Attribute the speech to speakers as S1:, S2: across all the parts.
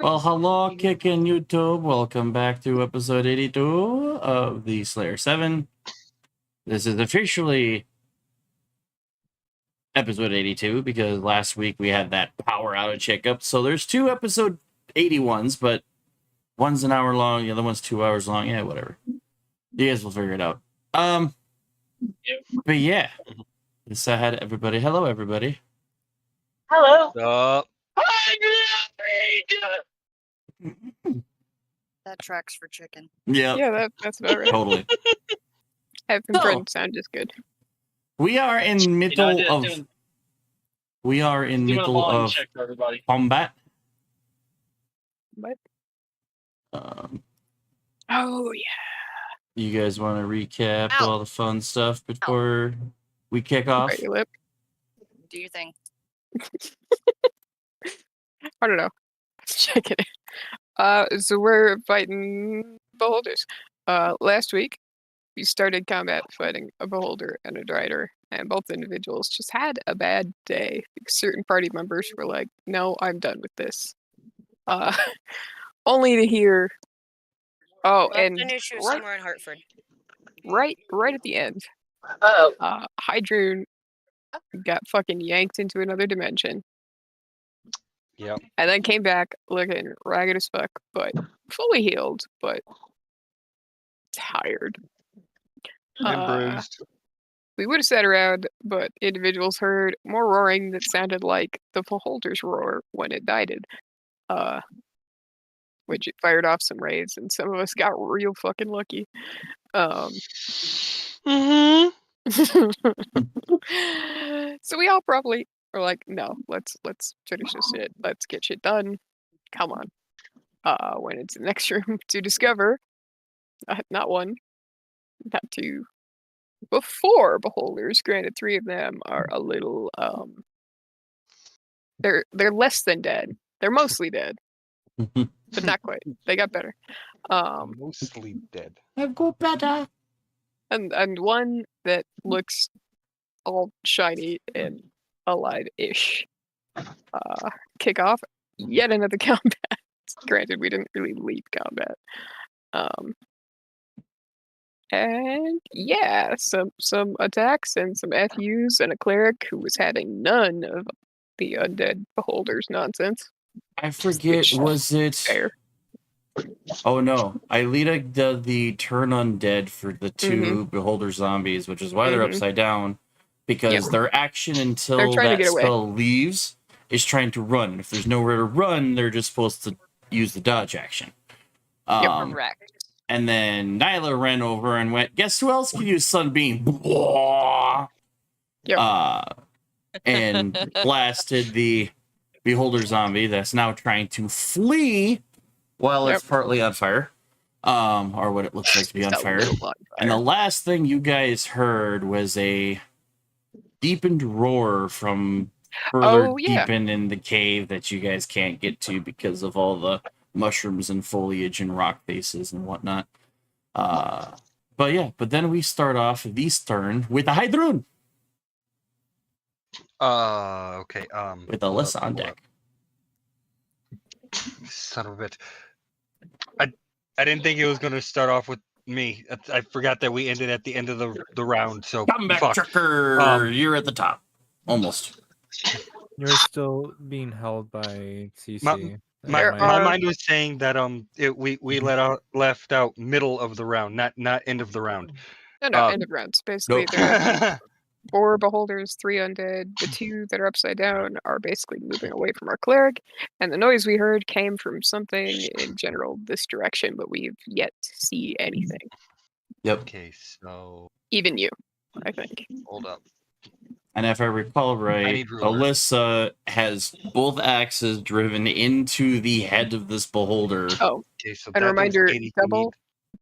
S1: Well, hello, Kickin' YouTube. Welcome back to episode 82 of the Slayer 7. This is officially episode 82 because last week we had that power outage hiccup. So there's two episode 81s, but one's an hour long, the other one's 2 hours long. Yeah, whatever. You guys will figure it out. But yeah, this I had everybody. Hello, everybody.
S2: Hello.
S3: That tracks for chicken.
S1: Yeah,
S4: Yeah, that's about right.
S1: totally.
S4: Having
S1: So-
S4: friends sound is good.
S1: We are in middle
S2: doing a volume
S1: of
S2: check for everybody.
S1: combat.
S4: What?
S1: Um,
S4: Oh yeah.
S1: You guys want to recap
S3: Ow.
S1: all the fun stuff before we kick off?
S4: Bite your lip.
S3: Do your thing.
S4: I don't know. Let's check it. So we're fighting beholders. Last week we started combat fighting a beholder and a drider, and both individuals just had a bad day. Certain party members were like, "No, I'm done with this." Only to hear, "Oh,
S3: Well,
S4: and
S3: the new shoe
S4: right-
S3: somewhere in Hartford.
S4: right at the end,
S2: Oh.
S4: Hydroon got fucking yanked into another dimension."
S2: Yep.
S4: And then came back looking ragged as fuck, but fully healed, but tired.
S2: And bruised.
S4: We would have sat around, but individuals heard more roaring that sounded like the beholder's roar when it died. Which it fired off some rays, and some of us got real fucking lucky.
S2: Mm-hmm.
S4: So we all probably were like, no, let's finish this shit. Let's get shit done. Come on. Went into the next room to discover not one, not two, but 4 beholders. Granted, 3 of them are a little they're less than dead. They're mostly dead, but not quite. They got better.
S2: Mostly dead.
S1: I've got better.
S4: And one that looks all shiny and alive-ish. Kick off yet another combat. Granted, we didn't really lead combat. And yeah, some attacks and some FUs and a cleric who was having none of the undead beholders nonsense.
S1: I forget, was it...
S4: Fair.
S1: Oh no, Aelita did the turn undead for the 2 beholder zombies, which is why they're upside down, because their action until
S4: They're trying to
S1: that
S4: get away.
S1: spell leaves is trying to run. If there's nowhere to run, they're just supposed to use the dodge action.
S3: Correct.
S1: And then Nyla ran over and went, guess who else can use Sunbeam?
S4: Yep.
S1: And blasted the beholder zombie that's now trying to flee while it's partly on fire. Or what it looks like to be on
S4: Just a
S1: fire.
S4: little on
S1: And the
S4: fire.
S1: last thing you guys heard was a deepened roar from further deep in the cave that you guys can't get to because of all the mushrooms and foliage and rock faces and whatnot. But then we start off this turn with a Hydroon
S2: Okay.
S1: with Alyssa on deck.
S2: Son of a bitch. I didn't think it was gonna start off with me. I forgot that we ended at the end of the round. So
S1: Come back,
S2: fuck.
S1: trucker! You're at the top. Almost.
S5: You're still being held by CC.
S2: My
S4: There
S2: mind was saying that we left out middle of the round, not end of the round.
S4: No, end of rounds. Basically, there are 4 beholders, 3 undead. The 2 that are upside down are basically moving away from our cleric, and the noise we heard came from something in general this direction, but we've yet to see anything.
S1: Yep.
S2: Okay, so
S4: Even you, I think.
S2: hold up.
S1: And if I recall right,
S2: need ruler.
S1: Alyssa has both axes driven into the head of this beholder.
S4: Oh,
S2: Okay, so
S4: and
S2: that
S4: a reminder,
S2: one's 80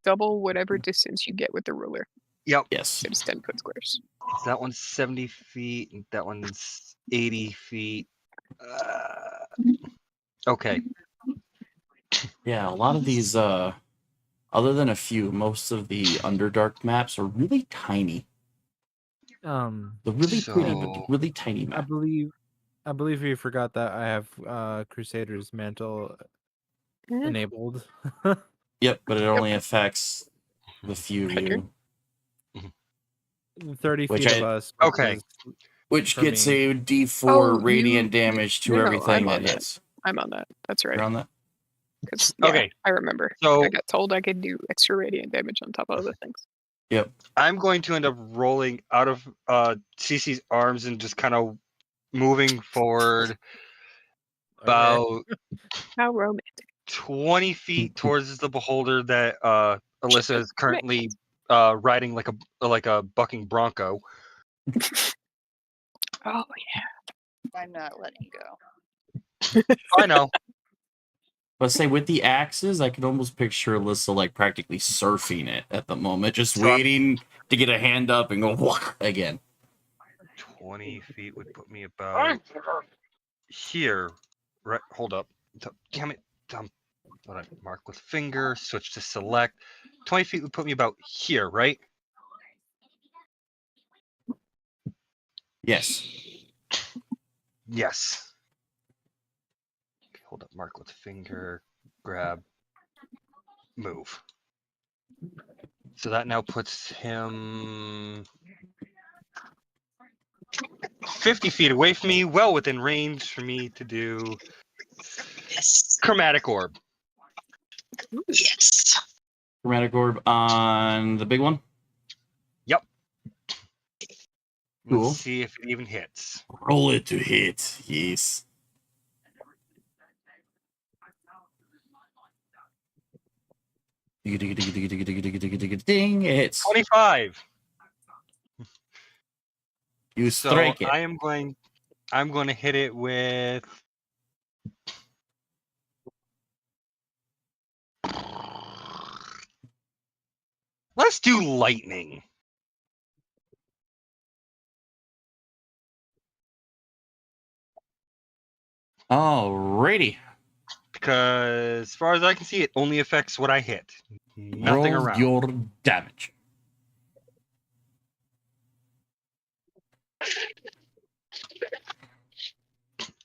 S4: double whatever distance you get with the ruler.
S2: Yep.
S1: Yes.
S4: It's 10 foot squares.
S2: That one's 70 feet. And that one's 80 feet. Okay.
S1: Yeah, a lot of these, other than a few, most of the Underdark maps are really tiny. The really pretty, but really tiny
S5: I
S1: map.
S5: believe we forgot that I have Crusader's mantle enabled.
S1: Yep, but it only affects the few of
S4: Right.
S1: you.
S5: 30
S1: Which
S5: feet
S1: I-
S5: of us.
S2: Okay.
S1: Which
S5: For
S1: gets
S5: me.
S1: a D4
S4: Oh,
S1: radiant
S4: you-
S1: damage to
S4: no,
S1: everything
S4: I'm on
S1: that
S4: that.
S1: hits.
S4: I'm on that. That's right.
S1: You're on that?
S4: Because
S2: Okay,
S4: I remember.
S2: so-
S4: I got told I could do extra radiant damage on top of other things.
S1: Yep.
S2: I'm going to end up rolling out of Cece's arms and just kind of moving forward about
S4: How romantic.
S2: 20 feet towards the beholder that Alyssa is currently riding like a bucking bronco.
S4: Oh
S3: I'm not letting go.
S2: I know.
S1: Let's say with the axes, I can almost picture Alyssa like practically surfing it at the moment, just
S2: So I'm-
S1: waiting to get a hand up and go whack again.
S2: 20 feet would put me about here. Right, hold up. Damn it. Hold on. Mark with finger, switch to select. 20 feet would put me about here, right?
S1: Yes.
S2: Yes. Okay, hold up. Mark with finger, grab, move. So that now puts him 50 feet away from me, well within range for me to do chromatic orb.
S1: Chromatic orb on the big one.
S2: Yep.
S1: Cool.
S2: Let's see if it even hits.
S1: Roll it to hit. Yes. Ding! It hits.
S2: 25.
S1: You
S2: So
S1: strike it.
S2: I'm going to hit it with let's do lightning.
S1: Alrighty.
S2: Because as far as I can see, it only affects what I hit. Nothing
S1: Roll
S2: around.
S1: your damage.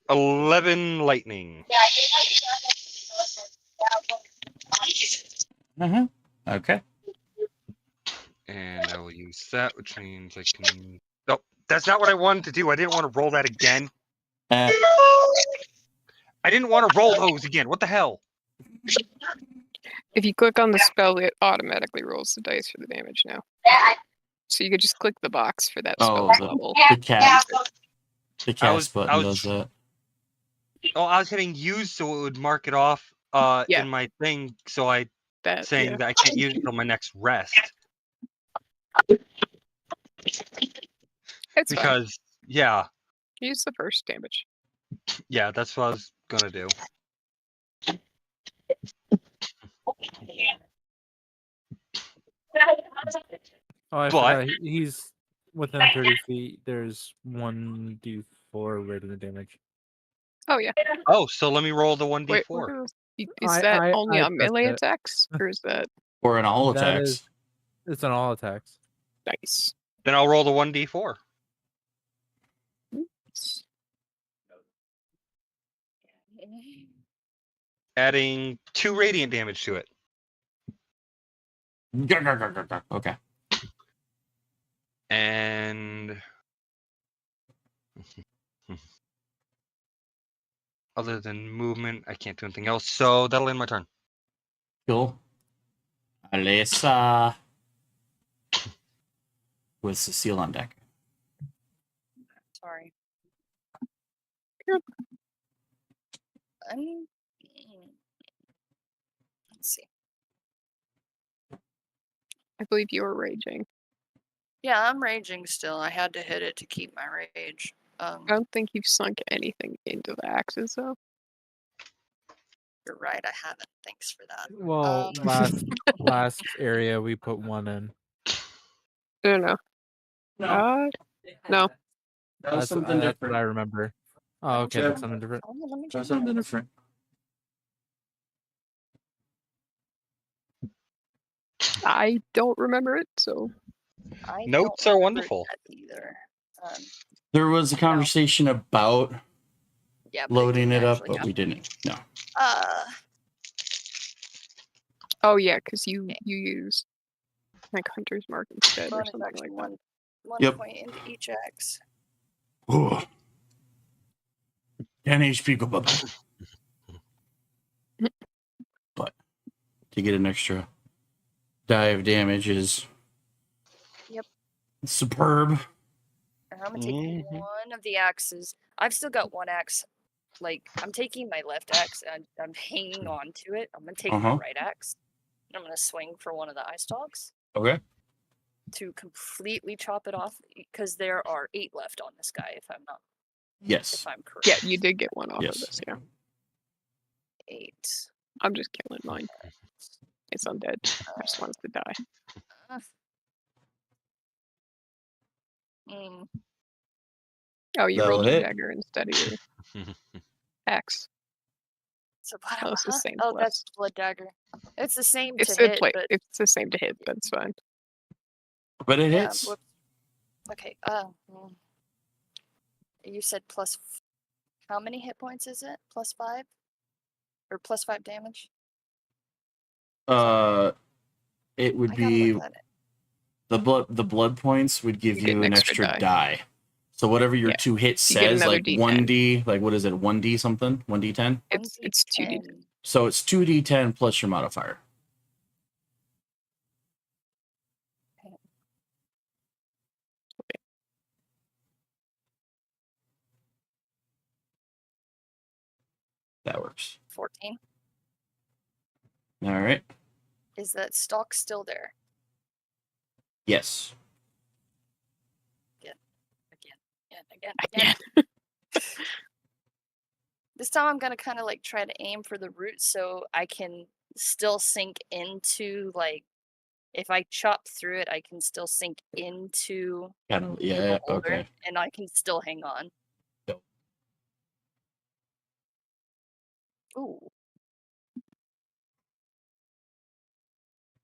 S2: $11 lightning.
S1: Okay.
S2: And I will use that, which means I can. No, that's not what I wanted to do. I didn't want to roll that again.
S1: Uh,
S2: I didn't want to roll those again. What the hell?
S4: If you click on the spell, it automatically rolls the dice for the damage now. So you could just click the box for that spell level.
S1: the cast. The
S2: I
S1: cast
S2: was-
S1: button
S2: I was-
S1: does that.
S2: Oh, I was hitting use so it would mark it off
S4: Yeah.
S2: in my thing. So I
S4: That
S2: saying
S4: yeah.
S2: that I can't use it until my next rest.
S4: It's fine.
S2: Because yeah,
S4: Use the first damage.
S2: yeah, that's what I was gonna do.
S5: Oh, I
S2: But-
S5: forgot. He's within 30 feet. There's 1d4 radiant damage.
S4: Oh yeah.
S2: Oh, so let me roll the
S4: Wait,
S2: 1d4.
S4: is that only on
S5: pressed
S4: melee
S5: it.
S4: attacks, or is that
S1: Or an all
S5: That
S1: attacks.
S5: is- It's on all attacks.
S4: nice?
S2: Then I'll roll the 1d4, adding 2 radiant damage to it.
S1: Okay.
S2: And other than movement, I can't do anything else. So that'll end my turn.
S1: Cool. Alyssa. With Cecile on deck.
S3: Sorry.
S4: Good.
S3: Let's see.
S4: I believe you were raging.
S3: Yeah, I'm raging still. I had to hit it to keep my rage.
S4: I don't think you've sunk anything into the axes though.
S3: You're right, I haven't. Thanks for that.
S5: Well, last area we put one in.
S4: No. No.
S1: That was
S5: That's,
S1: something
S5: that's what
S1: different.
S5: I remember. Oh, okay,
S1: Okay.
S5: that's something different.
S3: Oh, let me
S1: Try
S3: check
S1: something
S3: my-
S1: different.
S4: I don't remember it, so
S3: I
S2: Notes
S3: don't
S2: are
S3: remember
S2: wonderful.
S3: that either.
S1: There was a conversation about
S3: Yeah, but
S1: loading
S3: didn't
S1: it up,
S3: actually
S1: but we didn't. No.
S3: Uh,
S4: Oh yeah, because you use like Hunter's Mark instead or
S3: Bonus
S4: something
S3: action,
S4: like that.
S3: one
S1: Yep.
S3: point into each axe.
S1: Ooh. 10 HP, go bye-bye. But to get an extra die of damage is
S3: Yep.
S1: superb.
S3: And I'm gonna take
S2: Mhm.
S3: one of the axes. I've still got one axe. Like, I'm taking my left axe and I'm hanging on to it. I'm gonna take my
S1: Uh-huh.
S3: right axe. And I'm gonna swing for one of the eye stalks
S1: Okay.
S3: to completely chop it off because there are 8 left on this guy if
S1: Yes.
S3: I'm correct.
S4: Yeah, you did get one off
S1: Yes.
S4: of this. Yeah,
S3: 8.
S4: I'm just killing mine. It's undead. I just want it to die.
S3: Uh, mm,
S4: Oh, you
S1: That'll
S4: rolled your
S1: hit.
S4: dagger instead of your axe.
S3: so what
S4: Oh,
S3: am
S4: it's the
S3: I?
S4: same
S3: Oh,
S4: plus.
S3: that's blood dagger. It's the same
S4: It's
S3: to
S4: the
S3: hit, but
S4: It's the same to hit, but it's fine.
S1: But it
S3: yeah.
S1: hits.
S3: Whoops. Okay. You said plus. How many hit points is it? Plus 5, or plus 5 damage?
S1: It would
S3: I gotta
S1: be
S3: look at it.
S1: the blood points would give
S4: You get
S1: you
S4: an
S1: an
S4: extra
S1: extra die. So whatever your
S4: Yeah.
S1: 2 hits
S4: You get
S1: says,
S4: another
S1: like
S4: D10.
S1: 1d, like what is it, 1d something? 1d10?
S4: It's 2d.
S3: 1d10.
S1: So it's 2d10 plus your modifier. That works.
S3: 14.
S1: All right.
S3: Is that stalk still there?
S1: Yes.
S3: Again. This time I'm gonna kind of like try to aim for the root so I can still sink into, like, if I chop through it, I can still sink into
S1: Kind of.
S3: the
S1: Yeah.
S3: boulder,
S1: Okay.
S3: and I can still hang on.
S1: Yep.
S3: Ooh,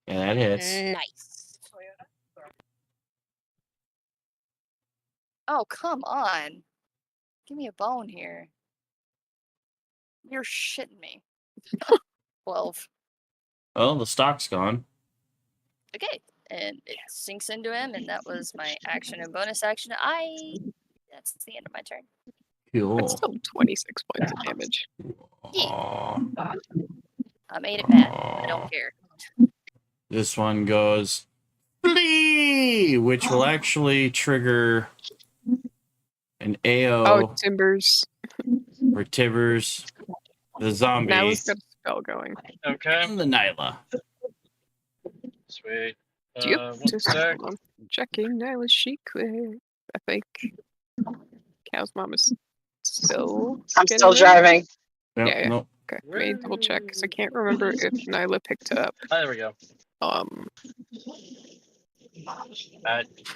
S1: Yeah, that hits.
S6: Nice.
S3: oh come on! Give me a bone here. You're shitting me. 12.
S1: Oh, the stock's gone.
S3: Okay, and it sinks into him, and that was my action and bonus action. That's the end of my turn.
S1: Cool.
S4: That's still 26 points of damage.
S1: Aw.
S3: I made it bad. I don't care.
S1: This one goes flee, which will actually trigger an AO
S4: Oh, Timbers.
S1: for Tibbers, the zombie,
S4: Now we've got a spell going.
S7: Okay,
S1: and the Nyla.
S7: sweet.
S4: Do you have
S7: One
S4: just
S7: sec.
S4: hold on. Checking now is she clear? I think Cow's mom is still.
S6: I'm
S4: getting
S6: still
S4: there.
S6: driving.
S1: Yep,
S4: Yeah.
S1: Nope.
S4: Okay, let me double check because I can't remember if Nyla picked up.
S7: Oh, there we go.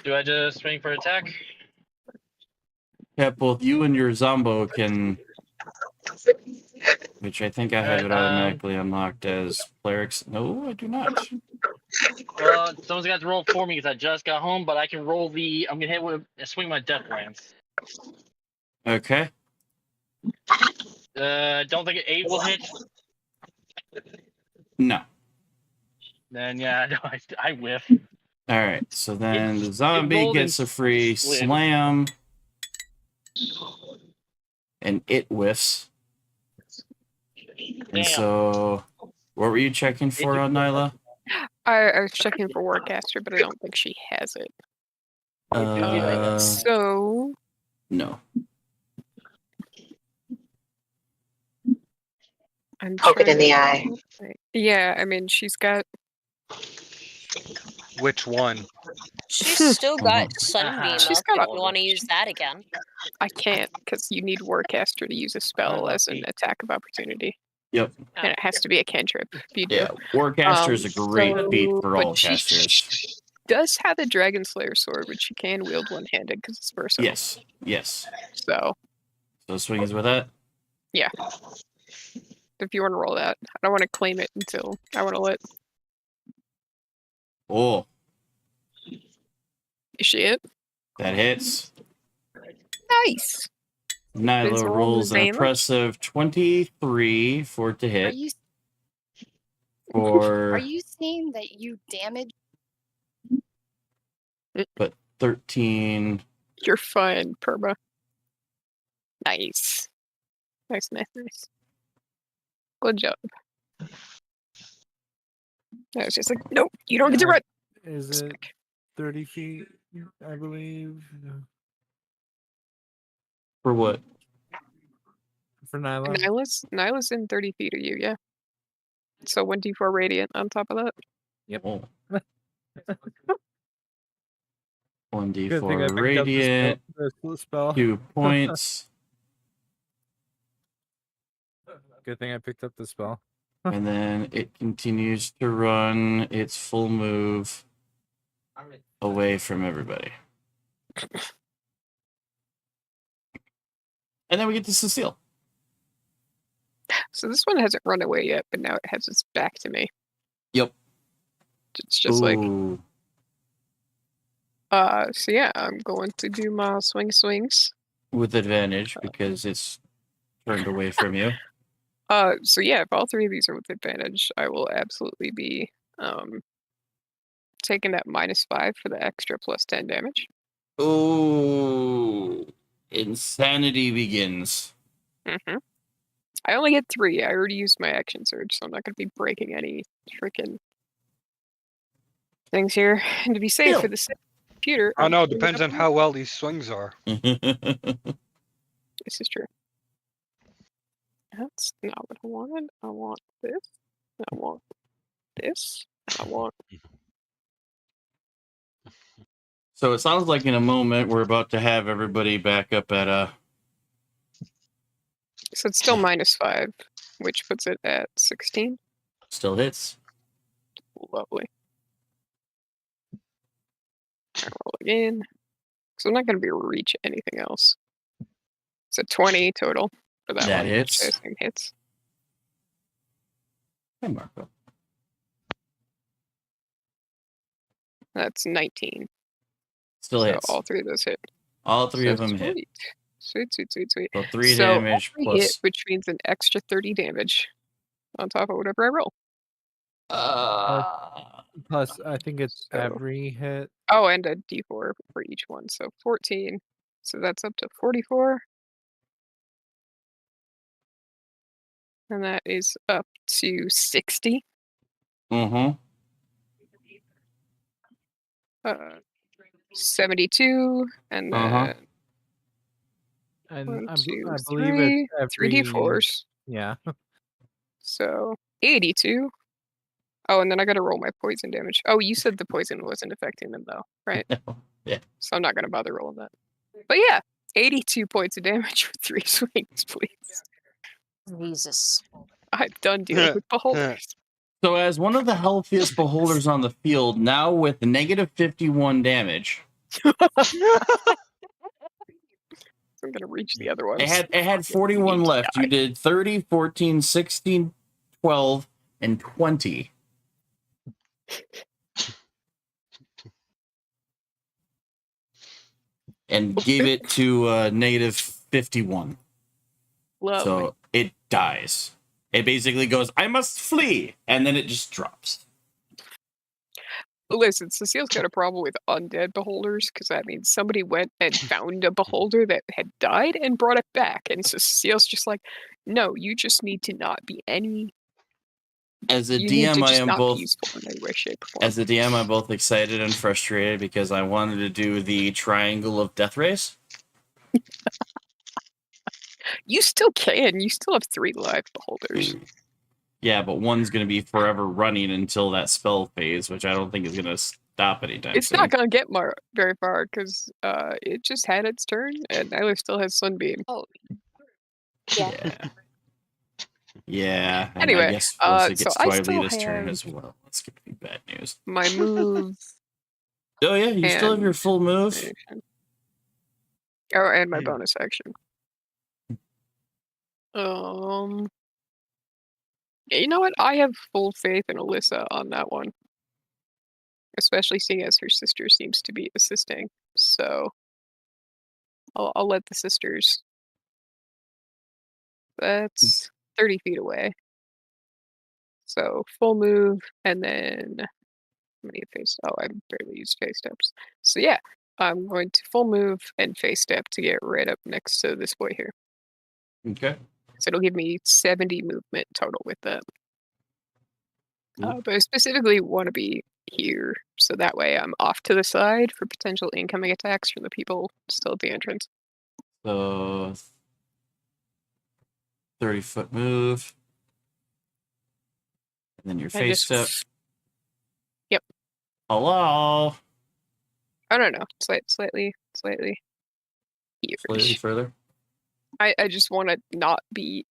S7: Do I just swing for attack?
S1: Yeah, both you and your Zombo can, which I think I have it
S7: Alright,
S1: automatically unlocked as clerics. No, I do not.
S7: Well, someone's got to roll for me because I just got home, but I can roll the. I'm gonna hit with swing my death lance.
S1: Okay.
S7: Don't think an 8 will hit.
S1: No.
S7: Then yeah, no, I whiff.
S1: All right. So then the
S7: It
S1: zombie
S7: rolled
S1: gets
S7: and
S1: a free
S7: slid.
S1: slam, and it whiffs. And
S7: Damn.
S1: so, what were you checking for on Nyla?
S4: I was checking for Warcaster, but I don't think she has it. So
S1: No.
S4: I'm
S6: Poke it
S4: trying
S6: in the
S4: to-
S6: eye.
S4: Yeah, I mean she's got.
S2: Which one?
S6: Mm-hmm.
S3: Mm-hmm.
S6: Uh-huh.
S3: Uh-huh.
S6: Mm-hmm.
S3: Mm-hmm.
S6: Mm-hmm.
S7: Uh-huh.
S6: Mm-hmm.
S7: She's
S6: Mm-hmm.
S7: got
S6: She's got
S7: a
S6: a-
S7: She's got a
S4: Sunbeam
S6: She's
S4: up if
S6: got-
S4: you want to use that again. I can't because you need Warcaster to use a spell as an attack of opportunity,
S1: Yep.
S4: and it has to be a cantrip. If you do,
S1: Yeah. Warcaster is a great
S4: so-
S1: feat for all
S4: but she
S1: casters.
S4: does have a Dragon Slayer sword, which she can wield one-handed because it's versatile.
S1: Yes. Yes.
S4: So
S1: So swing is with that.
S4: yeah, if you want to roll that, I don't want to claim it until I want to let.
S1: Oh,
S4: Is she it?
S1: that hits.
S4: Nice.
S1: Nyla
S4: Is roll
S1: rolls an
S4: damage?
S1: impressive 23 for it to
S3: Are
S1: hit.
S3: you
S1: for
S3: Are you saying that you damage?
S1: 13.
S4: You're fine, Perma. Nice. Nice. Good job. I was just like, nope, you don't get to run.
S5: Is it 30 feet? I believe.
S1: For what?
S5: For Nyla?
S4: Nyla's in 30 feet of you, yeah. So 1d4 radiant on top of that.
S5: Yep.
S1: Oh.
S5: Good thing I
S1: 1d4
S5: picked
S1: radiant,
S5: up the spell.
S1: 2 points,
S5: Good thing I picked up the spell.
S1: and then it continues to run its full move away from everybody. And then we get to Cecile.
S4: So this one hasn't run away yet, but now it has its back to me.
S1: Yep.
S4: It's just like,
S1: Ooh.
S4: so yeah, I'm going to do my swings.
S1: With advantage because it's turned away from you.
S4: So yeah, if all three of these are with advantage, I will absolutely be taking that -5 for the extra +10 damage.
S1: Ooh. Insanity begins.
S4: Mm-hmm. I only get 3. I already used my action surge, so I'm not going to be breaking any freaking things here. And to be safe
S1: Bill.
S4: for the computer,
S2: I
S4: I'm
S2: know. It
S4: putting
S2: depends
S4: up
S2: on how well these swings are.
S4: This is true. That's not what I wanted. I want this. I want this. I want.
S1: So it sounds like in a moment we're about to have everybody back up at
S4: So it's still -5, which puts it at 16.
S1: still hits.
S4: Lovely. I roll again. So I'm not going to be able to reach anything else. It's a 20 total for that
S1: That
S4: one.
S1: hits.
S4: Which I assume hits.
S1: Hey, Marco.
S4: That's 19.
S1: Still
S4: So
S1: hits.
S4: all 3 of those hit.
S1: All 3 of them hit.
S4: Sweet. Sweet.
S1: So 3
S4: So all
S1: damage
S4: 3
S1: plus.
S4: hit, which means an extra 30 damage on top of whatever I roll.
S5: Plus, I think it's
S4: So-
S5: every hit.
S4: Oh, and a d4 for each one. So 14. So that's up to 44. And that is up to 60.
S1: Mm-hmm.
S4: 72. And then
S1: Uh-huh.
S5: And
S4: 1, 2,
S5: I believe
S4: 3.
S5: it's
S4: 3
S5: every.
S4: d4s.
S5: Yeah.
S4: So 82. Oh, and then I gotta roll my poison damage. Oh, you said the poison wasn't affecting them though, right?
S1: Yeah.
S4: So I'm not gonna bother rolling that. But yeah, 82 points of damage for 3 swings, please.
S3: Jesus.
S4: I'm done dealing with beholders.
S1: So as one of the healthiest beholders on the field, now with -51 damage.
S4: I'm gonna reach the other ones.
S1: It had 41 left. You did 30, 14, 16, 12, and 20. And gave it to -51.
S4: Lovely.
S1: So it dies. It basically goes, I must flee, and then it just drops.
S4: Listen, Cecile's got a problem with undead beholders because that means somebody went and found a beholder that had died and brought it back. And so Cecile's just like, no, you just need to not be any.
S1: As a
S4: You need to
S1: DM, I
S4: just
S1: am
S4: not be
S1: both
S4: useful in any way, shape, or form.
S1: as a DM, I'm both excited and frustrated because I wanted to do the triangle of death race.
S4: You still can. You still have 3 live beholders.
S1: Yeah, but one's going to be forever running until that spell phase, which I don't think is going to stop anytime
S4: It's
S1: soon.
S4: not gonna get very far because it just had its turn, and Nyla still has Sunbeam.
S3: Oh.
S1: Yeah. Yeah. And
S4: Anyway,
S1: I guess once it
S4: so
S1: gets
S4: I still
S1: Twilita's turn
S4: have-
S1: as well. That's going to be bad news.
S4: My move.
S1: Oh, yeah. You still have your
S4: And-
S1: full move.
S4: Oh, and my bonus action. You know what? I have full faith in Alyssa on that one. Especially seeing as her sister seems to be assisting. So I'll let the sisters. That's 30 feet away. So full move, and then how many face? Oh, I barely use face steps. So yeah, I'm going to full move and face step to get right up next to this boy here.
S1: Okay.
S4: So it'll give me 70 movement total with that.
S1: Cool.
S4: But I specifically want to be here, so that way I'm off to the side for potential incoming attacks from the people still at the entrance.
S1: So 30-foot move. And then your
S4: I
S1: face step.
S4: Yep.
S1: Hello.
S4: I don't know. Slightly here.
S1: Slightly further.
S4: I just want to not be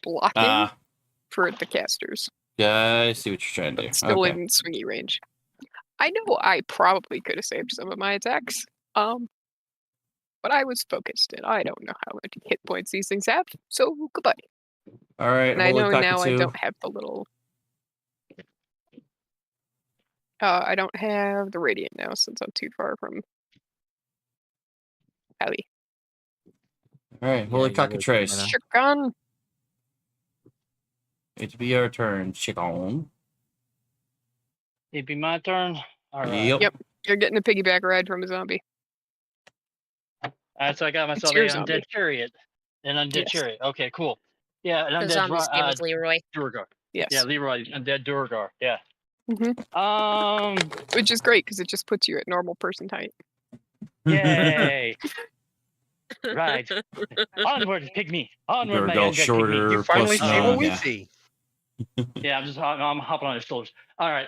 S4: blocking for the casters.
S1: Yeah, I see what you're trying to do.
S4: Still
S1: Okay.
S4: in swingy range. I know I probably could have saved some of my attacks. But I was focused, and I don't know how many hit points these things have. So goodbye.
S1: All right.
S4: And I
S1: Holy
S4: know now I
S1: cockatoo.
S4: don't have the little. I don't have the radiant now since I'm too far from Allie.
S1: All right. Holy
S5: Yeah,
S1: cockatrice.
S5: know.
S4: Chicken.
S1: It'd be our turn. Chicken.
S7: It'd be my turn. All right.
S1: Yep.
S4: You're getting a piggyback ride from a zombie.
S7: So I got myself
S4: your
S7: an
S4: zombie.
S7: undead chariot. An undead
S4: Yes.
S7: chariot. Okay, cool. Yeah, an
S3: The
S7: undead
S3: zombie's name was Leroy.
S7: Durgar.
S4: Yes.
S7: Yeah, Leroy, undead Durgar. Yeah.
S4: Mm-hmm. Which is great because it just puts you at normal person height.
S7: Yay! Right. Onward, pygmy. Onward, my
S1: Durgal
S7: undead
S1: shorter.
S7: pygmy.
S2: You finally
S1: plus
S2: see what
S1: nine,
S2: we
S1: yeah.
S2: see.
S7: Yeah, I'm hopping on his shoulders. All right.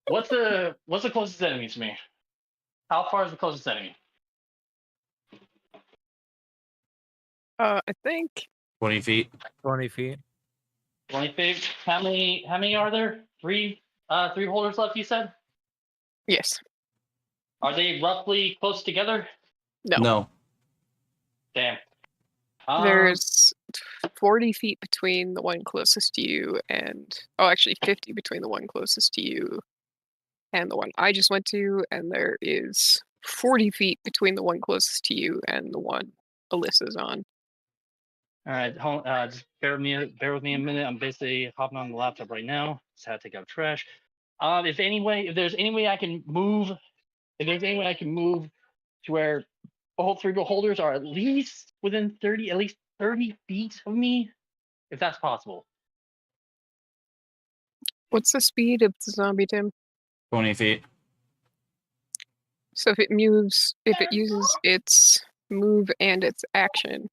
S7: What's the closest enemy to me? How far is the closest enemy?
S4: I think
S1: 20 feet.
S5: 20 feet.
S7: 20 feet. How many are there? Three holders left, you said?
S4: yes.
S7: Are they roughly close together?
S4: No.
S7: Damn.
S4: There's 40 feet between the one closest to you and actually 50 between the one closest to you and the one I just went to, and there is 40 feet between the one closest to you and the one Alyssa's on.
S7: All right, just bear with me a minute. I'm basically hopping on the laptop right now. Just had to take out trash. If there's any way I can move, to where all three holders are at least within 30 feet of me, if that's possible.
S4: What's the speed of the zombie, Tim?
S1: 20 feet.
S4: So if it uses its move and its action,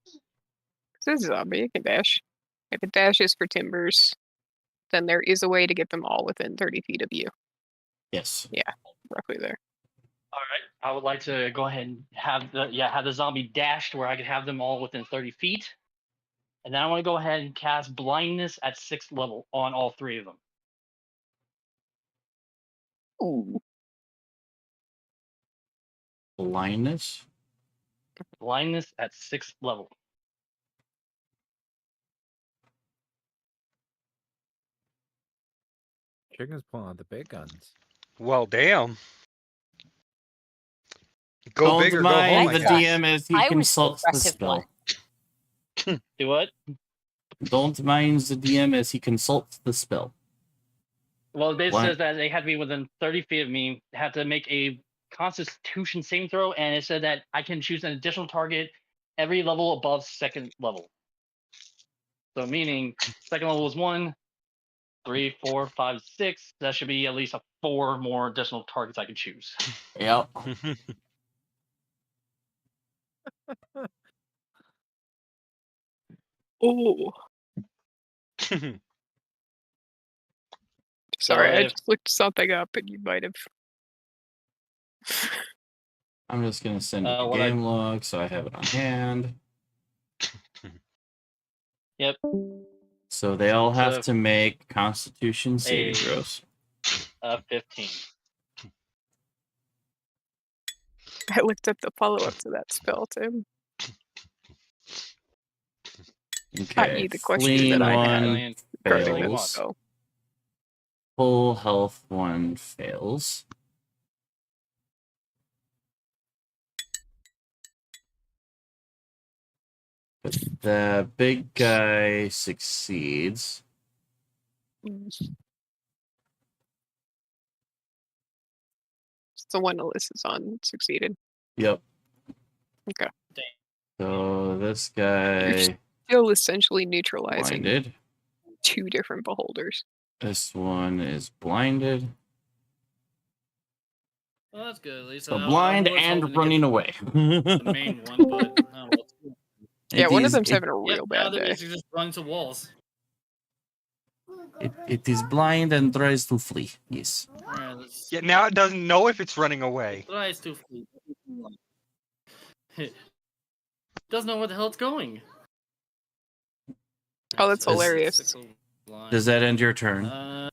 S4: because it's a zombie, it can dash. If it dashes for timbers, then there is a way to get them all within 30 feet of you.
S1: Yes.
S4: Yeah, roughly there.
S7: All right, I would like to go ahead and have the zombie dash to where I could have them all within 30 feet. And then I want to go ahead and cast blindness at 6th level on all three of them.
S4: Ooh.
S1: Blindness.
S7: Blindness at 6th level.
S5: Chicken's pulling out the big guns.
S2: Well, damn. Go
S1: Don't
S2: big or go
S1: mind
S2: home. I
S1: the
S2: guess.
S1: DM as he
S3: I was the
S1: consults the
S3: aggressive
S1: spell.
S3: one.
S7: Do what?
S1: Don't mind the DM as he consults the spell.
S7: Well, it basically
S1: What?
S7: says that they had to be within 30 feet of me, had to make a Constitution saving throw, and it said that I can choose an additional target every level above 2nd level. So meaning 2nd level is 1, 3, 4, 5, 6. That should be at least 4 more additional targets I can choose.
S1: Yep.
S4: Oh. Sorry, I
S7: if-
S4: just looked something up and you might have.
S1: I'm just gonna send it to
S7: what I-
S1: game log so I have it on hand.
S7: Yep.
S1: So they all have
S7: So-
S1: to make Constitution saving
S7: Hey.
S1: throws.
S7: 15.
S4: I looked up the follow up to that spell, Tim.
S1: Okay.
S4: the question
S1: Fleeing
S4: that I had.
S1: one
S7: Brilliant.
S4: Regarding that
S1: fails.
S4: spell.
S1: Full health one fails. But the big guy succeeds.
S4: It's the one Alyssa's on succeeded.
S1: Yep.
S4: Okay.
S1: So this guy
S4: Still essentially neutralizing
S1: blinded.
S4: 2 different beholders.
S1: This one is blinded.
S6: Well, that's good. At least
S1: So
S6: I
S1: blind
S6: was hoping
S1: and
S6: to get
S1: running away.
S6: the main one, but oh, well.
S4: Yeah, one of them's
S1: it,
S4: having a real
S6: Yep, now
S4: bad
S6: they're
S4: day.
S6: basically just running to walls.
S1: it is blind and tries to flee. Yes.
S6: Alright, let's
S2: Yeah, now it doesn't know if it's running away.
S6: tries to flee. Doesn't know where the hell it's going.
S4: Oh, that's
S1: Does-
S4: hilarious.
S1: Does that end your turn?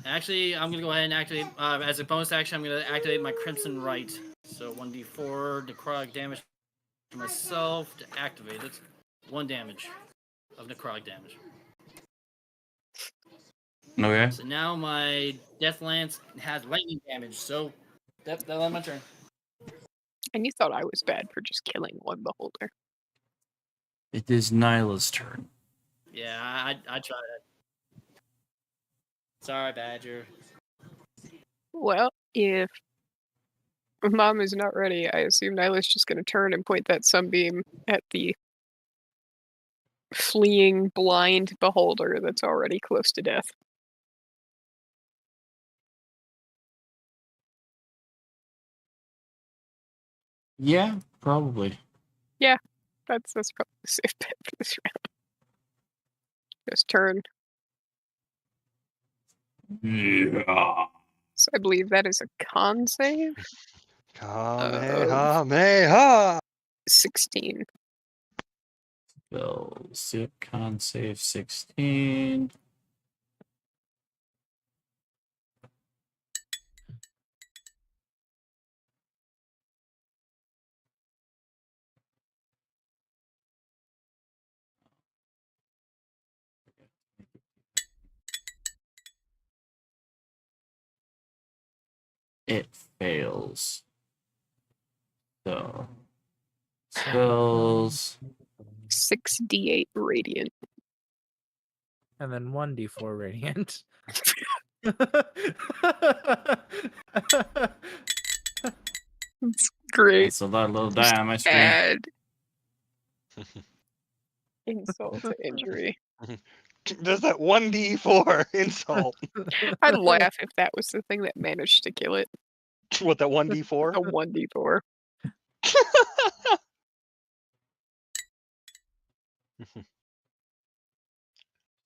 S6: Actually, I'm gonna go ahead and activate as a bonus action. I'm gonna activate my Crimson Right. So 1d4 necrotic damage to myself to activate it. 1 damage of necrotic damage.
S1: Okay.
S6: So now my Death Lance has lightning damage. So that's my turn.
S4: And you thought I was bad for just killing one beholder.
S1: It is Nyla's turn.
S6: Yeah, I tried it. Sorry, Badger.
S4: Well, if Mom is not ready, I assume Nyla's just going to turn and point that sunbeam at the fleeing blind beholder that's already close to death.
S1: Yeah, probably.
S4: That's probably a safe bet for this round. Just turn.
S1: Yeah.
S4: So I believe that is a con save.
S2: Kamehameha!
S4: 16.
S1: Spell Silk Con save 16. It fails. So spells
S4: 6d8 radiant.
S5: And then 1d4 radiant.
S4: It's great.
S1: it's a lot of little die on my screen.
S4: Add insult to injury.
S2: Does that 1d4 insult?
S4: I'd laugh if that was the thing that managed to kill it.
S2: What, that 1d4?
S4: A 1d4.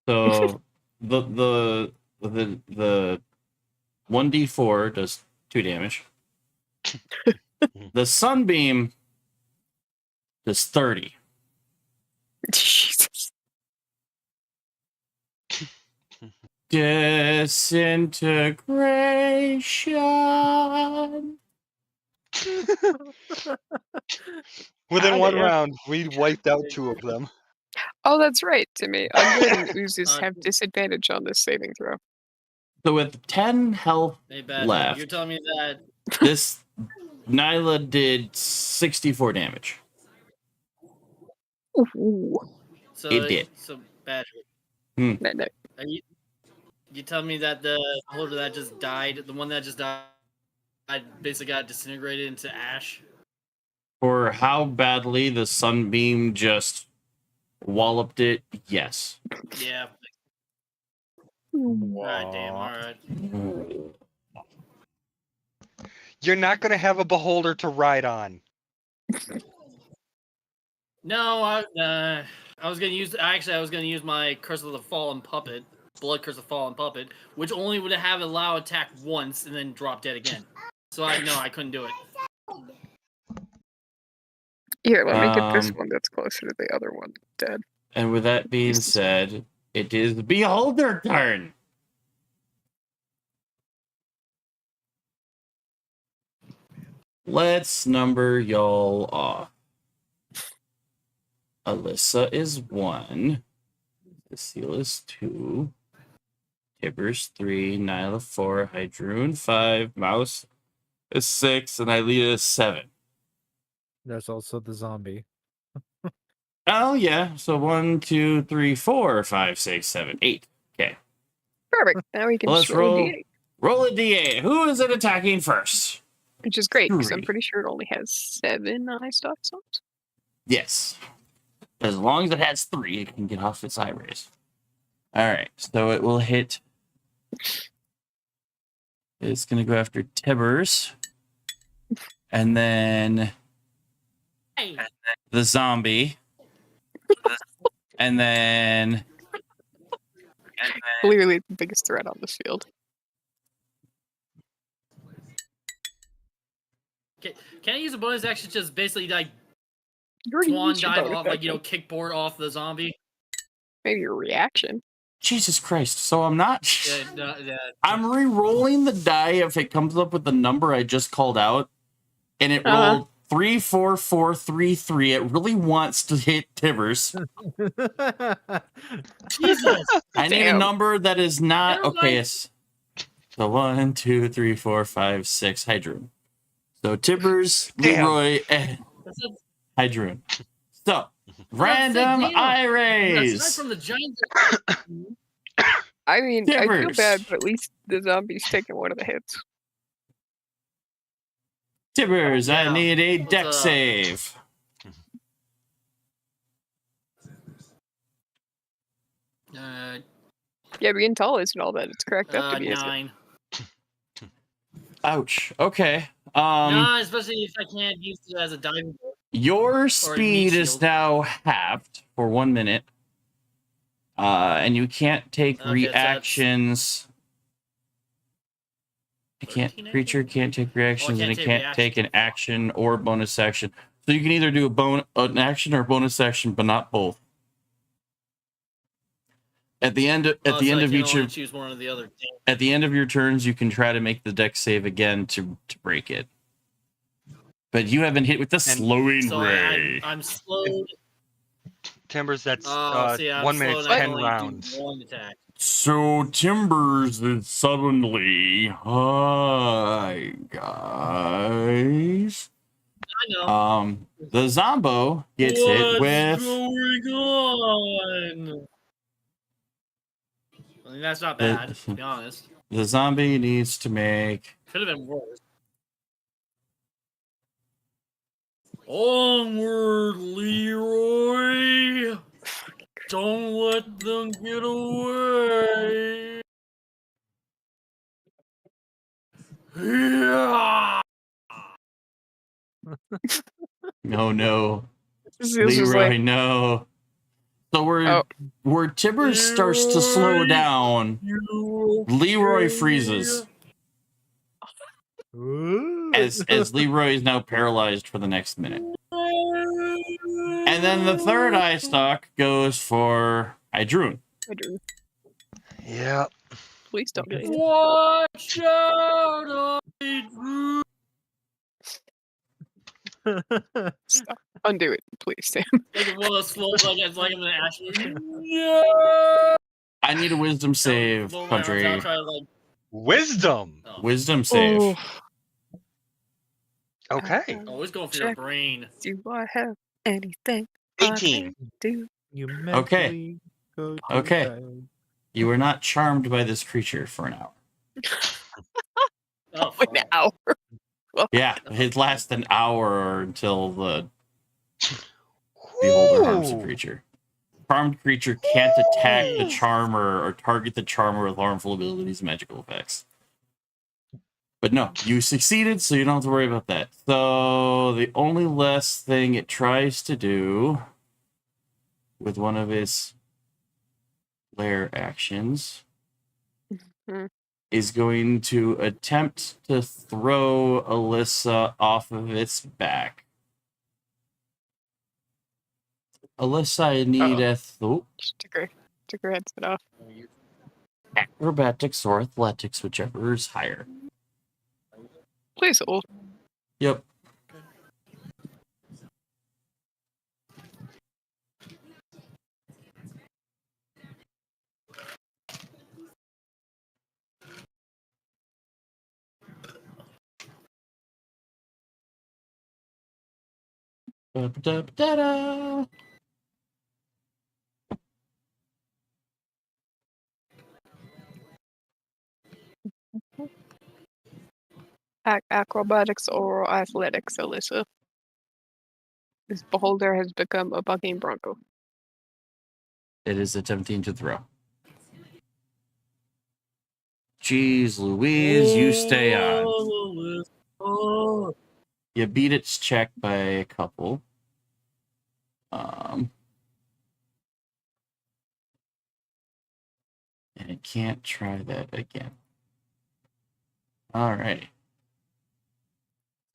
S1: So the 1d4 does 2 damage. The sunbeam does 30.
S4: Jesus.
S1: Disintegration.
S2: Within
S4: How'd
S2: one
S4: it-
S2: round, we wiped out 2 of them.
S4: Oh, that's right, Timmy. Undead and oozes
S6: Uh,
S4: have disadvantage on this saving throw.
S1: So with 10 health
S6: Hey, Badger,
S1: left.
S6: you're telling me that
S1: This Nyla did 64 damage.
S4: Ooh.
S6: so
S1: It did.
S6: So Badger,
S4: No.
S6: are you telling me that the holder that just died, the one that just died, basically got disintegrated into ash?
S1: For how badly the sunbeam just walloped it, yes.
S6: Yeah.
S4: Ooh.
S6: God damn. All right.
S2: You're not going to have a beholder to ride on.
S6: No, I was gonna use. Actually, I was gonna use my Curse of the Fallen Puppet, Blood Curse of Fallen Puppet, which only would have allow attack once and then drop dead again. So I couldn't do it.
S4: Here, let me get this
S1: Um,
S4: one that's closer to the other one dead.
S1: And with that being said, it is the Beholder turn. Let's number y'all off. Alyssa is 1. Cecile is 2. Tibbers 3. Nyla 4. Hydroon 5. Mouse is 6. And Ilea is 7.
S5: There's also the zombie.
S1: Oh yeah. So 1, 2, 3, 4, 5, 6, 7, 8. Okay.
S4: Perfect. Now we can
S1: Let's
S4: just roll a
S1: roll.
S4: D8,
S1: Roll a D8. Who is it attacking first?
S4: which is great because I'm
S1: 3.
S4: pretty sure it only has 7 eye stock zones.
S1: Yes. As long as it has 3, it can get off its eye rays. All right. So it will hit. It's gonna go after Tibbers, and then
S6: Hey,
S1: the zombie, and then
S4: Clearly the biggest threat on this field.
S6: can I use a bonus action to just basically like
S4: You already
S6: swan
S4: used your
S6: dive
S4: bonus
S6: off, like
S4: action.
S6: kickboard off the zombie?
S4: Maybe your reaction.
S1: Jesus Christ. So I'm not.
S6: Yeah, no, yeah.
S1: I'm re-rolling the die if it comes up with the number I just called out, and it rolled 3, 4, 4, 3, 3. It really wants to hit Tibbers.
S6: Jesus.
S1: I need a
S4: Damn.
S1: number that is not
S6: Never
S1: okay.
S6: mind.
S1: It's so 1, 2, 3, 4, 5, 6. Hydroon. So Tibbers,
S2: Damn.
S1: Leroy, and
S6: That's a,
S1: Hydroon. So
S6: That's
S1: random
S6: a deal.
S1: eye
S6: aside
S1: rays.
S6: from the giant.
S4: I mean, I feel
S1: Tibbers.
S4: bad, but at least the zombie's taking one of the hits.
S1: Tibbers, I
S6: Yeah.
S1: need a
S6: What's
S1: deck
S6: up?
S1: save.
S4: Yeah, being tall isn't all that it's cracked up to be, is it?
S6: 9.
S1: Ouch. Okay.
S6: No, especially if I can't use it as a diving board.
S1: Your speed is
S6: shield.
S1: now halved for 1 minute. And you can't take
S6: Okay, so that's
S1: reactions. It
S6: 13,
S1: can't
S6: I
S1: creature
S6: think?
S1: can't take reactions, and it
S6: take
S1: can't take an
S6: reactions.
S1: action or bonus action. So you can either do an action or bonus action, but not both. At the end of
S6: So I
S1: each
S6: can only
S1: of
S6: choose one or the other. Damn.
S1: at the end of your turns, you can try to make the deck save again to break it. But you haven't hit with the slowing
S6: So
S1: ray.
S6: I'm slowed.
S2: Timbers, that's
S6: See, I'm
S2: 1 minute,
S6: slowed. I
S2: 10
S6: can only do
S2: rounds.
S6: 1 attack.
S1: So Timbers is suddenly, hi guys.
S6: I know.
S1: The Zombo gets hit with.
S6: going on? I mean, that's not bad, to be honest.
S1: The zombie needs to make.
S6: Could have been worse. Onward, Leroy! Don't let them get away! Yeah!
S1: No,
S4: This is
S1: Leroy,
S4: like,
S1: no. So where Tibbers starts to slow down, Leroy freezes. As Leroy is now paralyzed for the next minute. And then the third eye stock goes for Hydroon.
S4: I do.
S2: Yeah.
S4: Please don't get hit.
S6: Watch out, Drew!
S4: Stop. Undo it, please, Sam.
S6: Like one of those slows, like it's like I'm gonna actually. Yeah!
S1: I need a wisdom save,
S6: Blow my arms out,
S1: country.
S6: try to, like,
S2: Wisdom.
S6: oh.
S1: Wisdom save.
S4: Oh,
S2: Okay.
S6: Always going for your
S4: Check.
S6: brain.
S4: do I have anything?
S2: 18.
S4: Do
S5: You
S1: Okay.
S5: mentally go to
S1: Okay.
S5: bed.
S1: You were not charmed by this creature for an hour.
S6: Oh,
S4: an hour.
S1: Yeah, it lasts an hour until the beholder harms the creature. Charmed creature can't attack the charmer or target the charmer with harmful abilities and magical effects. But no, you succeeded, so you don't have to worry about that. So the only last thing it tries to do with one of its lair actions
S4: Mhm.
S1: is going to attempt to throw Alyssa off of its back. Alyssa, I need
S4: Just took her headset off.
S1: acrobatics or athletics, whichever is higher.
S4: Please hold.
S1: Yep. Ba-ba-da-ba-da-da.
S4: Acrobatics or athletics, Alyssa. This beholder has become a bucking bronco.
S1: It is attempting to throw. Jeez Louise, you stay on.
S5: Oh,
S1: You beat its check by a couple. And it can't try that again. All right.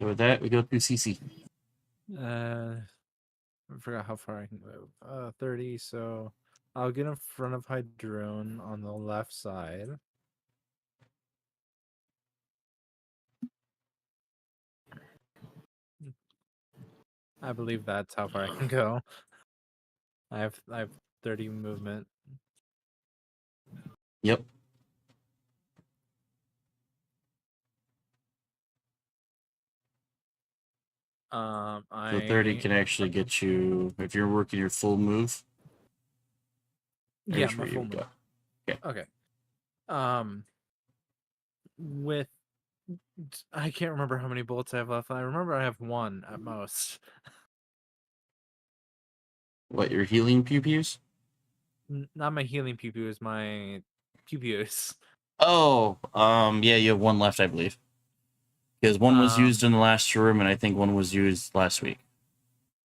S1: So with that, we go to CC.
S5: I forgot how far I can move. 30. So I'll get in front of Hydrone on the left side. I believe that's how far I can go. I have 30 movement.
S1: Yep. So 30 can actually get you if you're working your full move.
S5: Yeah,
S1: There's
S5: my
S1: where you
S5: full
S1: would
S5: move.
S1: go.
S5: Okay. With I can't remember how many bullets I have left. I remember I have one at most.
S1: What, your healing pew-pews?
S5: Not my healing pew pews, my pew pews.
S1: Oh, yeah, you have one left, I believe. Because one was used in the last room, and I think one was used last week.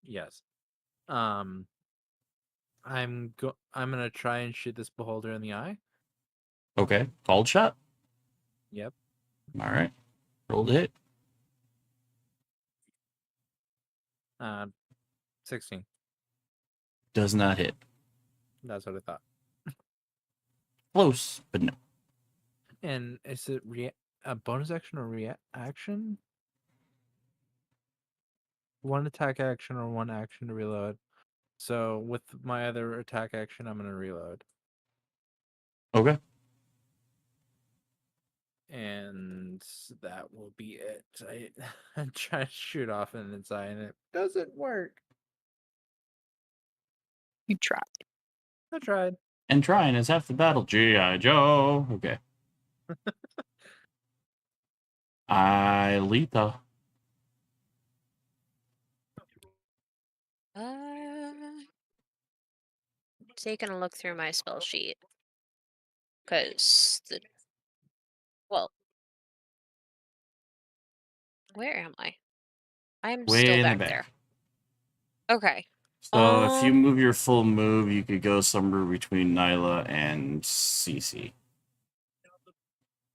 S5: Yes. I'm gonna try and shoot this beholder in the eye.
S1: Okay, called shot.
S5: Yep.
S1: All right, roll to hit.
S5: 16.
S1: Does not hit.
S5: That's what I thought.
S1: Close, but no.
S5: And is it a bonus action or reaction? One attack action or one action to reload. So with my other attack action, I'm gonna reload.
S1: Okay.
S5: And that will be it. I try to shoot off in its eye and it doesn't work.
S4: You tried.
S5: I tried.
S1: And trying is half the battle. G.I. Joe. Okay. Aelita.
S8: Taking a look through my spell sheet. Because well, where am I? I'm
S1: Way
S8: still
S1: in the
S8: back
S1: back.
S8: there. Okay.
S1: So if you move your full move, you could go somewhere between Nyla and CC.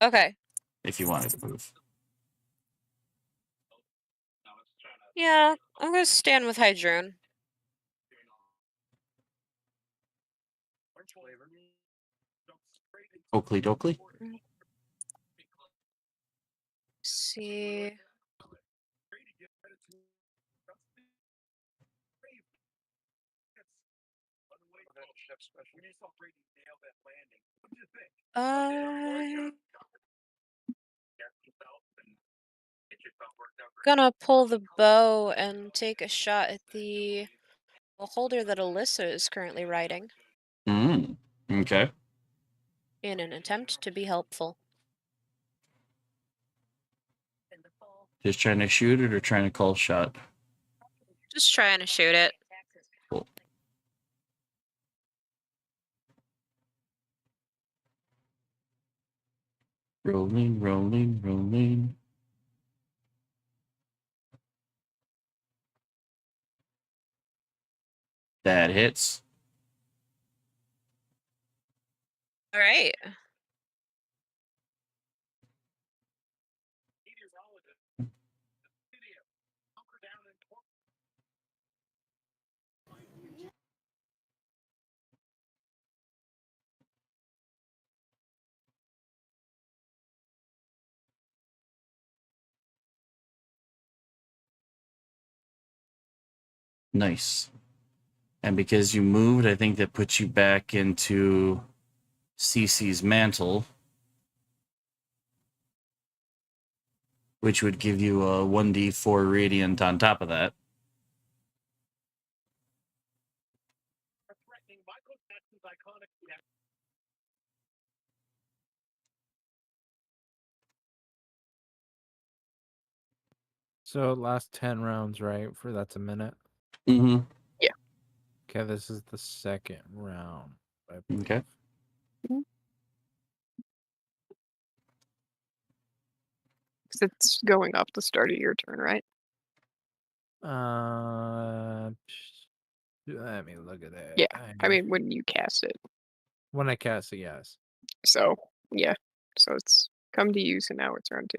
S8: Okay.
S1: If you wanted to move.
S8: Yeah, I'm gonna stand with Hydrone.
S1: Oakley dokley.
S8: See. Gonna pull the bow and take a shot at the beholder that Alyssa is currently riding
S1: Okay.
S8: in an attempt to be helpful.
S1: Just trying to shoot it or trying to call shot?
S8: Just trying to shoot it.
S1: Cool. Rolling, rolling, rolling. That hits.
S8: All right.
S1: Nice. And because you moved, I think that puts you back into CC's mantle, which would give you a 1d4 radiant on top of that.
S5: So it lasts 10 rounds, right? For that's a minute.
S1: Mm-hmm.
S5: Okay, this is the second round. I
S1: Okay.
S5: believe.
S4: 'Cause it's going off the start of your turn, right?
S5: Let me look at that.
S4: Yeah. I mean, when you cast it.
S5: when I cast it, yes.
S4: So, yeah. So it's come to you, so now it's round 2.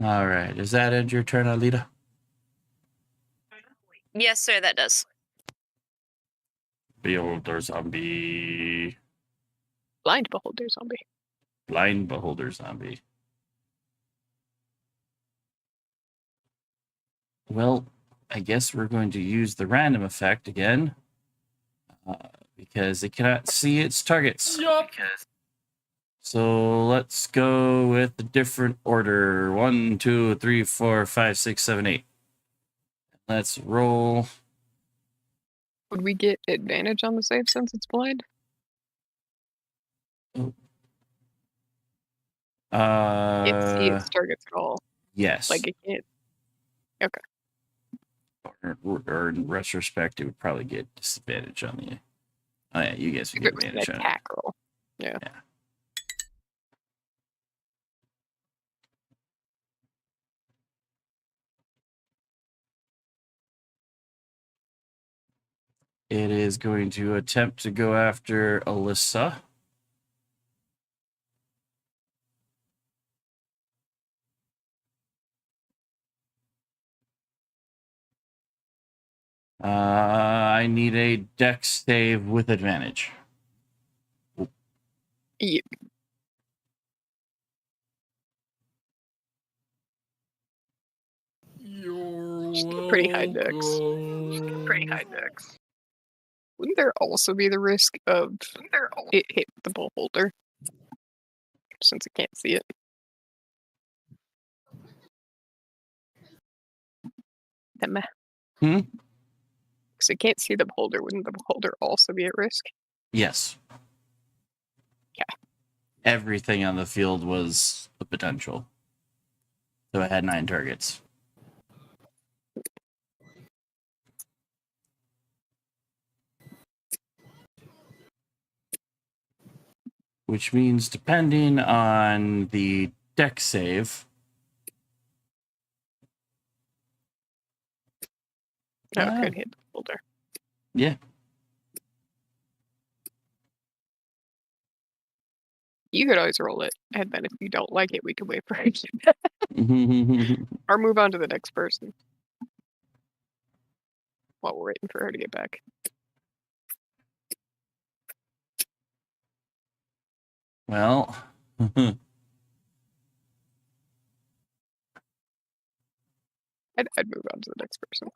S1: All right. Does that end your turn, Alita?
S3: Yes, sir, that does.
S1: Beholder zombie.
S4: Blind beholder zombie.
S1: Blind beholder zombie. Well, I guess we're going to use the random effect again. Because it cannot see its targets.
S6: Yup.
S1: So let's go with a different order. 1, 2, 3, 4, 5, 6, 7, 8. Let's roll.
S4: Would we get advantage on the save since it's blind? Can't see its targets at all.
S1: Yes.
S4: Like it can't. Okay.
S1: Or in retrospect, it would probably get disadvantage on the. Oh yeah, you guys would
S4: If
S1: get
S4: it was an
S1: advantage on it.
S4: attack roll. Yeah.
S1: Yeah. It is going to attempt to go after Alyssa. I need a dex save with advantage.
S4: Yeah. Pretty high dex. Wouldn't there also be the risk of it hit the beholder? Since it can't see it. Because it can't see the beholder. Wouldn't the beholder also be at risk?
S1: Yes.
S4: Yeah.
S1: Everything on the field was a potential. So it had 9 targets. Which means, depending on the deck save.
S4: No, it could hit the beholder.
S1: Yeah.
S4: You could always roll it, and then if you don't like it, we could wait for it to get back. Or move on to the next person. While we're waiting for her to get back.
S1: Well.
S4: I'd move on to the next person.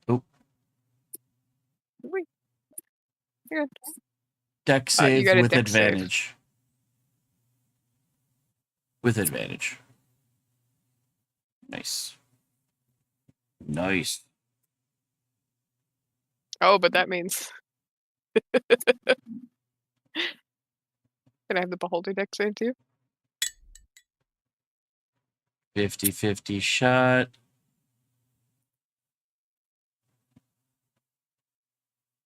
S1: Oh.
S4: Wait. You're good.
S1: Deck save
S4: got a
S1: with
S4: dex save.
S1: advantage. With advantage. Nice. Nice.
S4: Oh, but that means. Can I have the beholder deck save too?
S1: 50-50 shot.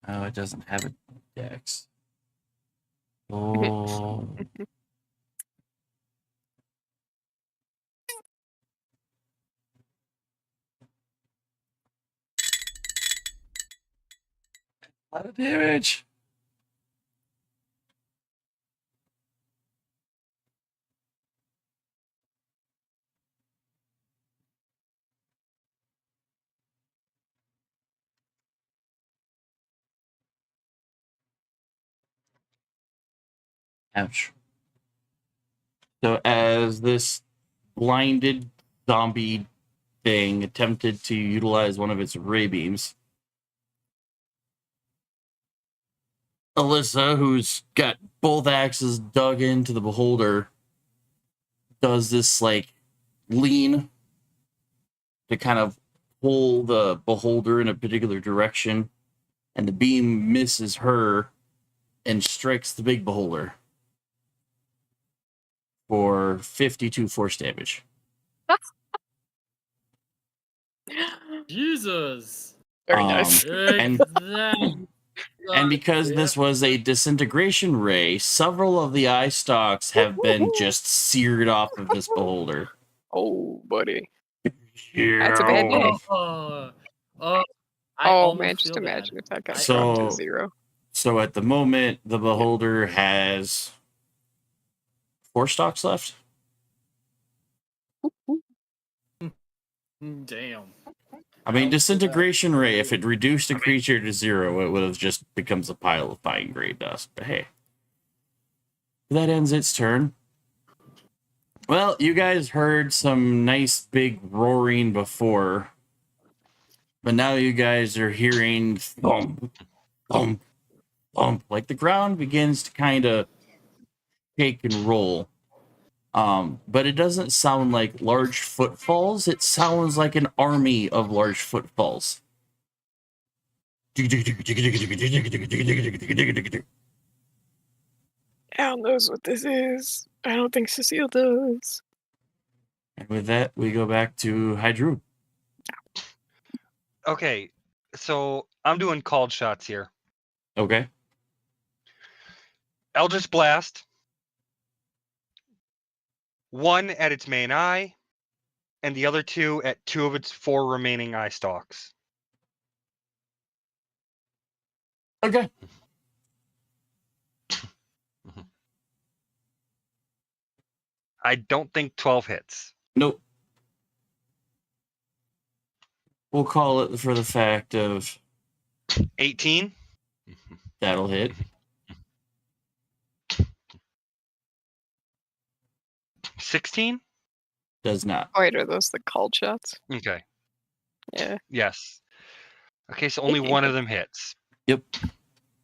S1: Oh, it doesn't have a dex. Oh. A lot of damage. Ouch. So as this blinded zombie thing attempted to utilize one of its ray beams, Alyssa, who's got both axes dug into the beholder, does this like lean to kind of pull the beholder in a particular direction and the beam misses her and strikes the big beholder for 52 force damage.
S6: Jesus.
S4: Very nice.
S1: And and because this was a disintegration ray, several of the eye stalks have been just seared off of this beholder.
S4: Oh, buddy. That's a bad day.
S6: I
S4: Oh
S6: almost
S4: man, just
S6: feel bad.
S4: imagine if that got dropped
S1: So-
S4: to 0.
S1: So at the moment, the beholder has 4 stalks left.
S6: Damn.
S1: I mean, disintegration ray, if it reduced a creature to 0, it would have just becomes a pile of fine gray dust. But hey, that ends its turn. Well, you guys heard some nice big roaring before, but now you guys are hearing thump, thump, thump. Like the ground begins to kind of shake and roll. But it doesn't sound like large footfalls. It sounds like an army of large footfalls.
S4: Al knows what this is. I don't think Cecile does.
S1: And with that, we go back to Hydru.
S2: Okay, so I'm doing called shots here.
S1: Okay.
S2: Eldritch Blast. 1 at its main eye, and the other 2 at 2 of its 4 remaining eye stalks.
S1: Okay.
S2: I don't think 12 hits.
S1: Nope. We'll call it for the fact of
S2: 18.
S1: that'll hit.
S2: 16.
S1: Does not.
S4: Wait, are those the called shots?
S2: Okay.
S4: Yeah.
S2: Yes. Okay, so only one of them hits.
S1: Yep.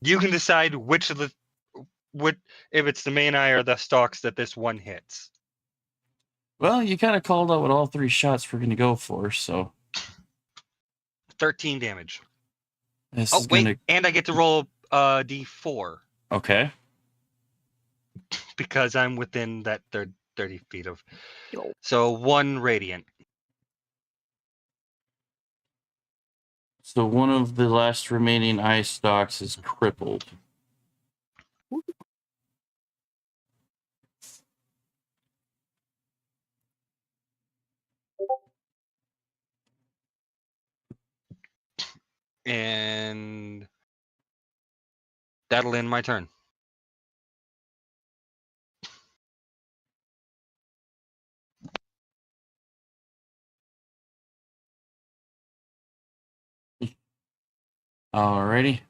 S2: You can decide which of the if it's the main eye or the stalks that this one hits.
S1: Well, you kind of called out what all 3 shots we're going to go for, so
S2: 13 damage.
S1: this
S2: Oh
S1: is
S2: wait,
S1: going to.
S2: and I get to roll d4
S1: Okay.
S2: because I'm within that 30 feet of.
S4: Yo.
S2: So 1 radiant.
S1: So one of the last remaining eye stalks is crippled.
S2: And that'll end my turn.
S1: Alrighty.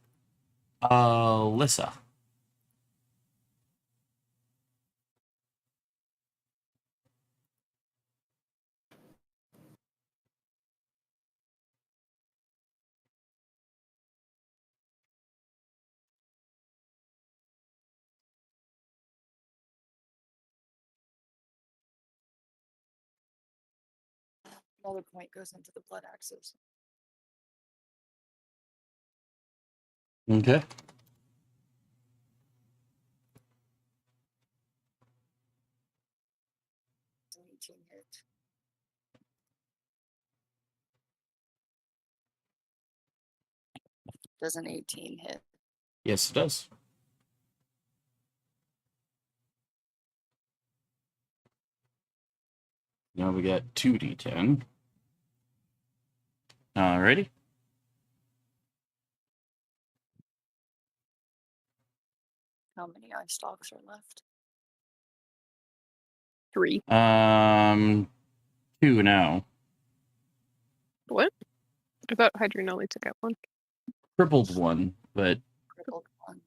S1: Alyssa.
S3: Another point goes into the blood axis.
S1: Okay.
S3: It's an 18 hit. Does an 18 hit?
S1: Yes, it does. Now we got 2d10. Alrighty.
S3: How many eye stalks are left?
S4: 3.
S1: 2 now.
S4: What? I thought Hydrine only took out 1.
S1: Crippled 1, but
S3: Crippled 1.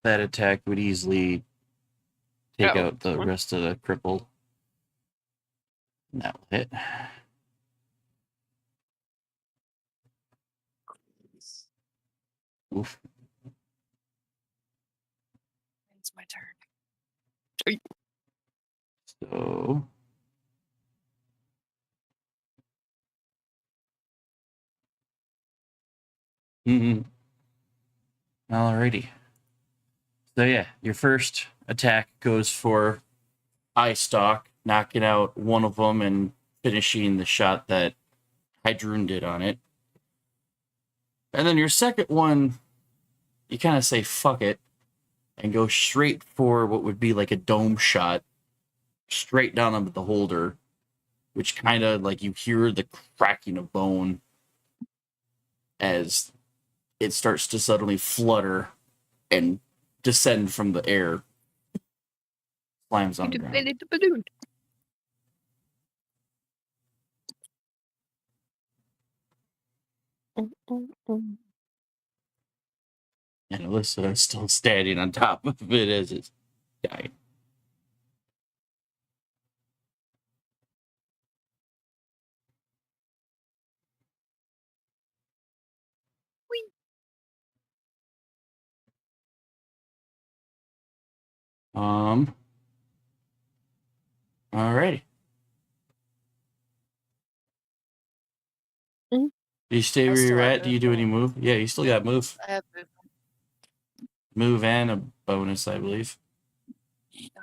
S1: that attack would easily take
S4: Oh,
S1: out the
S4: one.
S1: rest of the crippled. And that will hit. Oof.
S3: It's my turn.
S1: So Mm-hmm. Alrighty. So yeah, your first attack goes for eye stalk, knocking out one of them and finishing the shot that Hydrun did on it. And then your second one, you kind of say fuck it and go straight for what would be like a dome shot, straight down on the beholder, which kind of like you hear the cracking of bone as it starts to suddenly flutter and descend from the air. Slams on the ground.
S4: Deflated the balloon.
S1: And Alyssa is still standing on top of it as it's dying. Alrighty.
S4: Mhm.
S1: Do you stay
S3: I
S1: where
S3: still
S1: you're
S3: have
S1: at? Do you do any move? Yeah, you still got move.
S3: I have movement.
S1: Move and a bonus, I believe.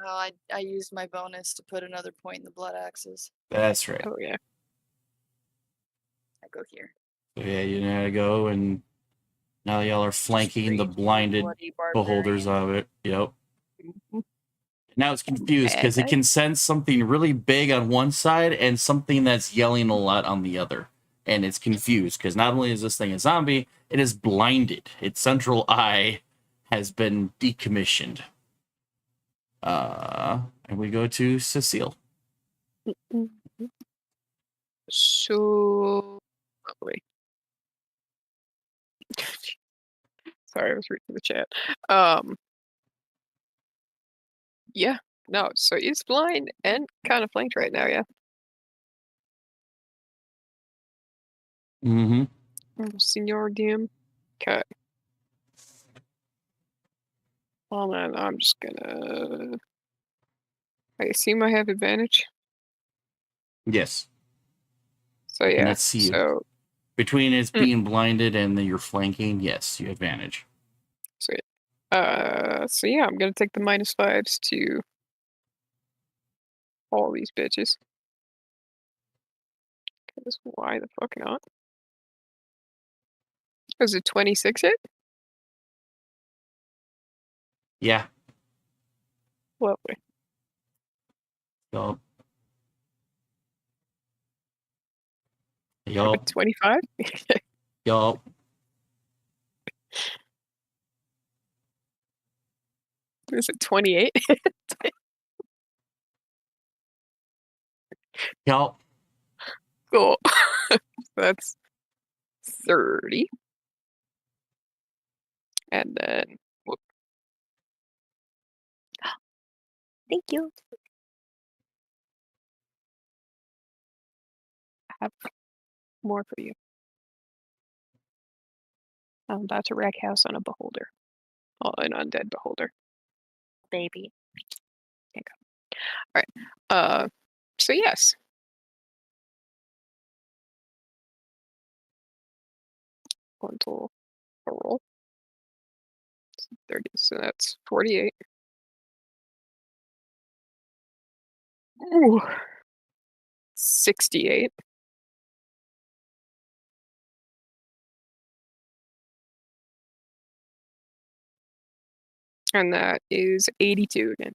S3: Oh, I used my bonus to put another point in the blood axes.
S1: That's right.
S4: Oh yeah.
S3: I go here.
S1: So yeah, you know how to go, and now y'all are flanking the
S3: Straight
S1: blinded
S3: bloody
S1: beholders
S3: barbarian.
S1: of it. Yep.
S4: Mhm.
S1: Now it's confused because it
S4: Bad.
S1: can sense something really big on one side and something that's yelling a lot on the other. And it's confused because not only is this thing a zombie, it is blinded. Its central eye has been decommissioned. And we go to Cecile.
S4: So wait. Sorry, I was reading the chat. Yeah, no, so he's blind and kind of flanked right now, yeah.
S1: Mm-hmm.
S4: Senor DM. Okay. Well then, I'm just gonna. I assume I have advantage.
S1: Yes.
S4: So yeah.
S1: Let's see.
S4: So
S1: Between its being blinded and your flanking, yes, you advantage.
S4: so yeah, I'm gonna take the -5s to all these bitches. Because why the fuck not? Is it 26 hit?
S1: Yeah.
S4: Lovely.
S1: Yup. Yup.
S4: 25?
S1: Yup.
S4: Is it 28?
S1: Yup.
S4: Cool. That's 30. And then whoop. Thank you. I have more for you. I'm about to wreck house on a beholder. Oh, an undead beholder. Baby. There you go. Alright. So yes. Going to a roll. 30, so that's 48. Ooh. 68. And that is 82 again.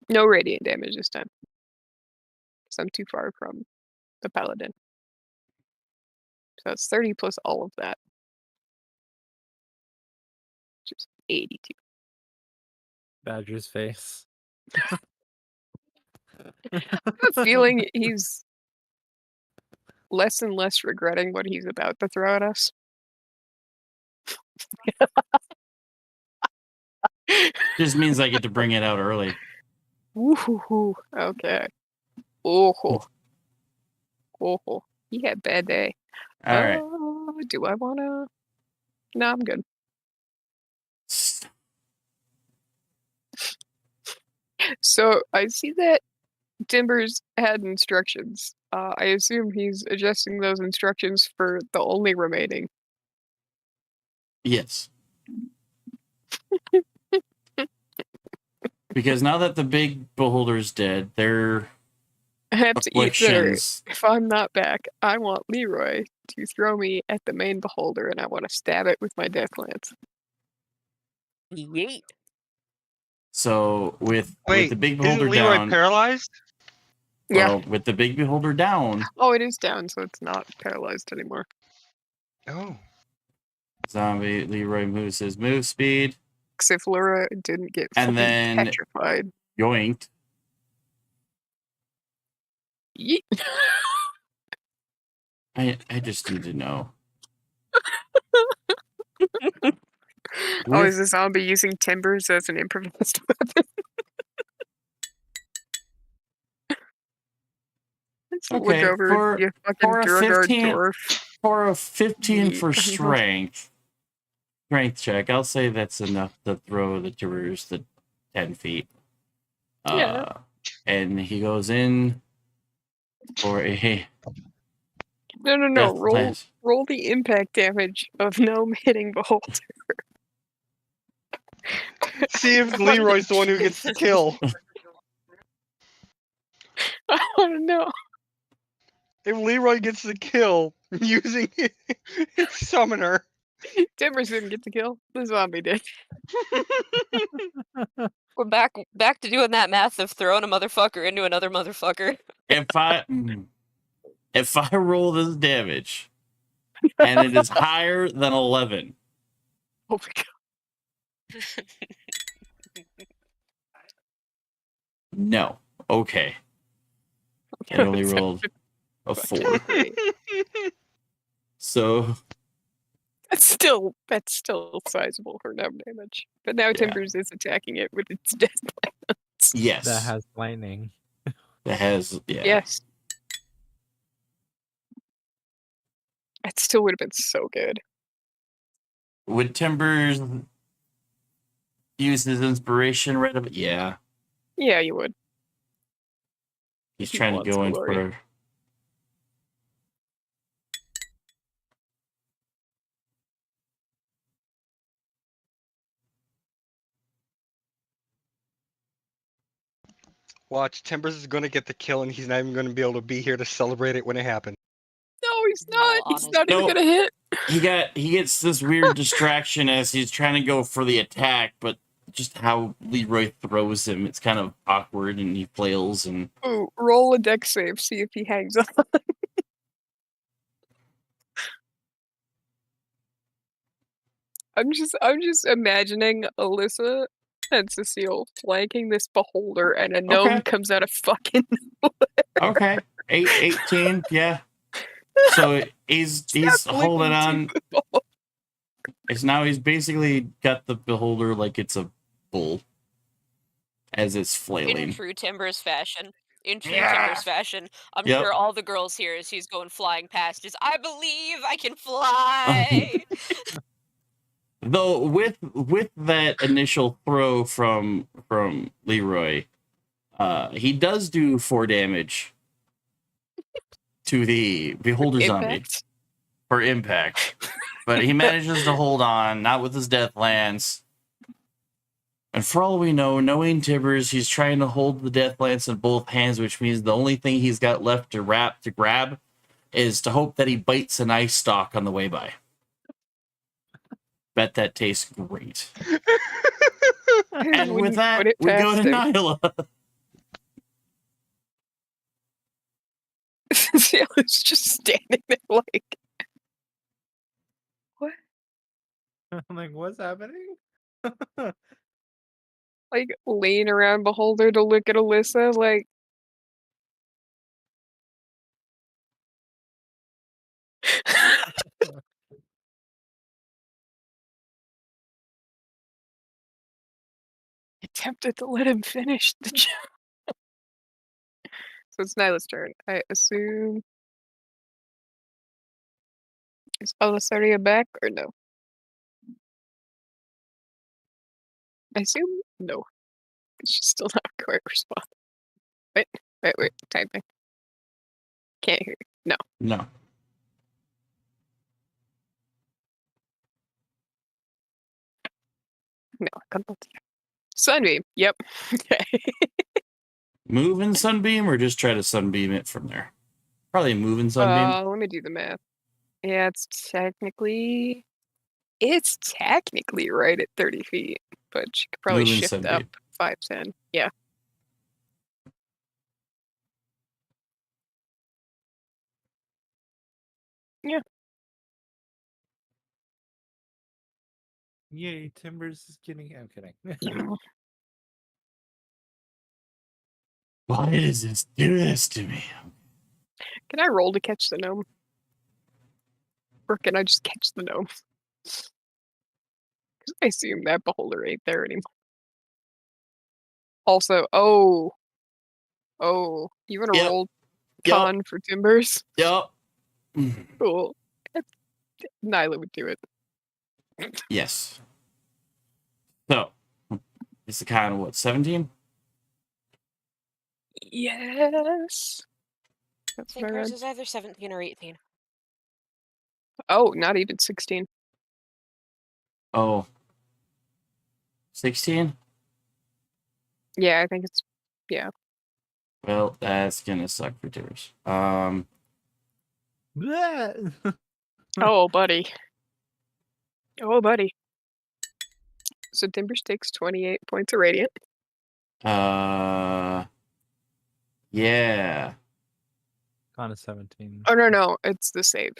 S4: No radiant damage this time. Because I'm too far from the paladin. So it's 30 plus all of that. Which is 82.
S5: Badger's face.
S4: I have a feeling he's less and less regretting what he's about to throw at us.
S1: Just means I get to bring it out early.
S4: Woohoo. Okay. Oh. Oh. He had a bad day.
S1: All right.
S4: Do I wanna? No, I'm good. So I see that Timbers had instructions. I assume he's adjusting those instructions for the only remaining.
S1: Yes. Because now that the big beholder's dead, their
S4: I have to eat dinner.
S1: afflictions.
S4: If I'm not back, I want Leroy to throw me at the main beholder, and I want to stab it with my death lance.
S8: Yeet.
S1: So with
S2: Wait,
S1: the big
S2: isn't
S1: beholder
S2: Leroy
S1: down,
S2: paralyzed?
S4: Yeah.
S1: well, with the big beholder down,
S4: Oh, it is down, so it's not paralyzed anymore.
S2: Oh.
S1: zombie Leroy moves his move speed,
S4: If Laura didn't get
S1: and
S4: fucking
S1: then
S4: petrified.
S1: yoinked.
S4: Yeet.
S1: I just need to know.
S4: Oh,
S1: With-
S4: is the zombie using timbers as an improvised weapon? Let's look
S1: Okay,
S4: over you fucking
S1: for a
S4: Durgard
S1: 15
S4: dwarf.
S1: for a 15 for
S4: Yeet.
S1: strength check, I'll say that's enough to throw the Timbers the 10 feet.
S4: Yeah.
S1: And he goes in for a
S4: No.
S1: death
S4: Roll the impact damage of gnome hitting beholder.
S2: See if Leroy's the one who gets the kill.
S4: I want to know.
S2: If Leroy gets the kill using his summoner.
S4: Timbers didn't get the kill. The zombie did.
S8: We're back to doing that math of throwing a motherfucker into another motherfucker.
S1: if I roll this damage and it is higher than 11,
S4: Oh my god.
S1: no. Okay. I only rolled a 4. So
S4: That's still sizable for gnome damage. But now Timbers is attacking it with its death lance.
S1: yes.
S5: That has lightning.
S1: That has
S4: Yes. That still would have been so good.
S1: Would Timbers use his inspiration right of it? Yeah.
S4: Yeah, you would.
S1: He's
S4: He
S1: trying to
S4: wants
S1: go in
S4: glory.
S1: for
S2: Watch, Timbers is going to get the kill and he's not even going to be able to be here to celebrate it when it happens.
S4: No, he's not. He's
S8: honestly.
S4: not even
S1: No.
S4: gonna hit.
S1: he gets this weird distraction as he's trying to go for the attack, but just how Leroy throws him, it's kind of awkward and he flails and
S4: Ooh, roll a deck save, see if he hangs on. I'm just imagining Alyssa and Cecile flanking this beholder and a gnome
S1: Okay.
S4: comes out of fucking
S1: okay. 18, yeah. So he's holding on. He's basically got the beholder like it's a bull as it's
S8: In
S1: flailing.
S8: true Timbers fashion. I'm
S1: Yep.
S8: sure all the girls here as he's going flying past is, I believe I can fly.
S1: Though with that initial throw from Leroy, he does do 4 damage to the beholder zombie
S4: Impact.
S1: for impact. But he manages to hold on, not with his death lance. And for all we know, knowing Timbers, he's trying to hold the death lance in both hands, which means the only thing he's got left to grab is to hope that he bites an ice stalk on the way by. Bet that tastes great. And with
S4: Wouldn't
S1: that,
S4: put it
S1: we go
S4: past
S1: to
S4: him.
S1: Nyla.
S4: Cecile's just standing there like, what?
S5: I'm like, what's happening?
S4: Like lean around beholder to look at Alyssa like attempted to let him finish the job. So it's Nyla's turn. I assume. Is Alisaria back or no? I assume no. She's still not quite responding. Right? Wait, typing. Can't hear you.
S1: No.
S4: No, Sunbeam. Yep. Okay.
S1: Move in Sunbeam or just try to Sunbeam it from there? Probably move in Sunbeam.
S4: Let me do the math. Yeah, it's technically right at 30 feet, but you could probably
S1: Move in
S4: shift
S1: Sunbeam.
S4: up 5'10". Yeah. Yeah.
S5: Yay, Timbers is getting. I'm kidding.
S1: Why does this do this to me?
S4: Can I roll to catch the gnome? Or can I just catch the gnome? 'Cause I assume that beholder ain't there anymore. Also, oh, you want to
S1: Yep.
S4: roll
S1: Yep.
S4: con for Timbers?
S1: Yep.
S4: Cool. Nyla would do it.
S1: Yes. So, it's the kind of what, 17?
S8: I
S4: Yes. That's
S8: think
S4: my
S8: hers
S4: red.
S8: is either 17 or 18.
S4: Oh, not even 16.
S1: Oh. 16?
S4: Yeah, I think it's
S1: Well, that's gonna suck for Timbers.
S5: Bleh.
S4: oh buddy. Oh buddy. So Timbers takes 28 points of radiant.
S1: Yeah.
S5: Con is 17.
S4: Oh no, it's the save.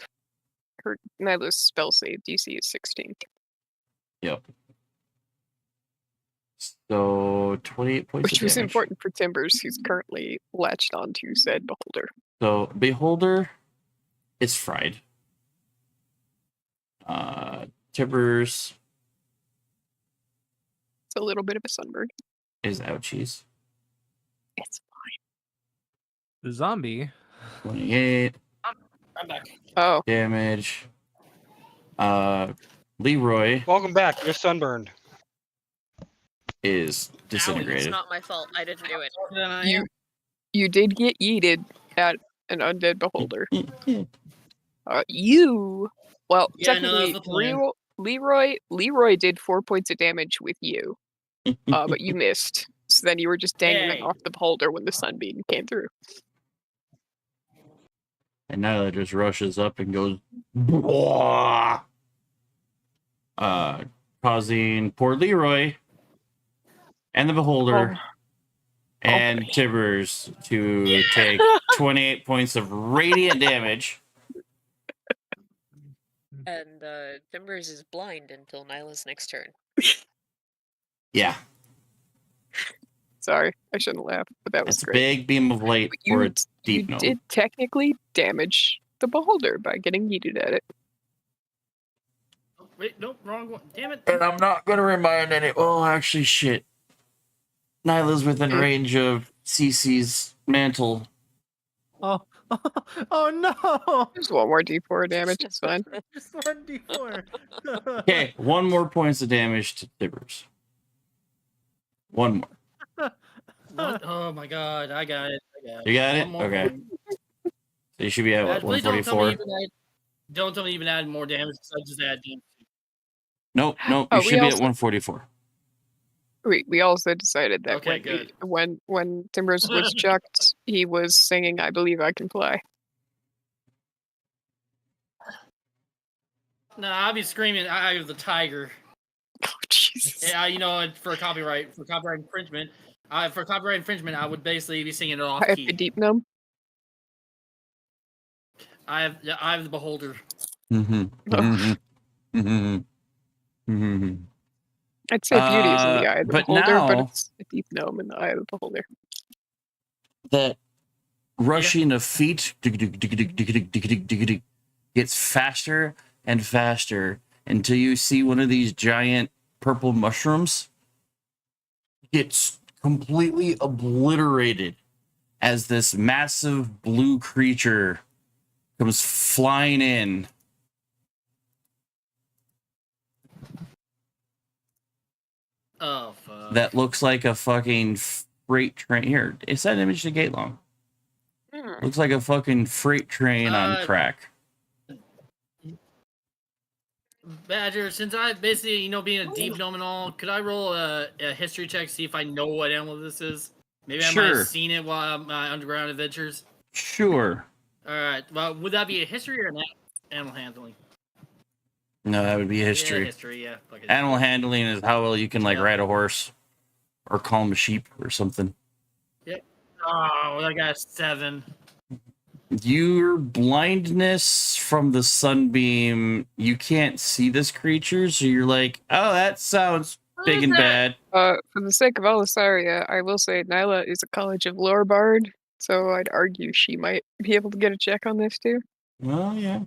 S4: Her Nyla's spell save DC is 16.
S1: Yep. So 28 points
S4: Which
S1: of
S4: was
S1: damage.
S4: important for Timbers, who's currently latched onto said beholder.
S1: So Beholder is fried. Timbers
S4: It's a little bit of a sunburn.
S1: is ouchies.
S4: It's
S5: The zombie.
S1: 28
S6: I'm back.
S4: oh,
S1: damage. Leroy
S2: Welcome back. You're sunburned.
S1: is
S3: It's
S1: disintegrated.
S3: not my fault. I didn't do it.
S4: you did get yeeted at an undead beholder. Well,
S6: Yeah, no, that was
S4: technically,
S6: the plan.
S4: Leroy did 4 points of damage with you, but you missed. So then you were just dangling
S6: Yay.
S4: off the beholder when the sunbeam came through.
S1: And Nyla just rushes up and goes, "Bwah!" Causing poor Leroy and the beholder and
S4: buddy.
S1: Timbers to take 28 points of radiant damage.
S8: And Timbers is blind until Nyla's next turn.
S1: Yeah,
S4: Sorry, I shouldn't laugh, but that was
S1: it's a
S4: great.
S1: big beam of light
S4: But
S1: for
S4: you
S1: a deep gnome.
S4: did technically damage the beholder by getting yeeted at it.
S6: Oh, wait, nope, wrong one. Damn it.
S1: And I'm not going to remind any. Well, actually, shit. Nyla's within range of CC's mantle.
S5: Oh, oh no!
S4: Just one more d4 damage, it's fine.
S5: Just 1d4.
S1: Okay, one more points of damage to Timbers. One more.
S6: What? Oh my god, I got it.
S1: You got it?
S6: One more
S1: Okay.
S6: point.
S1: So you should be at what,
S6: Please don't tell me
S1: 144?
S6: don't tell me even add more damage, because I just add damage.
S1: Nope. You
S4: Oh, we
S1: should be at
S4: also-
S1: 144.
S4: We also decided that
S6: Okay, good.
S4: when Timbers was chucked, he was singing "I Believe I Can Fly."
S6: No, I'll be screaming "Eye of the Tiger."
S4: Oh Jesus!
S6: Yeah, for copyright infringement. For copyright infringement, I would basically be singing it off
S4: I have
S6: key.
S4: the deep gnome.
S6: I have the beholder.
S4: I'd say beauty is in the eye of the
S1: but
S4: beholder, but
S1: now-
S4: it's a deep gnome in the eye of the beholder.
S1: That rushing of feet gets faster and faster until you see one of these giant purple mushrooms gets completely obliterated as this massive blue creature comes flying in.
S6: Oh fuck.
S1: That looks like a fucking freight train. Here, it's that image to Gatelong. Looks like a fucking freight train on crack.
S6: Badger, since I basically, being a deep gnome and all, could I roll a history check, see if I know what animal this is? Maybe I might
S1: Sure.
S6: have seen it while I'm my underground adventures.
S1: Sure.
S6: All right. Well, would that be a history or an animal handling?
S1: No, that would be
S6: Yeah,
S1: history.
S6: history. Yeah. Fuck it.
S1: Animal handling is how well you can like
S6: Yeah.
S1: ride a horse or calm a sheep or something.
S6: Oh, I got 7.
S1: Your blindness from the sunbeam, you can't see this creature, so you're like, oh, that sounds big and bad.
S4: For the sake of Alisaria, I will say Nyla is a College of Lore bard, so I'd argue she might be able to get a check on this too.
S1: Well, yeah.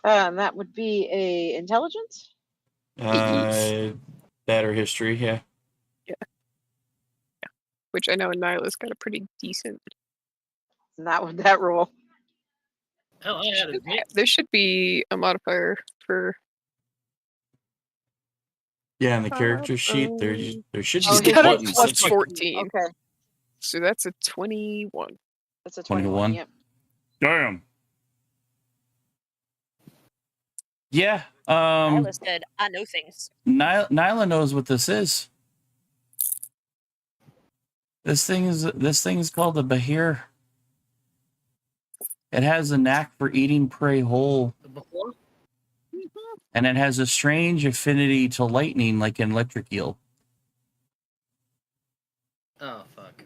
S9: That would be a intelligence.
S1: That or history, yeah.
S4: Which I know Nyla's got a pretty decent.
S9: Not with that roll.
S6: Hell, I had a
S4: There should be a modifier for.
S1: Yeah, in the character sheet, there should be
S9: Oh,
S4: She's got a
S1: buttons.
S4: plus
S1: That's like
S4: 14.
S9: Okay,
S4: So that's a 21.
S9: that's a
S1: 21.
S9: 21. Yep.
S1: Damn. Yeah.
S8: Nyla said, I know things.
S1: Nyla knows what this is. This thing is called a Bahir. It has a knack for eating prey whole,
S6: Before?
S1: and it has a strange affinity to lightning, like an electric eel.
S6: Oh fuck.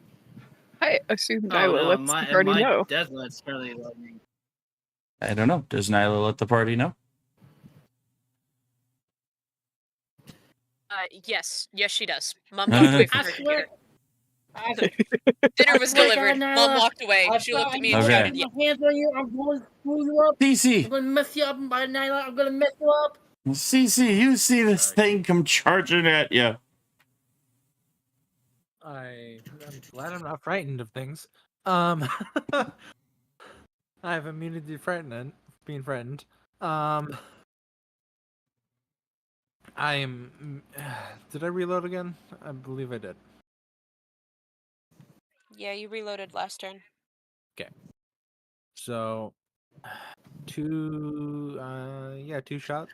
S4: I assume
S6: Oh,
S4: Nyla
S6: no,
S4: lets
S6: my,
S4: the party
S6: my
S4: know.
S6: Desmond's fairly lightning.
S1: I don't know. Does Nyla let the party know?
S8: Yes, she does. Mom walked away from
S6: I
S8: her
S6: swear.
S8: computer. Dinner was
S6: swear to
S8: delivered.
S6: God,
S8: Mom
S6: Nyla,
S8: walked away.
S6: I've
S8: She
S6: got
S8: looked at me and
S1: Okay.
S8: shouted, "Yeah."
S6: my hands on you. I'm going to screw you up. I'm
S1: CC,
S6: going to mess you up by Nyla. I'm going to mess you up.
S1: CC, you see this thing come charging at you.
S5: I'm glad I'm not frightened of things. I have immunity to being frightened. I am. Did I reload again? I believe I did.
S8: Yeah, you reloaded last turn.
S5: So, 2 shots.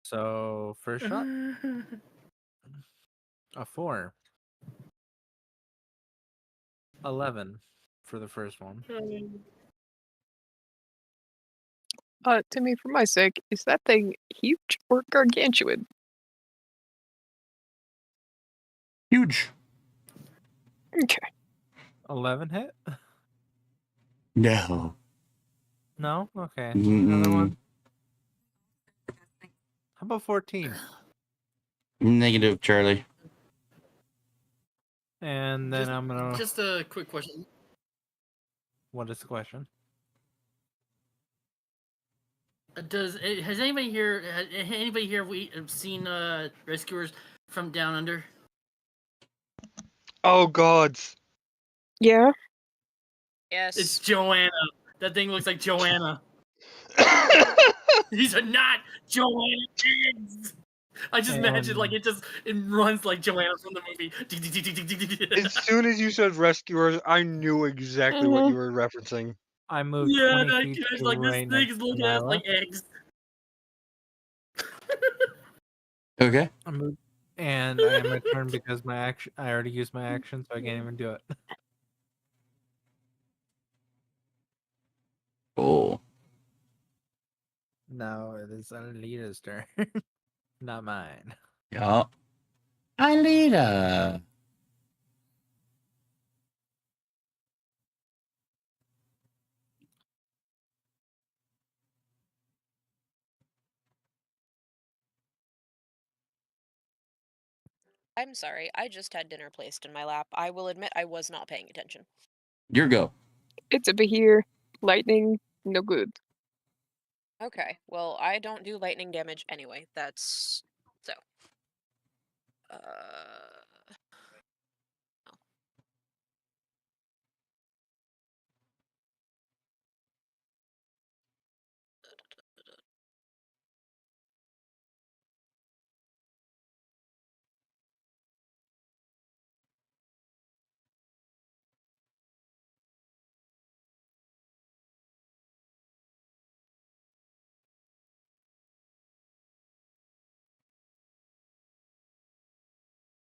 S5: So, first shot, a 4. 11 for the first one.
S4: Timmy, for my sake, is that thing huge or gargantuan?
S1: Huge.
S4: Okay.
S5: 11 hit?
S1: No.
S5: No? Okay. Another one. How about 14?
S1: Negative, Charlie.
S5: And then
S6: Just-
S5: I'm gonna.
S6: Just a quick question.
S5: What is the question?
S6: Has anybody here seen rescuers from down under?
S2: Oh gods.
S4: Yeah.
S8: Yes.
S6: It's Joanna. That thing looks like Joanna. These are not Joanna kids. I just imagine like it runs like Joanna from the movie.
S2: As soon as you said rescuers, I knew exactly what you were referencing.
S5: I moved
S6: Yeah,
S5: 20
S6: that
S5: feet
S6: guy's
S5: to
S6: like this
S5: right
S6: thing
S5: next
S6: is
S5: to
S6: looking at us
S5: Nyla.
S6: like eggs.
S1: Okay.
S5: I moved, and I am my turn because I already used my action, so I can't even do it.
S1: Cool.
S5: No, it is Alita's turn, not mine.
S1: Yeah. Alita.
S8: I'm sorry. I just had dinner placed in my lap. I will admit I was not paying attention.
S1: Your go.
S4: It's a Bahir. Lightning, no good.
S8: Okay. Well, I don't do lightning damage anyway. That's so.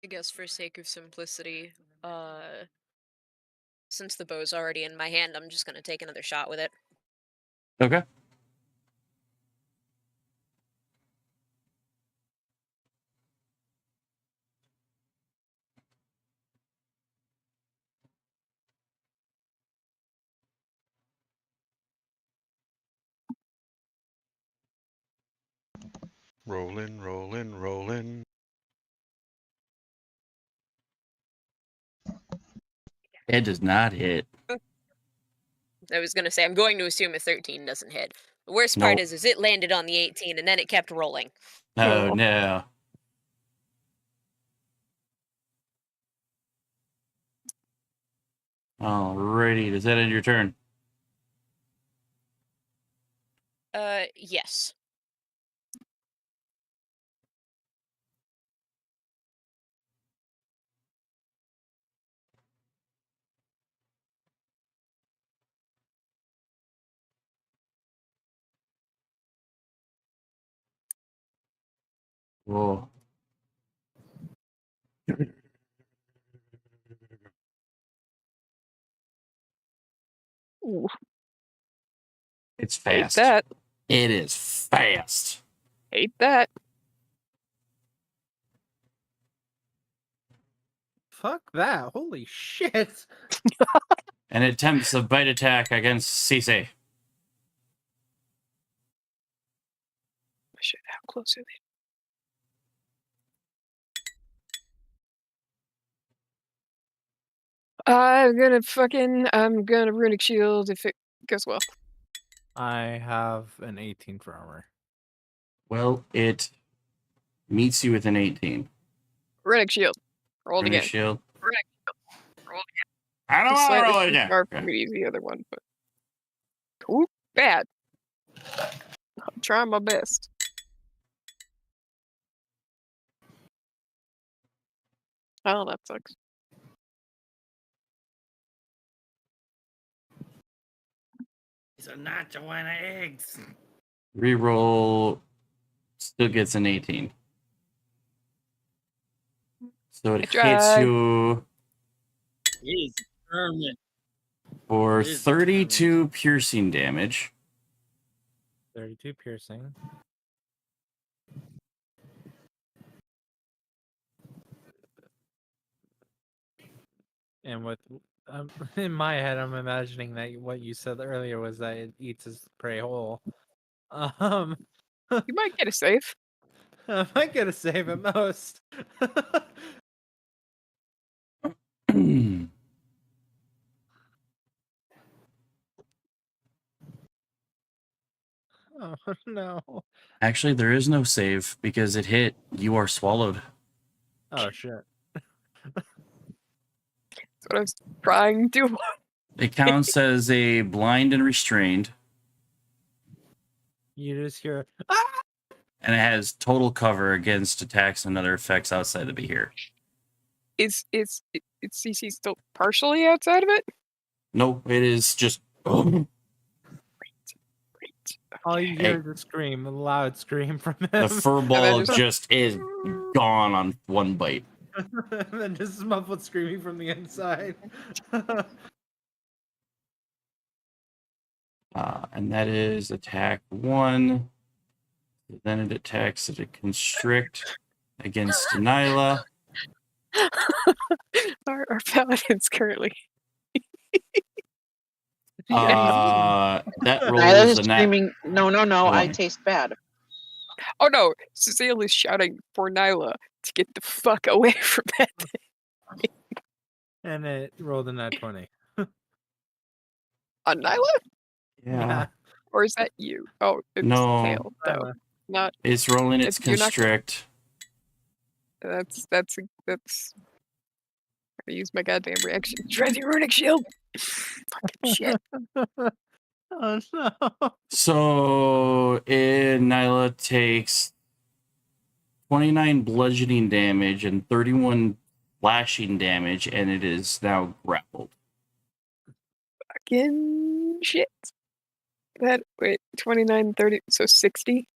S8: I guess for sake of simplicity, since the bow's already in my hand, I'm just gonna take another shot with it.
S1: Okay.
S2: Rolling, rolling, rolling.
S1: It does not hit.
S8: I was gonna say I'm going to assume a 13 doesn't hit. The worst part
S1: Nope.
S8: is it landed on the 18 and then it kept rolling.
S1: Oh,
S4: Oh.
S1: no. Alrighty, does that end your turn?
S8: Yes.
S1: Whoa.
S4: Ooh,
S1: It's
S4: hate
S1: fast.
S4: that.
S1: It is fast.
S4: Hate that.
S5: Fuck that. Holy shit.
S1: And it attempts a bite attack against Cisse.
S4: Shit, how close are they? I'm gonna runic shield if it goes well.
S5: I have an 18 for armor.
S1: Well, it meets you with an 18.
S4: Runic shield. Rolled
S1: Runic
S4: again.
S1: shield.
S4: Runic shield. Rolled again.
S1: I don't
S4: It's
S1: want to
S4: slightly
S1: roll it
S4: too
S1: again.
S4: far for
S1: Okay.
S4: me to use the other one, but cool. Bad. I'm trying my best. Oh, that sucks.
S6: These are not Joanna eggs.
S1: Reroll still gets an 18. So
S4: I
S1: it hits
S4: tried.
S1: you
S6: He's determined.
S1: for
S6: It is
S1: 32 piercing damage.
S5: 32 piercing. And with in my head, I'm imagining that what you said earlier was that it eats its prey whole.
S4: You might get a save.
S5: I might get a save at most. Oh no.
S1: Actually, there is no save because it hit. You are swallowed.
S5: Oh shit.
S4: That's what I was trying to.
S1: It counts as a blind and restrained,
S5: You just hear
S1: and it has total cover against attacks and other effects outside of it here.
S4: Is CC still partially outside of it?
S1: Nope, it is just.
S4: Great.
S5: all you
S1: Hey.
S5: hear is a scream, a loud scream from him.
S1: The fur ball
S4: then just-
S1: just is gone on one bite.
S5: and then just muffled screaming from the inside.
S1: And that is attack 1. Then it attacks at a constrict against Nyla.
S4: Our paladin's currently.
S1: That
S9: Nyla
S1: rolls
S9: is
S1: a nat.
S9: screaming, no, I
S1: One.
S9: taste bad.
S4: Oh no, Cecile is shouting for Nyla to get the fuck away from that thing.
S5: And it rolled a nat 20.
S4: On Nyla?
S1: Yeah.
S4: Or is that you? Oh, it's
S1: No.
S4: tail, though. Not
S1: It's rolling its
S4: You're not gonna-
S1: constrict.
S4: that's I use my goddamn reaction. Try the runic shield. Fucking shit.
S5: Oh no.
S1: So Nyla takes 29 bludgeoning damage and 31 slashing damage, and it is now grappled.
S4: Fucking shit. That wait, 29, 30, so 60.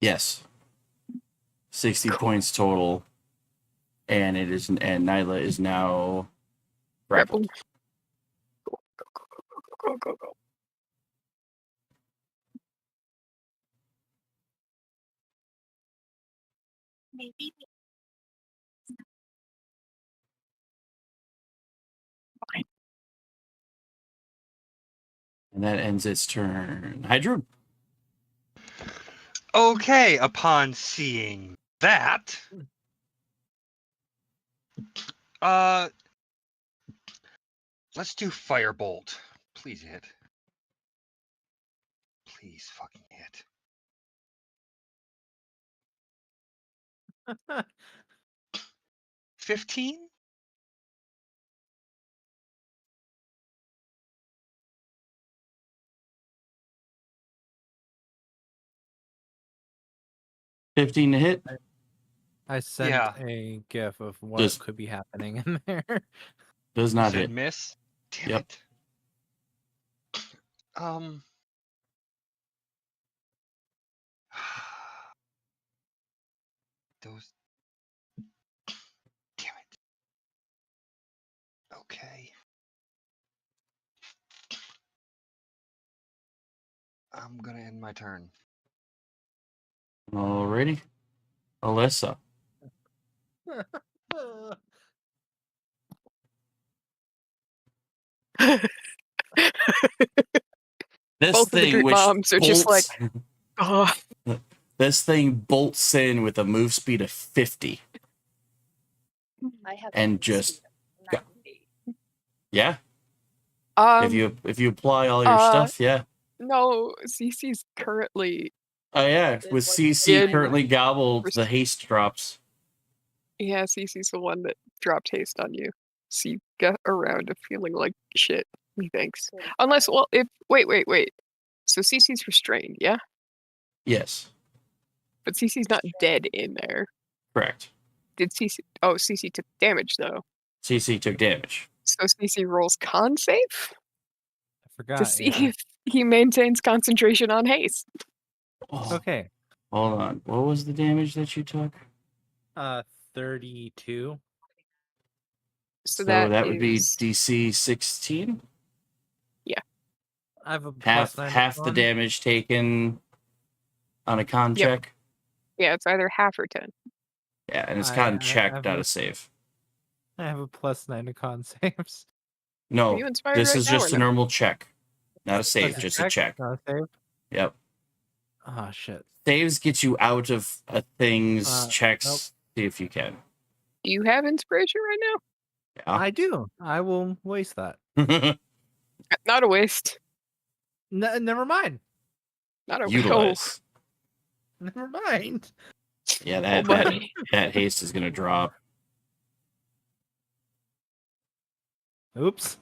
S1: Yes. 60
S4: Cool.
S1: points total. And Nyla is now grappled.
S4: Go, go, go, go, go, go, go. Maybe. Fine.
S1: And that ends its turn. Hydra.
S2: Okay, upon seeing that, let's do Firebolt. Please hit. Please fucking hit. 15?
S1: $15 to hit.
S5: I sent
S2: Yeah.
S5: a gif of what
S1: Just-
S5: could be happening in there.
S1: Does not
S2: Said
S1: hit.
S2: miss. Damn
S1: Yep.
S2: it. Those. Damn it. Okay. I'm gonna end my turn.
S1: Alrighty. Alyssa. This
S4: Both of the
S1: thing,
S4: brute
S1: which
S4: moms are just like,
S1: bolts-
S4: oh,
S1: this thing bolts in with a move speed of 50.
S3: I have
S1: And
S3: movement
S1: just
S3: speed of
S1: go.
S3: 90.
S1: Yeah.
S4: um,
S1: if you apply all your stuff, yeah.
S4: no, Cece's currently,
S1: Oh yeah.
S3: There's
S1: With
S3: like
S1: CC
S4: in-
S1: currently gobbled, the haste drops.
S4: yeah, Cece's the one that dropped haste on you. So you get around to feeling like shit. Thanks. Unless, well, if, wait. So Cece's restrained, yeah?
S1: Yes.
S4: But Cece's not dead in there.
S1: Correct.
S4: Did Cece, oh, Cece took damage though.
S1: CC took damage.
S4: So Cece rolls con save
S5: I forgot.
S4: to see
S5: yeah.
S4: if he maintains concentration on haste.
S1: Oh,
S5: Okay.
S1: hold on. What was the damage that you took?
S5: 32.
S4: So,
S1: that would be
S4: is-
S1: DC 16.
S5: I have a
S1: Half
S5: plus 9
S1: half the
S5: con.
S1: damage taken on a con
S4: Yep.
S1: check.
S4: yeah, it's either half or 10.
S1: Yeah, and it's
S5: I
S1: con check,
S5: have
S1: not
S5: a-
S1: a save.
S5: I have a plus 9 to con saves.
S4: Are
S1: No,
S4: you inspired
S1: this
S4: right
S1: is
S4: now
S1: just
S4: or
S1: a
S4: no?
S1: normal check, not a save,
S5: That's
S1: just a check.
S5: Not a save.
S1: Yep.
S5: Oh shit.
S1: Saves get you out of a thing's checks.
S5: nope.
S1: See if you can.
S4: Do you have inspiration right
S5: I do. I will waste that.
S1: Yeah.
S4: now? Not a waste.
S5: Never mind.
S4: Not a
S1: Utilize.
S5: Never mind.
S1: Yeah,
S4: Oh,
S1: that
S4: buddy.
S1: that haste is gonna drop.
S5: Oops.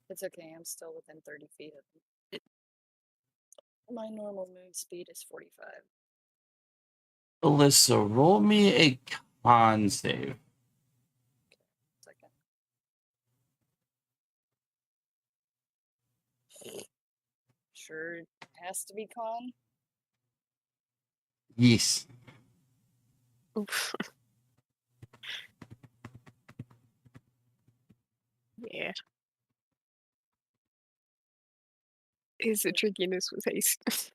S3: It's okay. I'm still within 30 feet of him. My normal move speed is 45.
S1: Alyssa, roll me a con save.
S3: Second. Sure, it has to be con.
S1: Yes.
S4: Oof. Yeah. Is the trickiness with haste.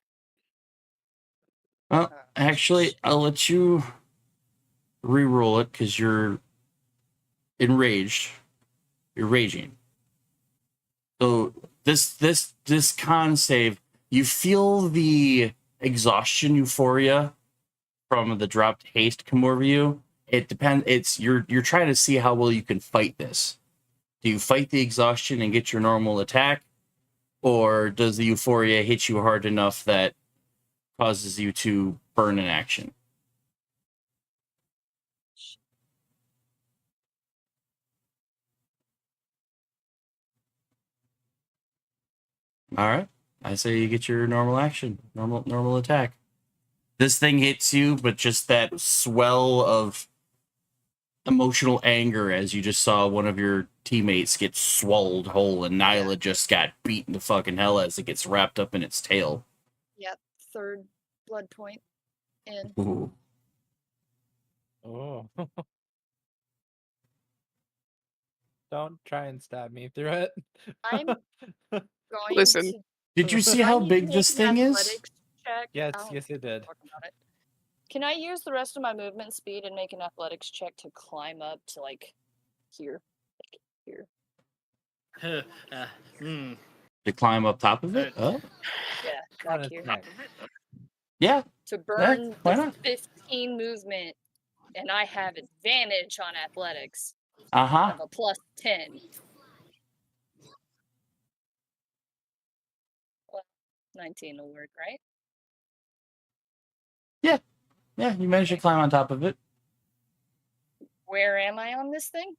S1: Well, actually, I'll let you re-roll it because you're enraged. You're raging. So this con save, you feel the exhaustion euphoria from the dropped haste come over you. It depends. It's you're trying to see how well you can fight this. Do you fight the exhaustion and get your normal attack, or does the euphoria hit you hard enough that causes you to burn an action? All right. I say you get your normal action, normal attack. This thing hits you, but just that swell of emotional anger as you just saw one of your teammates get swallowed whole, and Nyla just got beaten to fucking hell as it gets wrapped up in its tail.
S3: Yep, third blood point in.
S1: Ooh.
S5: Oh. Don't try and stab me through it.
S3: I'm going
S4: Listen.
S3: to.
S1: Did you see
S3: Do I
S1: how
S3: need to
S1: big
S3: make
S1: this
S3: an
S1: thing is?
S3: athletics check?
S5: Yes,
S3: I don't
S5: yes, it did.
S3: talk about it. Can I use the rest of my movement speed and make an athletics check to climb up to like here? Like here.
S1: To climb up top of it? Oh,
S3: Yeah,
S5: On
S3: back
S5: its
S3: here.
S5: neck.
S1: yeah.
S3: To burn
S1: why
S3: the
S1: not?
S3: 15 movement, and I have advantage on athletics
S1: Uh-huh.
S3: of a plus 10. Well, 19 will work, right?
S1: Yeah, you managed to climb on top of it.
S3: Where am I on this thing?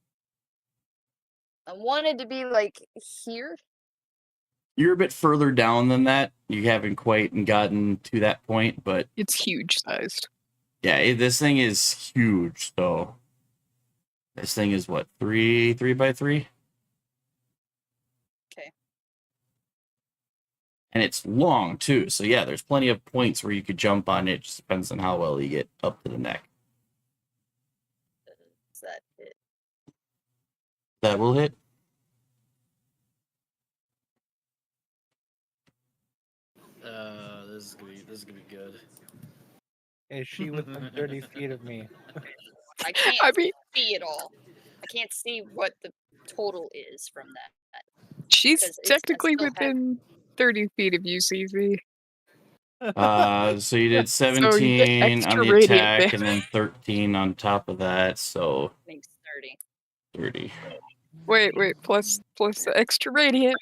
S3: I wanted to be like here.
S1: You're a bit further down than that. You haven't quite gotten to that point, but
S4: It's huge sized.
S1: yeah, this thing is huge, though. This thing is what, 3 by 3?
S3: Okay.
S1: And it's long too, so yeah, there's plenty of points where you could jump on it. Just depends on how well you get up to the neck.
S3: Is that it?
S1: That will hit.
S6: This is gonna be good.
S5: Is she within 30 feet of me?
S3: I can't
S4: I mean,
S3: see it all. I can't see what the total is from that.
S4: she's
S3: 'Cause I
S4: technically
S3: still have-
S4: within 30 feet of you, CZ.
S1: So you did
S4: So you
S1: 17
S4: get
S1: on
S4: extra
S1: the
S4: radiant
S1: attack,
S4: damage.
S1: and then 13 on top of that, so
S3: Makes 30.
S1: 30.
S4: Wait, plus the extra radiant.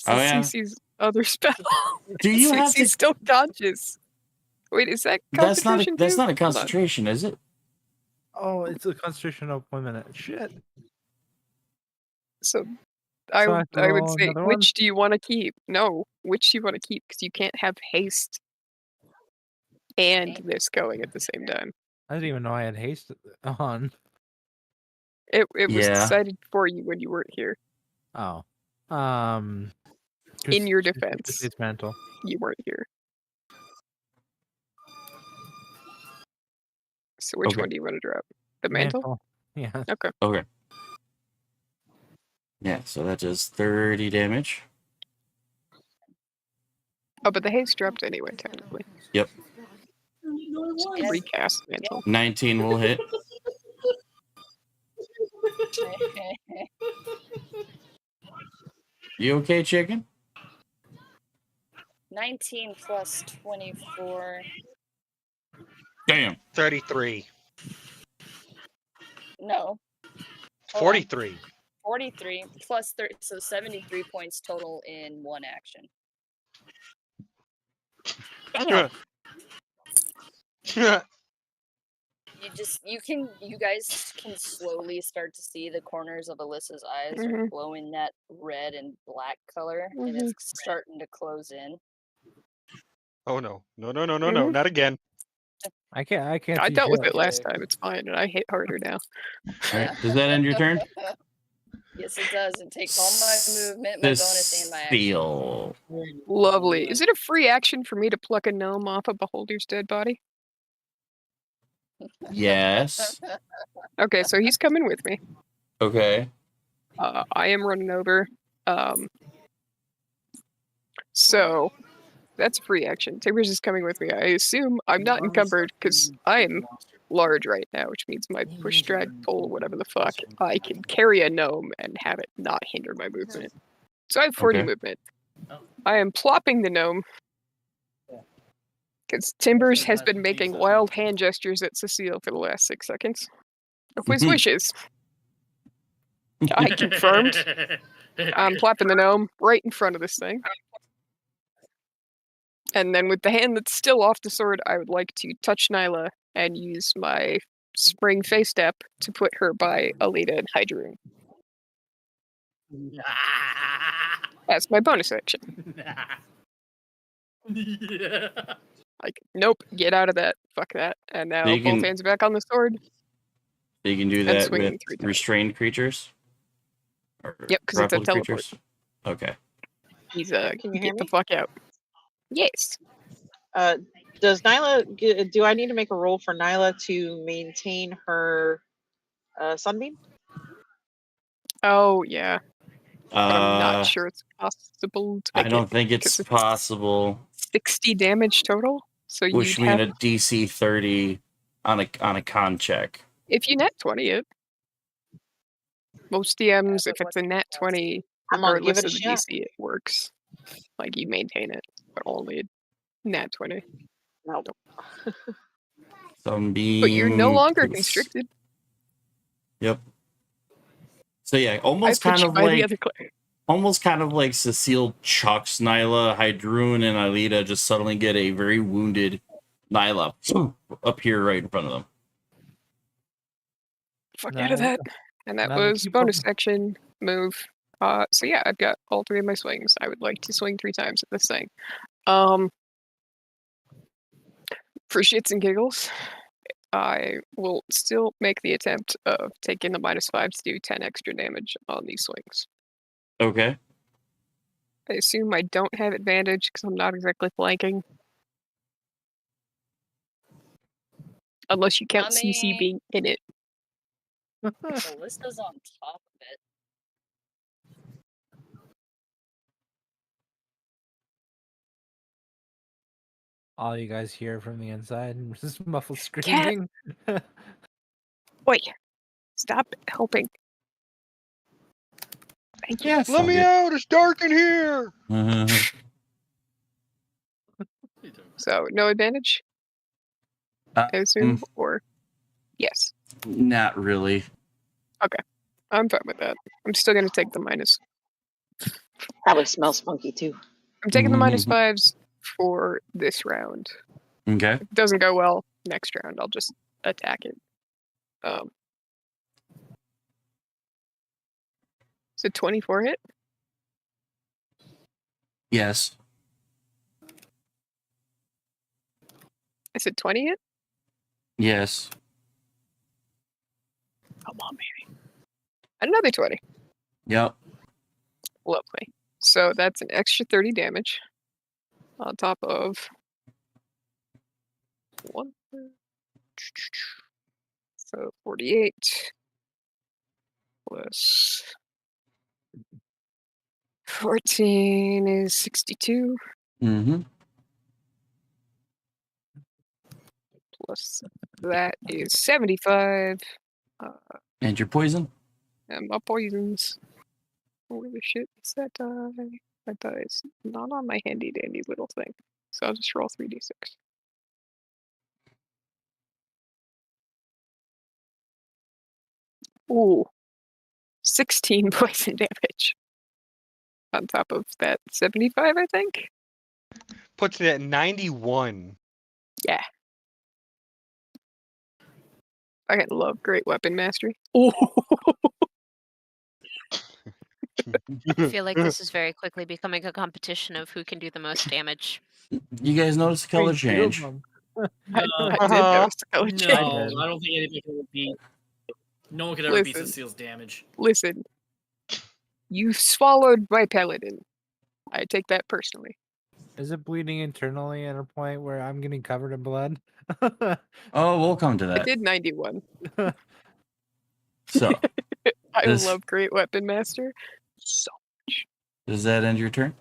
S1: Oh, yeah.
S4: CC's other spell.
S1: Do you have
S4: CC's
S1: to?
S4: still conscious. Wait, is that
S1: That's not a,
S4: concentration
S1: that's
S4: too?
S1: not a
S4: Hold on.
S1: concentration, is it?
S5: Oh, it's a concentration of 1 minute. Shit.
S4: So I
S5: So I
S4: would
S5: have to
S4: I would
S5: roll
S4: say
S5: another
S4: which
S5: one?
S4: do you want to keep? No, which do you want to keep? Because you can't have haste and this going at the same time.
S5: I didn't even know I had haste on.
S4: It was
S1: Yeah.
S4: decided for you when you weren't here.
S5: Oh.
S4: In your
S5: Chris-
S4: defense.
S5: It's mental.
S4: You weren't here. So which
S1: Okay.
S4: one do you want to drop? The mantle?
S5: Yeah.
S4: Okay.
S1: Okay. Yeah, so that does 30 damage.
S4: Oh, but the haste dropped anyway, technically.
S1: Yep.
S3: Yes.
S4: Recast mantle.
S1: 19 will hit. You okay, chicken?
S3: 19 plus 24.
S1: Damn.
S2: 33.
S3: No. Hold on.
S2: 43.
S3: 43 plus 30, so 73 points total in one action. You guys can slowly start to see the corners of Alyssa's eyes are
S4: Mhm.
S3: glowing that red and black color, and it's starting to close in.
S2: Oh no. No, no,
S4: Mhm.
S2: not again.
S5: I can't
S4: I
S5: see
S4: dealt with
S5: shit.
S4: it last time. It's fine, and I hit harder now.
S1: All right. Does that end your turn?
S3: Yes, it does. It takes all my movement, my bonus, and my action.
S1: Seal.
S4: Lovely. Is it a free action for me to pluck a gnome off a beholder's dead body?
S1: Yes.
S4: Okay, so he's coming with me.
S1: Okay.
S4: I am running over. So that's a free action. Timbers is coming with me. I assume I'm not encumbered because I am large right now, which means my push, drag, pull, whatever the fuck, I can carry a gnome and have it not hinder my movement. So I have 40
S1: Okay.
S4: movement. I am plopping the gnome because Timbers has been making wild hand gestures at Cecile for the last 6 seconds of his wishes. I confirmed. I'm plopping the gnome right in front of this thing. And then with the hand that's still off the sword, I would like to touch Nyla and use my spring face step to put her by Alita and Hydroon. That's my bonus action. Like, nope, get out of that. Fuck that. And now
S1: So you
S4: both
S1: can-
S4: hands are back on the sword.
S1: You can do
S4: And
S1: that
S4: swinging
S1: with
S4: 3 times.
S1: restrained creatures? Or
S4: Yep, 'cause it's a
S1: grappled
S4: teleport.
S1: creatures? Okay.
S4: He's
S9: Can you hear
S4: get the
S9: me?
S4: fuck out. Yes.
S9: Does Nyla? Do I need to make a roll for Nyla to maintain her sunbeam?
S4: Oh yeah, but I'm not
S1: Uh,
S4: sure it's possible to
S1: I
S4: make
S1: don't
S4: it
S1: think
S4: because
S1: it's possible.
S4: 60 damage total. So
S1: Which
S4: you'd
S1: mean
S4: have
S1: a DC 30 on a con check.
S4: if you net 20 it. Most DMs,
S3: but
S4: if it's
S3: what's
S4: a
S3: the
S4: net
S3: cost?
S4: 20,
S9: I'm gonna give
S4: regardless
S9: it a
S4: of the
S9: shot.
S4: DC, it works. Like you maintain it, but only net 20.
S9: No.
S1: Sunbeam.
S4: But you're no longer
S1: poof.
S4: constricted.
S1: Yep. So yeah,
S4: I
S1: almost
S4: put
S1: kind
S4: you
S1: of
S4: by the
S1: like
S4: other cliff.
S1: almost kind of like Cecile chucks Nyla, Hydrun, and Alita just suddenly get a very wounded Nyla up here right in front of them.
S4: Fuck out of that. And that
S5: Now
S4: was
S5: keep
S4: bonus
S5: up.
S4: action move. So yeah, I've got all 3 of my swings. I would like to swing 3 times at this thing. For shits and giggles, I will still make the attempt of taking the -5 to do 10 extra damage on these swings.
S1: Okay.
S4: I assume I don't have advantage because I'm not exactly flanking. Unless you count CC being in it.
S3: Callista's on top of it.
S5: All you guys hear from the inside and just muffled screaming.
S4: Wait, stop helping. Thank you.
S2: Let me out! It's dark in here.
S4: So no advantage, I assume, or yes.
S1: Not really.
S4: Okay, I'm fine with that. I'm still gonna take the minus.
S9: Probably smells funky too.
S4: I'm taking the -5s for this round.
S1: Okay.
S4: If it doesn't go well next round, I'll just attack it. So 24 hit?
S1: Yes.
S4: I said 20 hit?
S1: Yes.
S4: Come on, baby. Another 20.
S1: Yep.
S4: Lovely. So that's an extra 30 damage on top of 1. So 48 plus 14 is 62
S1: Mm-hmm.
S4: plus that is 75.
S1: And your poison?
S4: And my poisons. Where the shit is that die? That die is not on my handy dandy little thing. So I'll just roll 3d6. Ooh. 16 poison damage. On top of that 75, I think?
S2: Puts it at 91.
S4: Yeah. I love great weapon mastery. Ooh.
S8: I feel like this is very quickly becoming a competition of who can do the most damage.
S1: You guys notice the color
S5: Between two of
S1: change?
S5: them.
S4: I did notice the color change.
S6: No,
S5: did.
S6: I don't think anybody can beat. No one could ever beat
S4: Listen.
S6: Cecile's damage.
S4: Listen. You swallowed my paladin. I take that personally.
S5: Is it bleeding internally at a point where I'm getting covered in blood?
S1: Oh, we'll come to
S4: I
S1: that.
S4: did 91.
S1: So,
S4: I
S1: This-
S4: love great weapon master. So
S1: does that end your turn?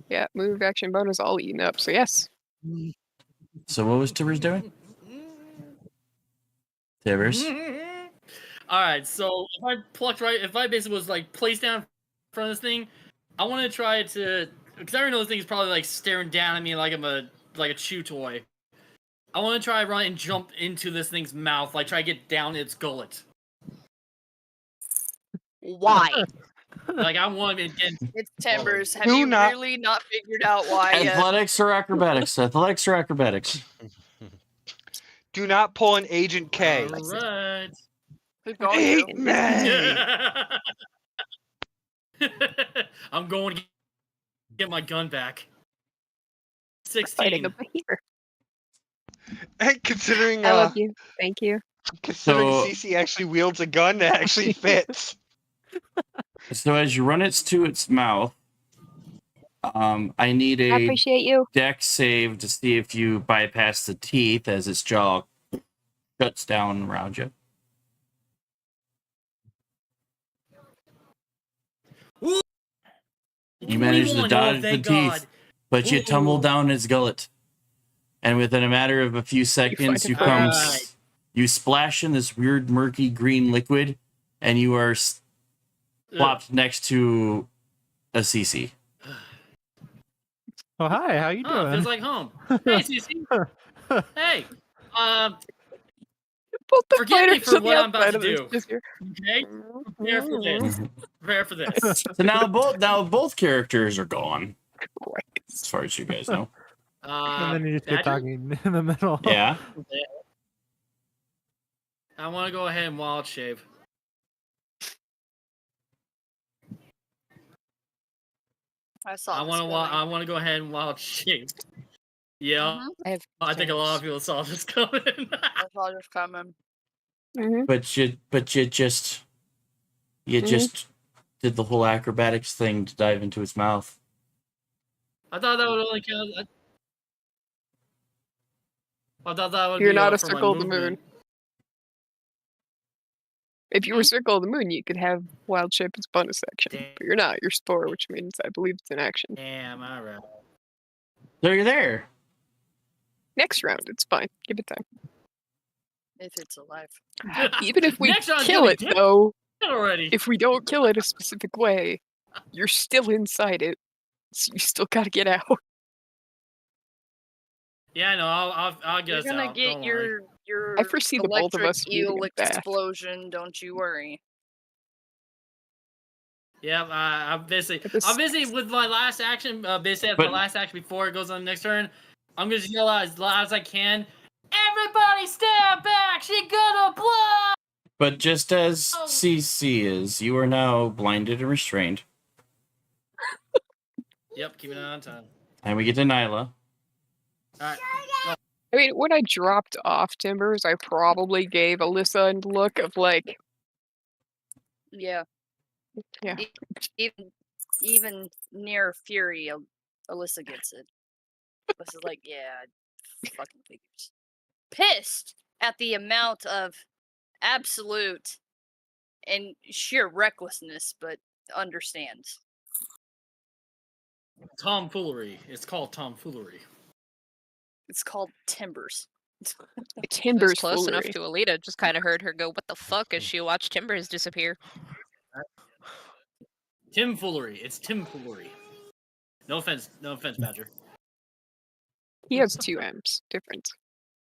S4: yeah, move action bonus all eaten up. So yes.
S1: So what was Tibbers doing? Tibbers?
S6: All right, so if I plucked right, if I basically was like placed down in front of this thing, I want to try to, because I already know this thing is probably like staring down at me like I'm a chew toy. I want to try to run and jump into this thing's mouth, like try to get down its gullet.
S8: Why?
S6: Like I want to get.
S3: It's Timbers. Have
S2: Do
S3: you
S2: not-
S3: really not figured out why yet?
S1: Athletics or acrobatics? Athletics or acrobatics?
S2: Do not pull an Agent K.
S6: All right.
S3: Who's going
S2: Eat
S3: to?
S2: me!
S6: I'm going to get my gun back.
S4: Fighting
S6: 16.
S4: over here.
S2: And considering
S4: I love you. Thank you.
S2: considering
S1: So-
S2: CC actually wields a gun that actually fits.
S1: So as you run it to its mouth, I need
S4: I
S1: a
S4: appreciate you.
S1: dex save to see if you bypass the teeth as its jaw shuts down around you. You manage to
S6: 21.
S1: dodge
S6: Oh,
S1: the
S6: thank
S1: teeth,
S6: God.
S1: but you tumble
S6: Ooh.
S1: down its gullet. And within a matter of a few seconds,
S4: it
S1: you
S4: first.
S1: come,
S6: Alright.
S1: you splash in this weird murky green liquid, and you are plopped next to a CC.
S5: Oh, hi. How you
S6: Oh,
S5: doing?
S6: feels like home. Hey, CC. Hey.
S4: Both the
S6: Forgive me
S4: fighters
S6: for
S4: on the
S6: what I'm about
S4: outside
S6: to
S4: of this
S6: do.
S4: just here.
S6: Okay? Prepare for this. Prepare for this.
S1: So now both characters are gone,
S4: Christ.
S1: as far as you guys know.
S5: And then you just get
S6: Badger?
S5: talking in the middle.
S1: Yeah.
S6: I want to go ahead and wild shave.
S3: I saw.
S6: I
S3: this
S6: want to.
S3: coming.
S6: I want to go ahead and wild shave. Yeah,
S3: Mhm.
S8: I have
S6: I think a lot of people saw this coming.
S3: I saw this coming.
S4: Mhm.
S1: But you just did the whole acrobatics thing to dive into its mouth.
S6: I thought that would only count. I thought that would
S4: You're
S6: be
S4: not a
S6: for my
S4: circle of the moon.
S6: movement.
S4: If you were circle of the moon, you could have wild shape as bonus action.
S6: Damn.
S4: But you're not. You're spore, which means I believe it's an action.
S6: Damn, alright.
S1: There you're there.
S4: Next round, it's fine. Give it time.
S3: If it's alive.
S4: Even if we
S6: Next round's
S4: kill
S6: gonna
S4: it,
S6: be dead
S4: though,
S6: already.
S4: if we don't kill it a specific way, you're still inside it. So you still gotta get out.
S6: Yeah, I know. I'll get
S3: You're
S6: us
S3: gonna
S6: out.
S3: get
S6: Don't worry.
S3: your
S4: I foresee the both of
S3: electric
S4: us meeting
S3: eel
S4: in Bath.
S3: explosion. Don't you worry.
S6: Yeah, I'm busy.
S4: But this-
S6: I'm busy with my last action. Basically,
S1: But-
S6: my last action before it goes on the next turn. I'm gonna just yell out as loud as I can. Everybody, stand back! She gonna blow!
S1: But just as CC is, you are now blinded and restrained.
S6: Yep, keeping it on time.
S1: And we get to Nyla.
S6: All right.
S4: I mean, when I dropped off Timbers, I probably gave Alyssa a look of like,
S3: Yeah.
S4: Yeah.
S3: Even near Fury, Alyssa gets it. Alyssa's like, yeah, fucking figures. Pissed at the amount of absolute and sheer recklessness, but understands.
S6: Tomfoolery. It's called tomfoolery.
S3: It's called Timbers.
S4: Timbers
S8: Who's close enough
S4: foolery.
S8: to Alita just kind of heard her go, "What the fuck?" as she watched Timbers disappear.
S6: Timfoolery. It's timfoolery. No offense, Badger.
S4: He has two M's. Different.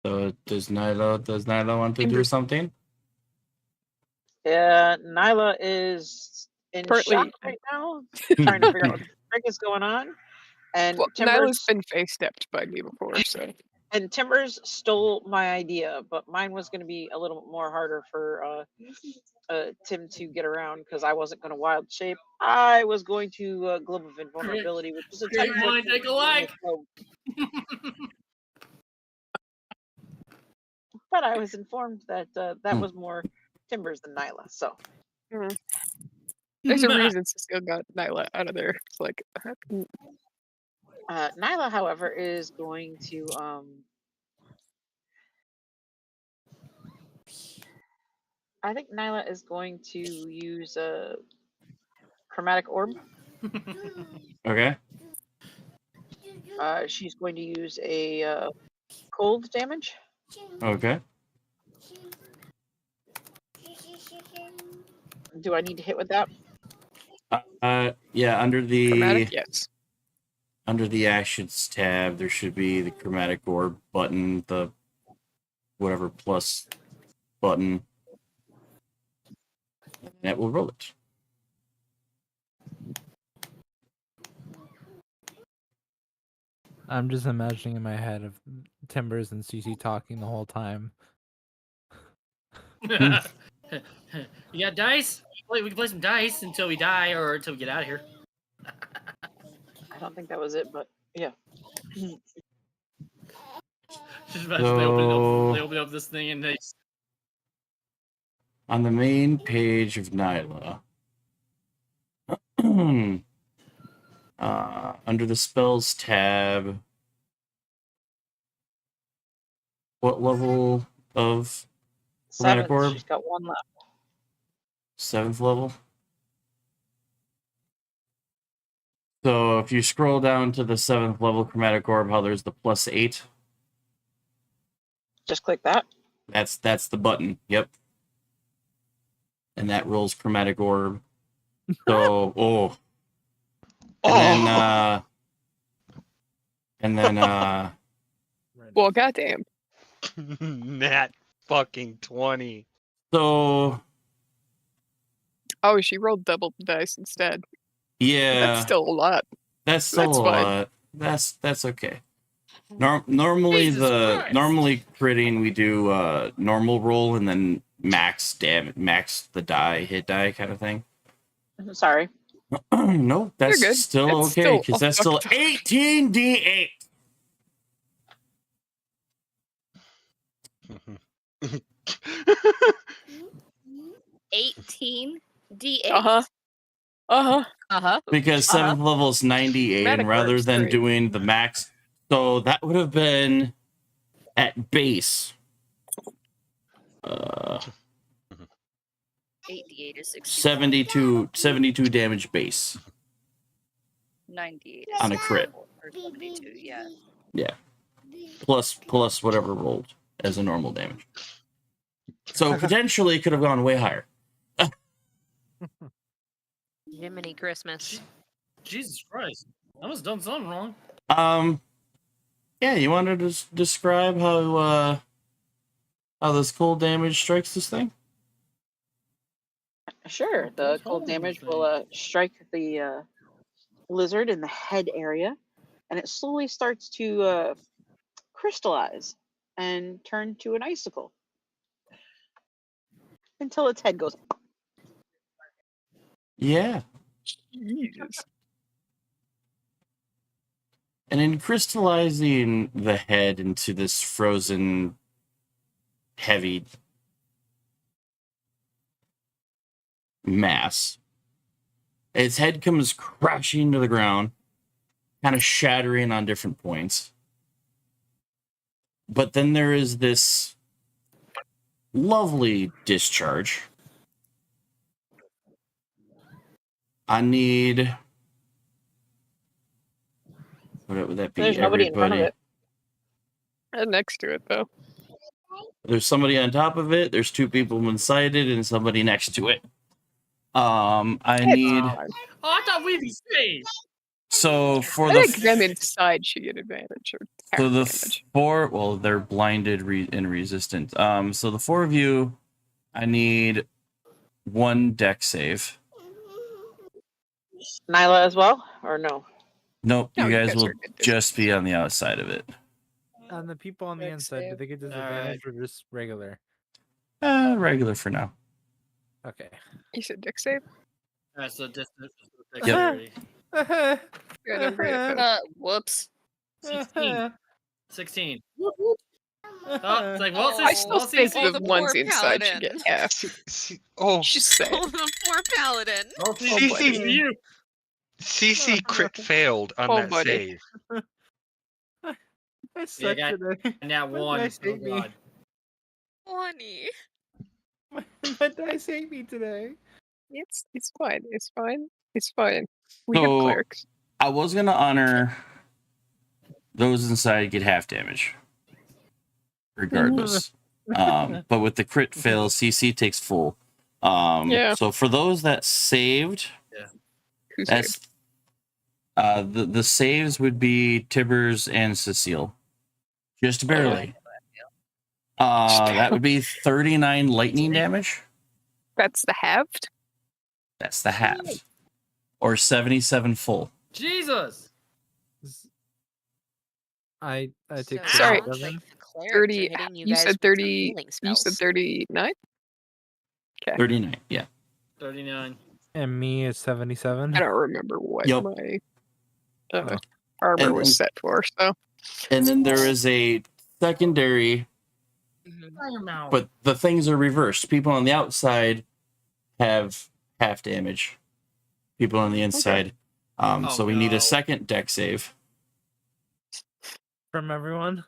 S1: So does Nyla want to do
S4: Timbers.
S1: something?
S9: Nyla is in
S4: Partly-
S9: shock right now, trying to figure out what the frick is going on. And
S4: Well,
S9: Timbers
S4: Nyla's been face stepped by me before, so
S9: and Timbers stole my idea, but mine was going to be a little more harder for Tim to get around because I wasn't going to wild shape. I was going to Globe of Invulnerability, which is a
S6: Great
S9: technical
S6: mind, take a like.
S9: But I was informed that that was more Timbers than Nyla. So
S4: there's a reason Cecile got Nyla out of there. It's like,
S9: Nyla, however, is going to I think Nyla is going to use a chromatic orb.
S1: Okay.
S9: She's going to use a cold damage.
S1: Okay.
S9: Do I need to hit with that?
S1: Yeah, under the
S4: chromatic, yes.
S1: under the actions tab, there should be the chromatic orb button, the whatever plus button. And that will roll it.
S5: I'm just imagining in my head of Timbers and CC talking the whole time.
S6: You got dice? We can play some dice until we die or until we get out of here.
S9: I don't think that was it, but yeah.
S6: Just imagine they open up this thing and they.
S1: On the main page of Nyla, Under the spells tab, what level of chromatic
S9: 7th.
S1: orb?
S9: She's got one left.
S1: 7th level. So if you scroll down to the 7th level chromatic orb, how there's the +8.
S9: Just click that.
S1: That's the button. Yep. And that rolls chromatic orb. So and then
S4: Well, goddamn.
S2: Nat fucking 20.
S1: so
S4: Oh, she rolled double dice instead.
S1: yeah,
S4: That's still a lot.
S1: that's still
S4: that's
S1: a
S4: fine.
S1: lot. That's okay. Normally
S6: Jesus Christ.
S1: critting we do normal roll and then max the hit die kind of thing.
S9: Sorry.
S1: No, that's
S4: good.
S1: still
S4: It's
S1: okay
S4: still
S1: because
S4: a
S1: that's still
S4: fucked up.
S1: 18d8.
S3: Mm-hmm. 18 D8.
S1: Because 7th level is 98,
S4: Chromatic
S1: and rather
S4: orb's
S1: than
S4: great.
S1: doing the max, so that would have been at base.
S3: 8d8 is 60.
S1: 72 damage base
S3: 98
S1: on a crit.
S3: Or 72, yeah.
S1: Yeah. Plus whatever rolled as a normal damage. So potentially it could have gone way higher.
S10: Jiminy Christmas.
S6: Jesus Christ. I must have done something wrong.
S1: Yeah, you wanted to describe how this cold damage strikes this thing?
S9: Sure. The cold damage will strike the lizard in the head area, and it slowly starts to crystallize and turn to an icicle until its head goes.
S1: Yeah.
S4: Jesus.
S1: And in crystallizing the head into this frozen, heavy mass, its head comes crashing to the ground, kind of shattering on different points. But then there is this lovely discharge. I need... What would that be?
S9: There's nobody in front of it.
S4: And next to it, though.
S1: There's somebody on top of it. There's two people inside it, and somebody next to it. I need.
S4: fine.
S6: Oh, I thought we'd be safe.
S1: So for
S4: I
S1: the
S4: think them inside should get advantage. Or
S1: so the
S4: damage.
S1: four. Well, they're blinded and resistant. So the four of you, I need one deck save.
S9: Nyla as well, or no?
S1: Nope,
S4: No,
S1: you
S4: you
S1: guys
S4: guys
S1: will
S4: are good
S1: just be on the outside of it.
S5: And the people on the
S3: Dex
S5: inside, do
S3: save.
S5: they get disadvantage or just regular?
S1: Regular for now.
S5: Okay.
S4: You said deck save?
S6: Alright, so
S1: Yep.
S6: dexterity.
S4: Yeah, don't bring it up.
S3: Whoops.
S6: 16. Oh, it's like, well,
S8: I
S4: I
S6: since-
S4: still
S6: well,
S4: think
S6: since-
S4: the
S10: poor
S4: ones inside should
S10: paladin.
S4: get half.
S2: Oh,
S4: Just saying.
S10: Oh, the poor paladin.
S6: well, since-
S4: Oh,
S2: CC,
S4: buddy.
S6: for you.
S2: CC crit failed on
S4: Oh,
S2: that
S4: buddy.
S2: save.
S5: I suck
S6: got-
S5: today.
S6: And that
S5: My
S6: one.
S5: dice
S6: Oh,
S5: hate me.
S6: God.
S10: 20.
S5: My dice hate me today.
S4: It's fine. It's fine. It's fine. We have
S1: So-
S4: clerics.
S1: I was gonna honor those inside get half damage, regardless. But with the crit fail, CC takes full.
S4: Yeah.
S1: So for those that saved,
S4: Who's here?
S1: that's the saves would be Tibbers and Cecile, just barely. That would be 39 lightning damage.
S4: That's the halved?
S1: That's the half, or 77 full.
S6: Jesus.
S5: I take
S4: Sorry.
S5: 37.
S4: 30. You said 30. You said 39?
S1: 39, yeah.
S6: 39.
S5: And me is 77.
S4: I don't remember what
S1: Yup.
S4: my
S5: Oh.
S4: armor
S1: And-
S4: was set for, so.
S1: And then there is a secondary,
S6: Shut your mouth.
S1: but the things are reversed. People on the outside have half damage. People on the inside
S6: Oh,
S1: So we need
S6: no.
S1: a second deck save
S5: From everyone.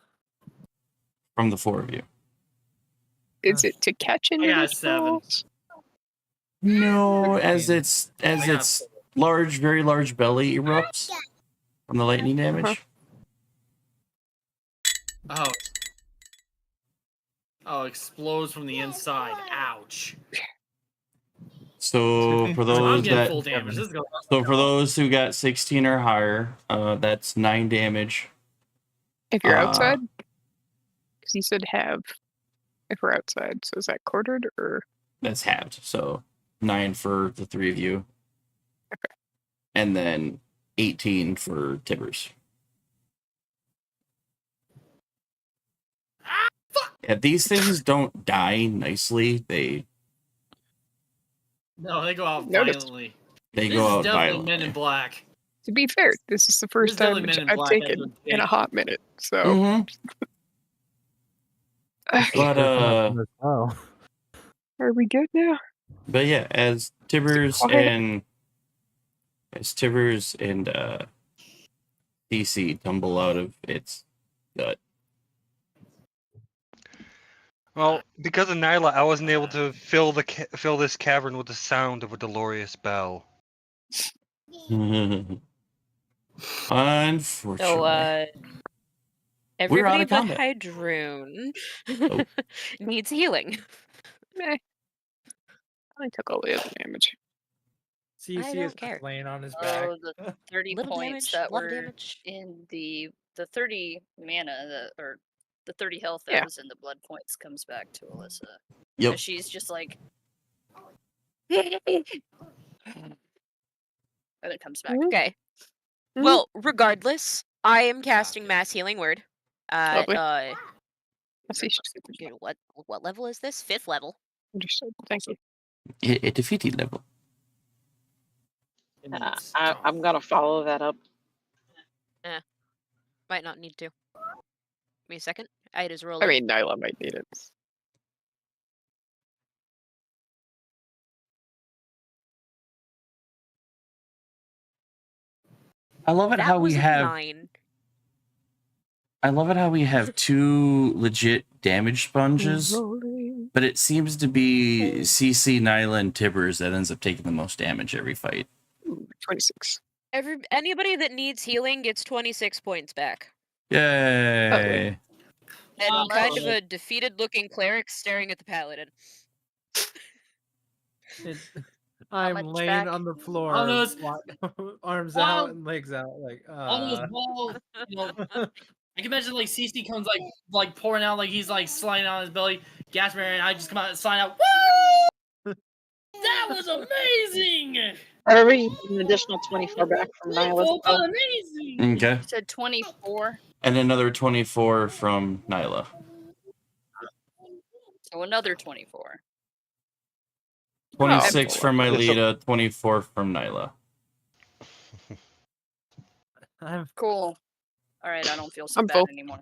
S1: from the 4 of you.
S4: Is it to catch
S6: I got
S4: individuals?
S6: 7.
S1: No, as
S5: 16.
S1: its large, very large belly erupts from the lightning damage.
S6: Oh. Oh, explodes from the inside. Ouch.
S1: So for
S6: I'm
S1: those
S6: getting
S1: that
S6: full damage. This is going
S1: So for those who got 16 or higher, that's 9 damage.
S4: If you're
S1: Uh,
S4: outside? Because you said have. If we're outside. So is that quartered or?
S1: That's halved. So 9 for the 3 of you.
S4: Okay.
S1: And then 18 for Tibbers. Yeah, these things don't die nicely.
S6: No, they go out
S4: Noticed.
S6: violently.
S1: They
S6: This
S1: go
S6: is
S1: out
S6: definitely
S1: violently.
S6: Men in Black.
S4: To be fair, this is the first
S6: is
S4: time
S6: definitely Men in
S4: I've
S6: Black
S4: taken
S6: after
S4: in a
S6: Jake.
S4: hot minute. So.
S1: But
S5: Oh.
S4: Are we good now?
S1: but yeah, as Tibbers and DC tumble out of its gut.
S2: Well, because of Nyla, I wasn't able to fill this cavern with the sound of a dolorous bell.
S8: So,
S1: Unfortunately. We're out
S8: everybody
S1: of
S8: but
S1: combat.
S8: Hydroon
S1: Oh.
S8: needs healing.
S4: Meh. I took all the other damage.
S8: I
S5: CC is
S8: don't care.
S5: laying on his back.
S3: Oh, the 30
S8: Little
S3: points
S8: damage,
S3: that
S8: lot of
S3: were
S8: damage.
S3: in the 30 mana or the 30 health that
S4: Yeah.
S3: was in the blood points comes back to Alyssa.
S1: Yep.
S3: And she's just like and it comes back.
S8: Okay.
S4: Mhm.
S8: Well, regardless, I am casting Mass Healing Word.
S4: Lovely.
S8: At
S4: I see. She's super
S8: you know, what level is this? 5th level.
S4: understood. Thank you.
S1: At defeated level.
S6: It means
S9: I'm gonna follow that up.
S8: Might not need to. Give me a second. I just roll.
S4: I mean, Nyla might need it.
S1: I love it
S8: that
S1: how we
S8: was a
S1: have
S8: 9.
S1: I love it how we have 2 legit damage sponges,
S4: Rolling.
S1: but it seems to be CC, Nyla, and Tibbers that ends up taking the most damage every fight.
S4: Ooh, 26.
S8: Anybody that needs healing gets 26 points back.
S1: Yay!
S3: And
S8: I'm kind of
S3: unless-
S8: a defeated-looking cleric staring at the paladin.
S5: I'm
S3: much
S5: laying
S3: back?
S5: on the floor,
S6: Almost-
S5: arms
S6: Wow.
S5: out and legs out, like
S6: all those balls, you know, I can imagine like CC comes like pouring out, like he's like sliding on his belly, gasping, and I just come out and slide out. Woo! That was amazing!
S9: Irving, an additional 24 back from
S6: That
S9: Nyla.
S6: felt amazing!
S1: Okay.
S3: You said 24,
S1: And another 24 from Nyla.
S3: so another 24.
S1: 26
S4: Oh,
S1: from
S2: Yeah, so-
S1: Mylita, 24 from Nyla.
S3: Cool. All right, I don't feel so
S4: I'm
S3: bad
S4: full.
S3: anymore.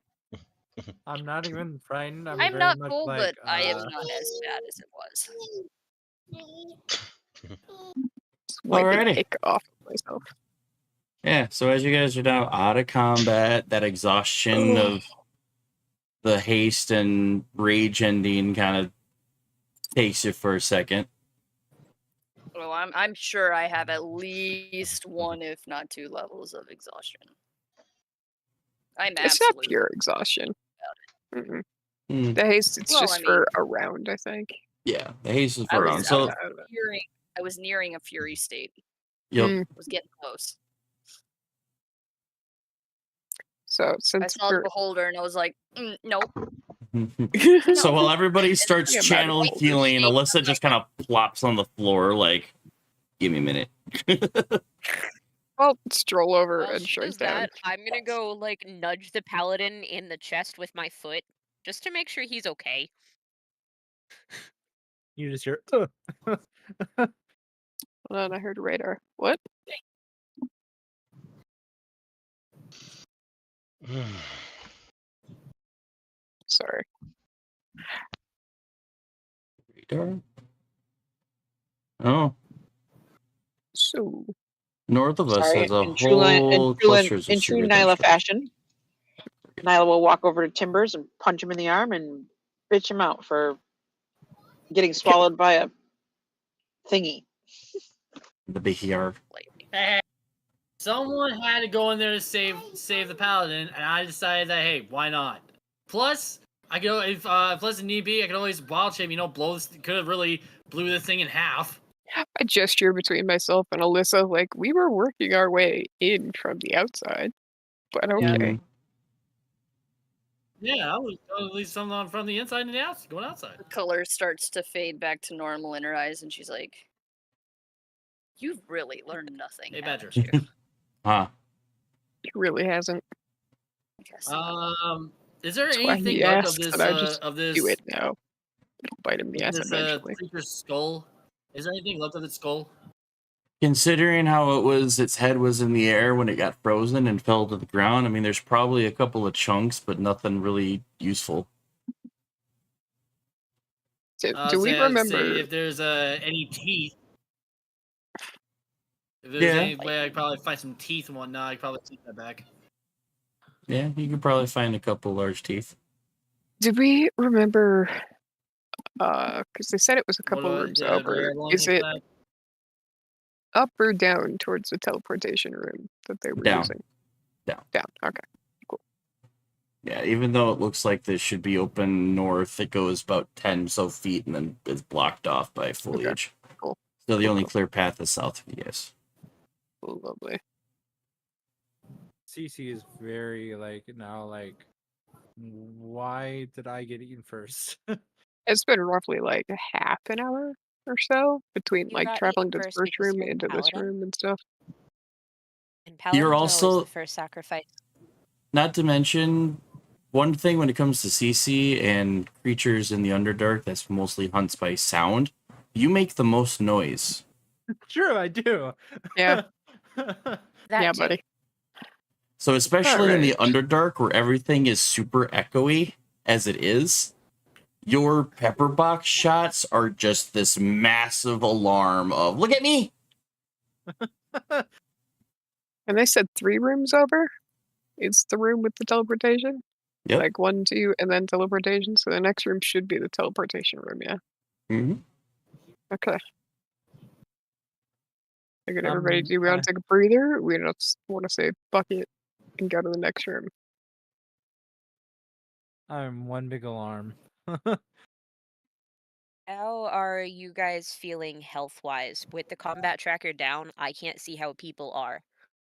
S5: I'm not even frightened. I'm
S3: I'm
S5: very
S3: not
S5: much
S3: full,
S5: like,
S3: but I am not as bad as it was.
S4: Wipe
S1: Alrighty.
S4: an ick off of myself.
S1: Yeah, so as you guys are now out of combat, that exhaustion of the haste and rage ending kind of takes you for a second.
S3: Well, I'm sure I have at least 1, if not 2 levels of exhaustion. I'm
S4: It's not
S3: absolutely
S4: pure exhaustion. Mm-mm.
S1: Hmm.
S4: The haste, it's
S3: Well,
S4: just
S3: I mean-
S4: for a round, I think.
S1: Yeah, the haste is
S3: I
S1: for
S3: was,
S1: round.
S3: I,
S1: So,
S3: was I was nearing a fury state.
S1: yep.
S4: Mm.
S3: I was getting close.
S4: So
S3: I
S4: since
S3: saw the
S4: we're
S3: beholder and I was like, nope.
S1: So while everybody starts
S4: Yeah,
S1: channel
S4: magical.
S1: healing, Alyssa just kind of plops on the floor like, give me a minute.
S4: I'll stroll over
S8: While
S4: and
S8: she
S4: shrink
S8: does
S4: down.
S8: that, I'm gonna go like nudge the paladin in the chest with my foot, just to make sure he's okay.
S5: you just hear.
S4: Hold on, I heard radar. What? Sorry.
S1: Radar? Oh,
S4: So
S1: North of us
S9: Sorry,
S1: has a
S9: in true,
S1: whole clusters of
S9: in true
S1: sugar
S9: Nyla
S1: vegetable.
S9: fashion, Nyla will walk over to Timbers and punch him in the arm and bitch him out for getting swallowed by a thingy.
S1: The BKR.
S6: Hey, someone had to go in there to save the paladin, and I decided that hey, why not? Plus, I could if plus if need be, I could always wild shape. Blow this. Could have really blew the thing in half.
S4: I gesture between myself and Alyssa, like we were working our way in from the outside, but okay.
S1: Mhm.
S6: Yeah, I was at least something from the inside and the outside, going outside.
S3: The color starts to fade back to normal in her eyes, and she's like, "You've really learned nothing,
S6: Hey,
S3: haven't
S6: Badger.
S3: you?"
S1: Huh.
S4: He really hasn't.
S3: I guess not.
S6: Is there
S4: That's why
S6: anything
S4: he
S6: left
S4: asks
S6: of this?
S4: that I just
S6: Of this?
S4: do it now. It'll bite him in the ass
S6: This
S4: eventually.
S6: creature's skull. Is there anything left of its skull?
S1: Considering how it was, its head was in the air when it got frozen and fell to the ground. I mean, there's probably a couple of chunks, but nothing really useful.
S4: Do we remember?
S6: Say if there's any teeth? If there's
S1: Yeah.
S6: any way I could probably find some teeth and whatnot, I could probably take that back.
S1: Yeah, you could probably find a couple large teeth.
S4: Did we remember? Because they said it was a couple
S6: What,
S4: rooms
S6: do
S4: over.
S6: I belong
S4: Is
S6: with
S4: it
S6: that?
S4: up or down towards the teleportation room that they were
S1: Down.
S4: using?
S1: Down.
S4: Down. Okay.
S1: Yeah, even though it looks like this should be open north, it goes about 10 so feet and then it's blocked off by foliage.
S4: Cool.
S1: So the
S4: Cool,
S1: only
S4: cool.
S1: clear path is south of you guys.
S4: Oh, lovely.
S5: CC is very like now like, why did I get eaten first?
S4: It's been roughly like a half an hour or so between
S8: You
S4: like
S8: got
S4: traveling
S8: eaten
S4: to the
S8: first
S4: first
S8: because
S4: room
S8: you're
S4: into this
S8: paladin?
S4: room and stuff.
S8: And paladins are always
S1: also-
S8: the first sacrifice.
S1: Not to mention, one thing when it comes to CC and creatures in the Underdark that's mostly hunts by sound, you make the most noise.
S5: Sure, I do.
S4: Yeah.
S8: That
S4: Yeah,
S8: too.
S4: buddy.
S1: So especially in the
S4: Alright.
S1: Underdark where everything is super echoey as it is, your pepper box shots are just this massive alarm of look at me.
S4: And they said 3 rooms over. It's the room with the teleportation.
S1: Yep.
S4: Like 1, 2, and then teleportation. So the next room should be the teleportation room. Yeah.
S1: Mm-hmm.
S4: Okay. Figured everybody, do we want
S5: I-
S4: to take a breather? We don't want to say bucket and go to the next room.
S5: I'm one big alarm.
S8: How are you guys feeling health-wise? With the combat tracker down, I can't see how people are.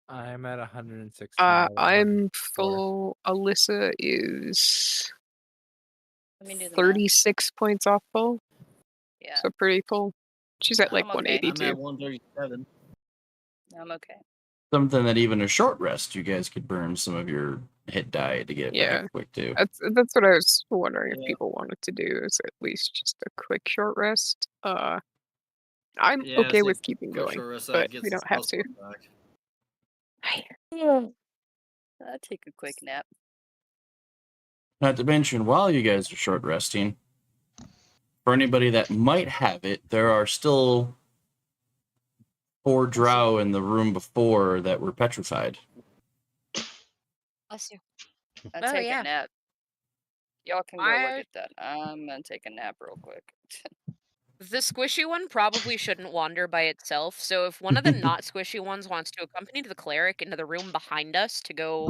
S5: I'm at 160.
S4: I'm full. Alyssa is
S3: Let me do the math.
S4: 36 points off full,
S3: Yeah,
S4: so pretty full. She's at like
S3: I'm okay.
S6: I'm
S4: 182.
S6: at 137.
S3: I'm okay.
S1: Something that even a short rest, you guys could burn some of your hit die to get
S4: Yeah.
S1: back quick too.
S4: That's what I was wondering if
S6: Yeah.
S4: people wanted to do, is at least just a quick short rest. I'm
S6: Yeah,
S4: okay
S6: it's
S4: with
S6: a
S4: keeping
S6: quick
S4: going,
S6: short rest,
S4: but
S6: gets
S4: we
S6: the
S4: don't have
S6: spell
S4: to.
S6: slot back.
S3: I'll take a quick nap.
S1: Not to mention, while you guys are short resting, for anybody that might have it, there are still 4 drow in the room before that were petrified.
S8: Bless you.
S3: I'll
S8: Oh,
S3: take
S8: yeah.
S3: a nap. Y'all can go look
S8: I-
S3: at that. I'm gonna take a nap real quick.
S8: The squishy one probably shouldn't wander by itself, so if one of the not squishy ones wants to accompany the cleric into the room behind us to go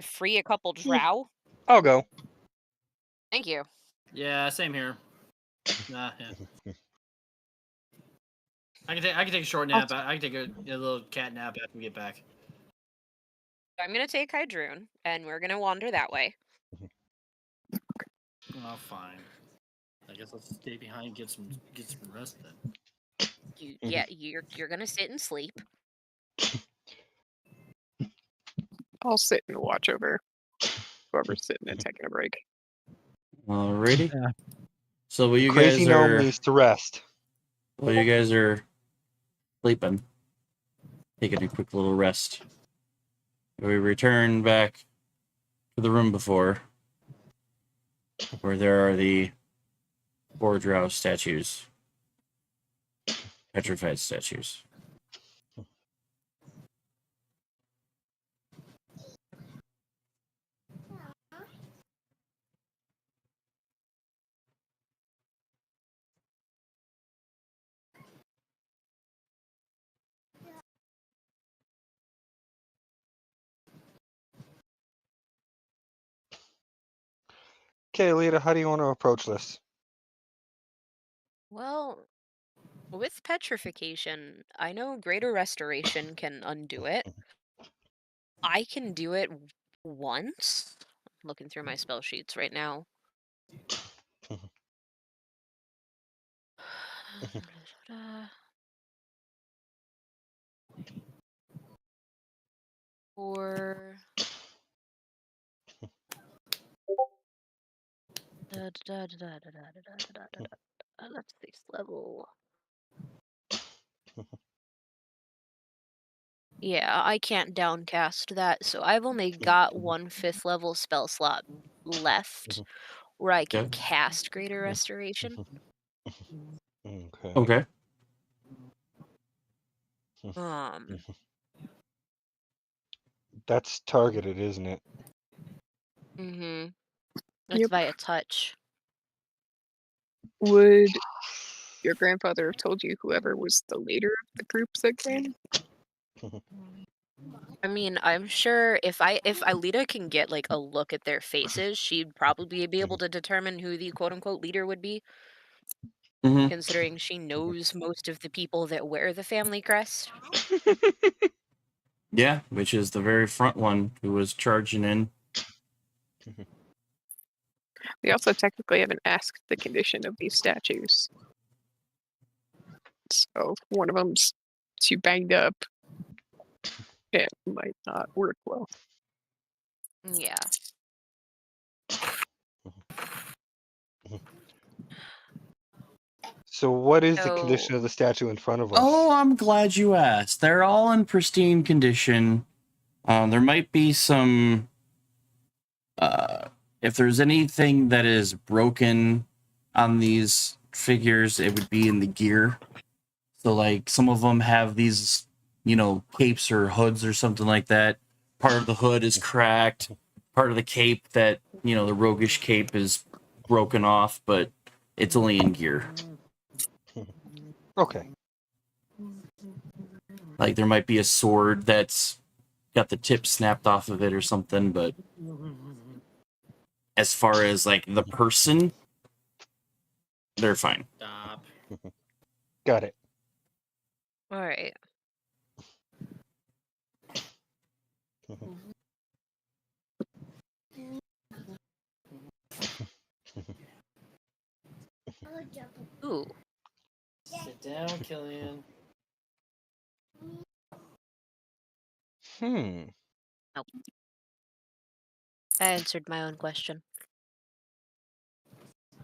S8: free a couple drow,
S2: I'll go.
S8: thank you.
S6: Yeah, same here. Nah, yeah. I can take a short nap. I can take a little cat nap after we get back.
S8: I'm gonna take Hydroon, and we're gonna wander that way.
S6: Oh, fine. I guess I'll stay behind and get some rest then.
S8: Yeah, you're gonna sit and sleep.
S4: I'll sit and watch over whoever's sitting and taking a break.
S1: Alrighty.
S5: Yeah.
S1: So while you
S2: Crazy
S1: guys
S2: gnome
S1: are
S2: needs to rest.
S1: while you guys are sleeping, taking a quick little rest, we return back to the room before, where there are the 4 drow statues, petrified statues.
S2: Okay, Lita, how do you want to approach this?
S8: Well, with petrification, I know Greater Restoration can undo it. I can do it once. I'm looking through my spell sheets right now. Or let's see, level. Yeah, I can't downcast that, so I've only got 1 5th level spell slot left where I can
S1: Okay.
S8: cast Greater Restoration.
S2: Okay.
S1: Okay.
S2: That's targeted, isn't it?
S8: Mm-hmm. It's
S4: Yep.
S8: via touch.
S4: Would your grandfather have told you whoever was the leader of the group that came?
S8: I mean, I'm sure if Alita can get like a look at their faces, she'd probably be able to determine who the quote unquote leader would be.
S1: Mm-hmm.
S8: Considering she knows most of the people that wear the family crest.
S1: Yeah, which is the very front one who was charging in.
S4: We also technically haven't asked the condition of these statues. So one of them's too banged up. It might not work well.
S8: Yeah.
S2: So what is the condition of the statue in front of us?
S1: Oh, I'm glad you asked. They're all in pristine condition. There might be some... if there's anything that is broken on these figures, it would be in the gear. So, like, some of them have these, capes or hoods or something like that. Part of the hood is cracked. Part of the cape that, the roguish cape is broken off, but it's only in gear.
S2: Okay.
S1: Like, there might be a sword that's got the tip snapped off of it or something, but as far as, like, the person, they're fine.
S6: Stop.
S2: Got it.
S8: All right. Ooh.
S6: Sit down, Killian.
S8: Nope. I answered my own question.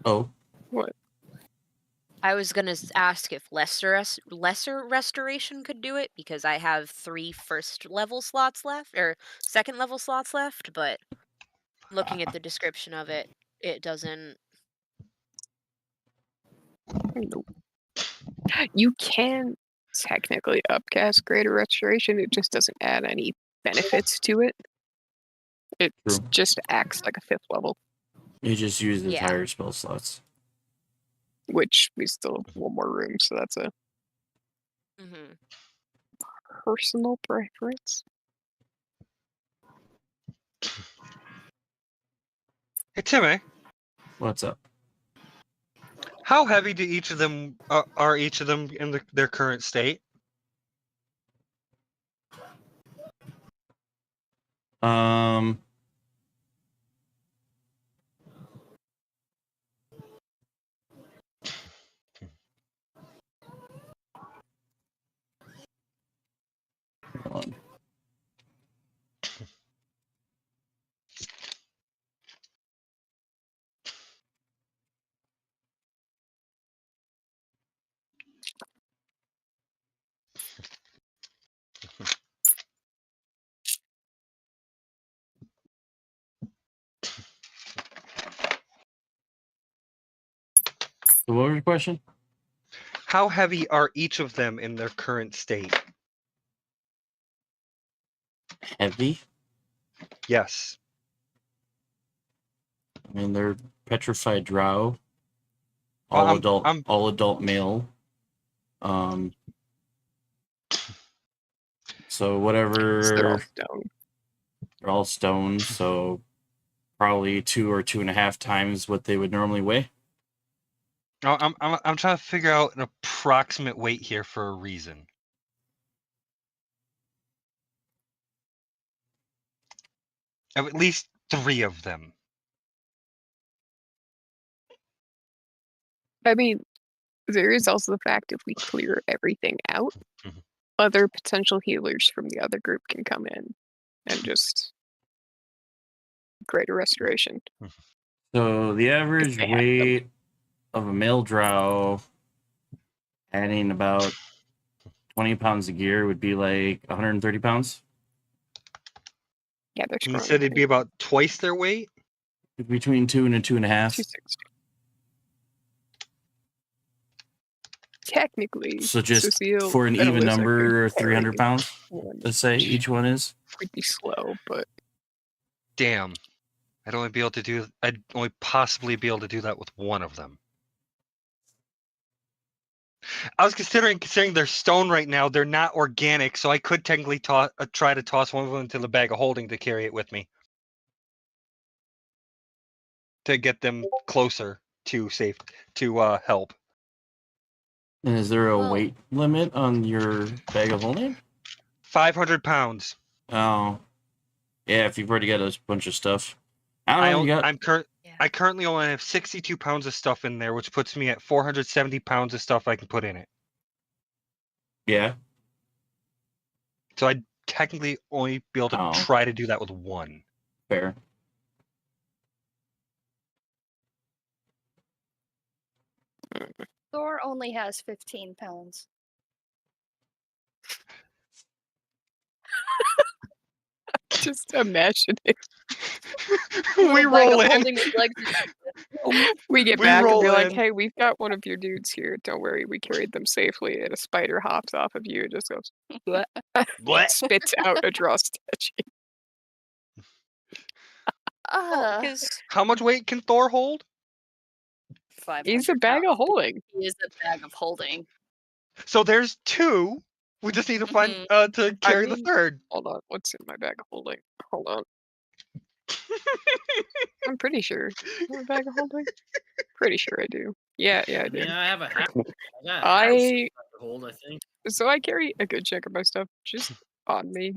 S1: Oh.
S4: What?
S8: I was gonna ask if lesser restoration could do it because I have 3 1st level slots left or 2nd level slots left, but looking at the description of it, it doesn't.
S4: Nope. You can technically upcast Greater Restoration. It just doesn't add any benefits to it. It just acts like a 5th level.
S1: You just use the
S8: Yeah.
S1: higher spell slots.
S4: Which we still have 1 more room, so that's a personal preference.
S2: Hey, Timmy.
S1: What's up?
S2: How heavy do each of them are each of them in their current state?
S1: Hold on. So what was your question?
S2: How heavy are each of them in their current state?
S1: Heavy?
S2: Yes.
S1: I mean, they're petrified drow. All adult male. So whatever.
S4: They're all stone.
S1: They're all stone, so probably 2 or 2.5 times what they would normally weigh.
S2: I'm trying to figure out an approximate weight here for a reason. Of at least 3 of them.
S4: I mean, there is also the fact if we clear everything out,
S2: Mhm.
S4: other potential healers from the other group can come in and just greater restoration.
S1: So the average
S4: they have them.
S1: weight of a male drow adding about 20 pounds of gear would be like 130 pounds.
S4: Yeah, they're
S2: And you
S4: strong.
S2: said it'd be about twice their weight?
S1: Between 2 and 2.5.
S4: 260. Technically,
S1: So just
S4: Cecile
S1: for an
S4: and
S1: even
S4: Alyssa
S1: number,
S4: could
S1: 300
S4: carry
S1: pounds,
S4: one
S1: let's say
S4: each.
S1: each one is.
S4: We'd be slow, but
S2: Damn. I'd only possibly be able to do that with one of them. I was considering they're stone right now, they're not organic, so I could technically try to toss one of them into the bag of holding to carry it with me. To get them closer to help.
S1: And is there a
S8: Well-
S1: weight limit on your bag of holding?
S2: 500 pounds.
S1: Oh. Yeah, if you've already got a bunch of stuff. I don't know,
S2: I currently only have 62 pounds of stuff in there, which puts me at 470 pounds of stuff I can put in it.
S1: Yeah.
S2: So I'd technically only be able to
S1: Oh.
S2: try to do that with one.
S1: Fair.
S3: Thor only has 15 pounds.
S4: just imagine it.
S2: We
S3: Little bag
S2: roll
S3: of
S2: in.
S3: holding with legs.
S4: We get
S2: We
S4: back and
S2: roll
S4: be like,
S2: in.
S4: hey, we've got one of your dudes here. Don't worry, we carried them safely. And a spider hops off of you and just goes, bleh.
S2: What?
S4: Spits out a draw statue.
S3: Uh,
S8: Because
S2: How much weight can Thor hold?
S3: 500
S4: He's a bag of
S3: pounds.
S4: holding.
S3: He is a bag of holding.
S2: So there's 2. We just need to find to carry the
S4: mean-
S2: third.
S4: Hold on, what's in my bag of holding? Hold on. I'm pretty sure. Do I have a bag of holding? Pretty sure I do. Yeah, I
S6: I
S4: do.
S6: mean, I have a half. I got a half
S4: I
S6: to hold, I think.
S4: so I carry a good chunk of my stuff just on me.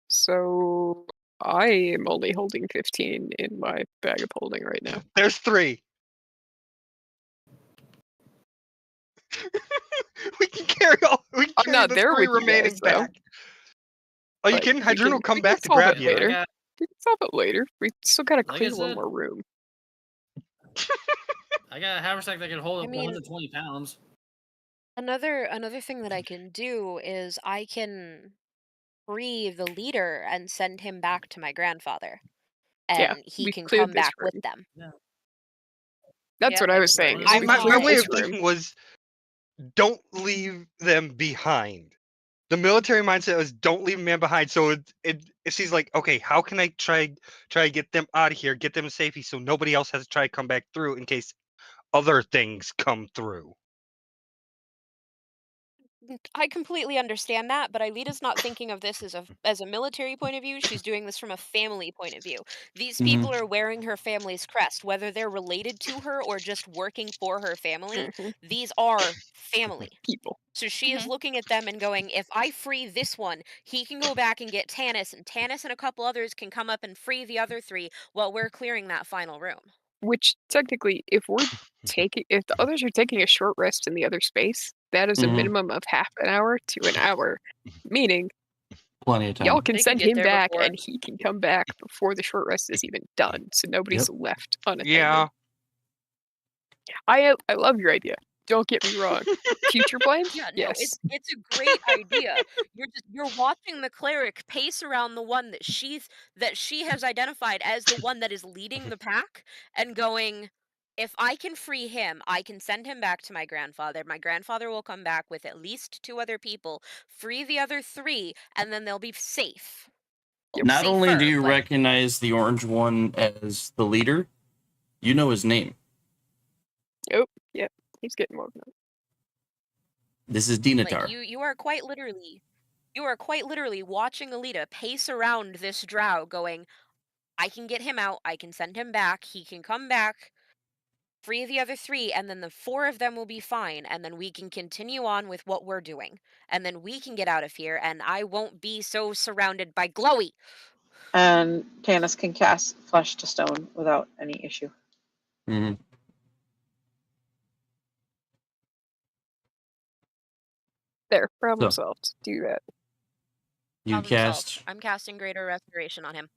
S4: So I am only holding 15 in my bag of holding right now.
S2: There's 3. We can carry
S4: I'm
S2: carry
S4: not
S2: the
S4: there
S2: 3
S4: with you
S2: remaining
S4: guys, though.
S2: back. Are you
S4: But
S2: kidding?
S4: we
S2: Hydrun will
S4: can-
S2: come
S4: we can
S2: back to
S4: solve
S2: grab
S4: it
S2: you.
S4: later.
S6: I
S4: We can solve it later. We still gotta
S6: Like I
S4: clear one
S6: said-
S4: more room.
S6: I got a haversack that can hold
S8: I
S6: up
S8: mean-
S6: 120 pounds.
S8: another thing that I can do is I can free the leader and send him back to my grandfather, and
S4: Yeah,
S8: he
S4: we
S8: can
S4: cleared
S8: come
S4: this
S8: back with
S4: room.
S8: them.
S4: That's
S8: Yeah,
S4: what I was
S6: that's
S4: saying.
S6: fine.
S4: is
S8: I'm
S4: we
S2: my
S8: not
S4: cleared
S2: way
S4: this
S2: of
S4: room.
S2: thinking was, don't leave them behind. The military mindset was don't leave man behind. So she's like, okay, how can I try to get them out of here, get them safety, so nobody else has to try to come back through in case other things come through.
S8: I completely understand that, but Aelita's not thinking of this as a military point of view. She's doing this from a family point of view. These people are wearing her family's crest, whether they're related to her or just working for her family.
S4: Mhm.
S8: These are family.
S4: People.
S8: So she is looking at them and going, if I free this one, he can go back and get Tanis, and Tanis and a couple others can come up and free the other 3 while we're clearing that final room.
S4: Which technically, if the others are taking a short rest in the other space, that is a
S1: Mhm.
S4: minimum of half an hour to an hour. Meaning,
S1: Plenty of time.
S4: y'all can
S3: They can
S4: send
S3: get
S4: him
S3: there
S4: back
S3: before-
S4: and he can come back before the short rest is even done. So nobody's left unattended.
S2: Yeah.
S4: I love your idea. Don't get me wrong. Future plans?
S8: Yeah, no,
S4: Yes.
S8: it's a great idea. You're watching the cleric pace around the one that she has identified as the one that is leading the pack and going, if I can free him, I can send him back to my grandfather. My grandfather will come back with at least 2 other people, free the other 3, and then they'll be safe. Well,
S1: Not only do
S8: safer,
S1: you
S8: but-
S1: recognize the orange one as the leader, you know his name.
S4: Yep. He's getting woken up.
S1: This is
S8: Like
S1: Dinatar.
S8: you are quite literally watching Alita pace around this drow going, I can get him out, I can send him back, he can come back, free the other 3, and then the 4 of them will be fine, and then we can continue on with what we're doing. And then we can get out of here, and I won't be so surrounded by glowy.
S9: And Tanis can cast Flesh to Stone without any issue.
S1: Mm-hmm.
S4: There, problem solved. Do that.
S1: You
S8: Problem
S1: cast.
S8: solved. I'm casting Greater Restoration on him.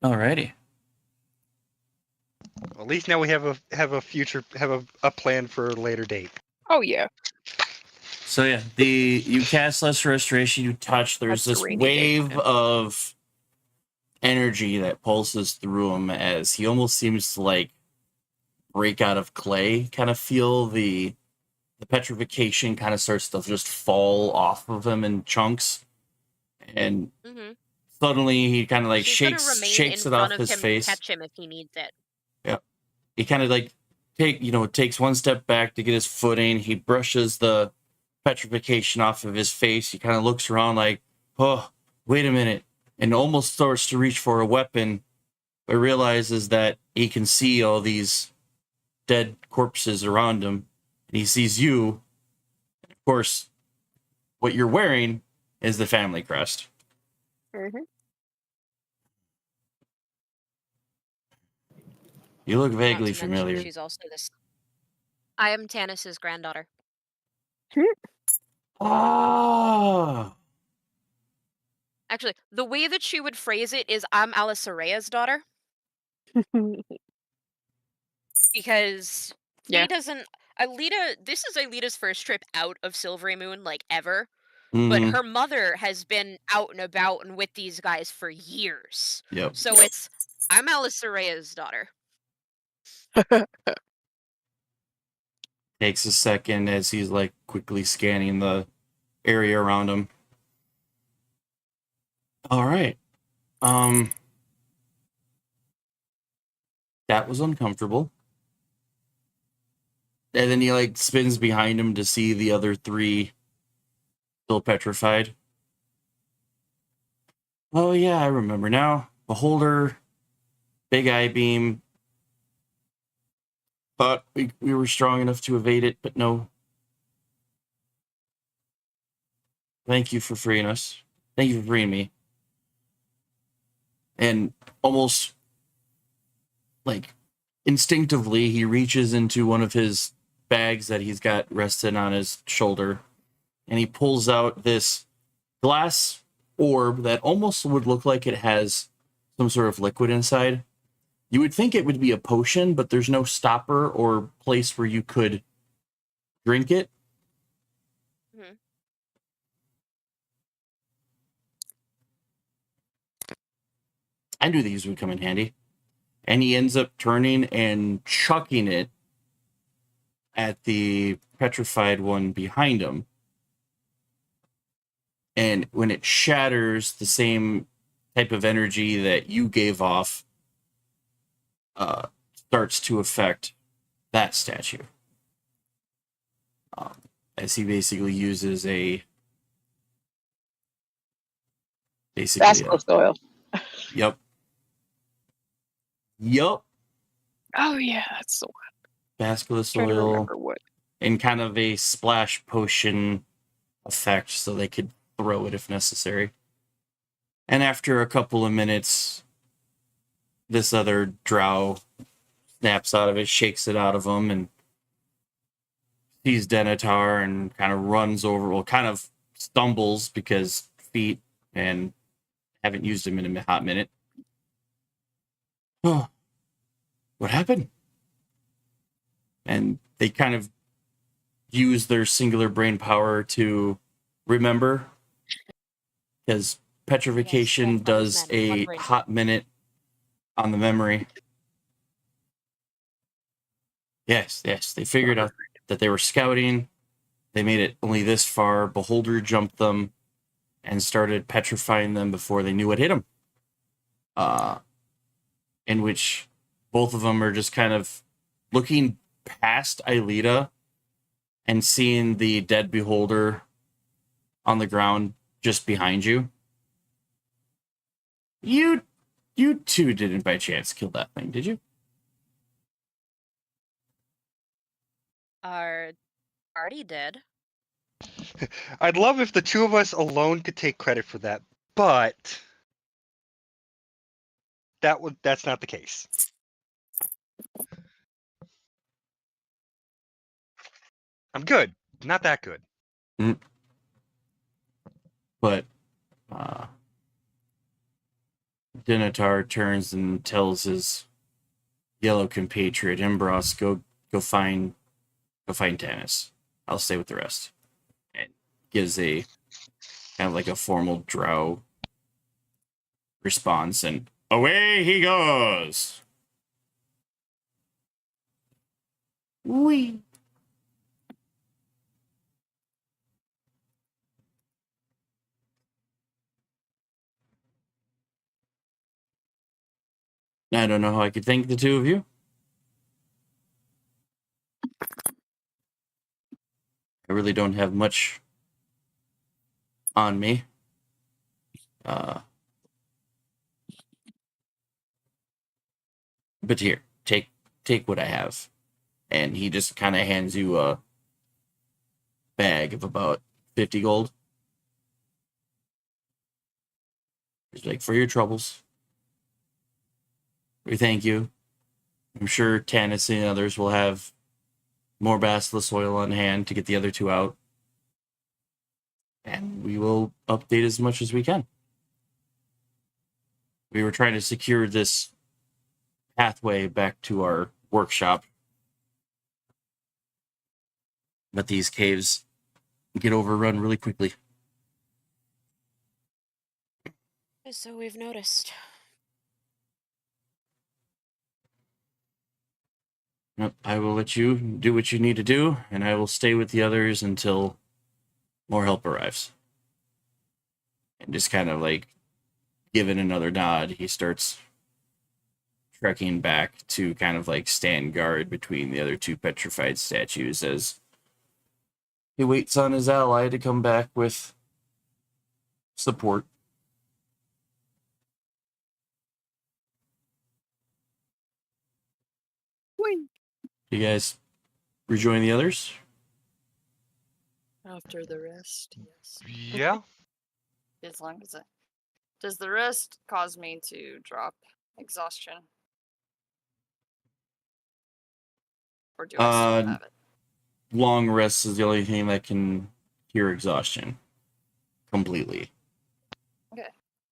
S1: Alrighty.
S2: At least now we have a plan for a later date.
S4: Oh yeah.
S1: So yeah, you cast Lesser Restoration, you touch, there's
S4: That's a
S1: this
S4: rainy day
S1: wave of energy that pulses through him as he almost seems to like break out of clay, kind of feel the petrification kind of starts to just fall off of him in chunks. And suddenly he kind of like shakes it off his face.
S8: Catch him if he needs it.
S1: Yep. He kind of like takes one step back to get his footing. He brushes the petrification off of his face. He kind of looks around like, oh, wait a minute, and almost starts to reach for a weapon, but realizes that he can see all these dead corpses around him, and he sees you. Of course, what you're wearing is the family crest.
S4: Mm-hmm.
S1: You look
S8: Not
S1: vaguely
S8: to mention
S1: familiar.
S8: She's also this. I am Tanis's granddaughter.
S1: Ah.
S8: Actually, the way that she would phrase it is, I'm Alisarea's daughter. Because
S4: Yeah.
S8: this is Alita's first trip out of Silvery Moon, like, ever.
S1: Mhm.
S8: But her mother has been out and about and with these guys for years.
S1: Yep.
S8: So I'm Alisarea's daughter.
S1: Takes a second as he's like quickly scanning the area around him. All right. That was uncomfortable. And then he like spins behind him to see the other 3 still petrified. Oh yeah, I remember now. Beholder, Big Eye Beam. Thought we were strong enough to evade it, but no. Thank you for freeing us. Thank you for freeing me. And almost like instinctively, he reaches into one of his bags that he's got rested on his shoulder, and he pulls out this glass orb that almost would look like it has some sort of liquid inside. You would think it would be a potion, but there's no stopper or place where you could drink it. I knew these would come in handy. And he ends up turning and chucking it at the petrified one behind him. And when it shatters, the same type of energy that you gave off starts to affect that statue. As he basically uses
S9: Basilisk oil.
S1: Yep.
S4: Oh yeah, that's the one.
S1: Basilisk
S4: Trying to
S1: oil
S4: remember what.
S1: and kind of a splash potion effect so they could throw it if necessary. And after a couple of minutes, this other drow snaps out of it, shakes it out of him, and sees Denethor and kind of runs over, well, kind of stumbles because feet, and haven't used him in a hot minute. Oh, what happened? And they kind of use their singular brain power to remember, because petrification does a hot minute on the memory. Yes, they figured out that they were scouting. They made it only this far. Beholder jumped them and started petrifying them before they knew what hit them. In which both of them are just kind of looking past Aelita and seeing the dead beholder on the ground just behind you. You You two didn't by chance kill that thing, did you?
S8: Our party did.
S2: I'd love if the two of us alone could take credit for that, but that's not the case. I'm good. Not that good.
S1: But Dinatar turns and tells his yellow compatriot Imbros, go find Tanis. I'll stay with the rest. And gives a kind of like a formal drow response, and away he goes. Wee. I don't know how I could thank the two of you. I really don't have much on me. But here, take what I have. And he just kind of hands you a bag of about 50 gold. He's like, for your troubles. We thank you. I'm sure Tanis and others will have more basilisk oil on hand to get the other two out. And we will update as much as we can. We were trying to secure this pathway back to our workshop. But these caves get overrun really quickly.
S8: So we've noticed.
S1: I will let you do what you need to do, and I will stay with the others until more help arrives. And just kind of like giving another nod, he starts trekking back to kind of like stand guard between the other two petrified statues as he waits on his ally to come back with support.
S4: Wing.
S1: You guys rejoin the others?
S3: After the rest, yes.
S2: Yeah.
S3: As long as it does the rest cause me to drop exhaustion? Or do I still have it?
S1: Long rest is the only thing that can cure exhaustion completely.
S3: Okay.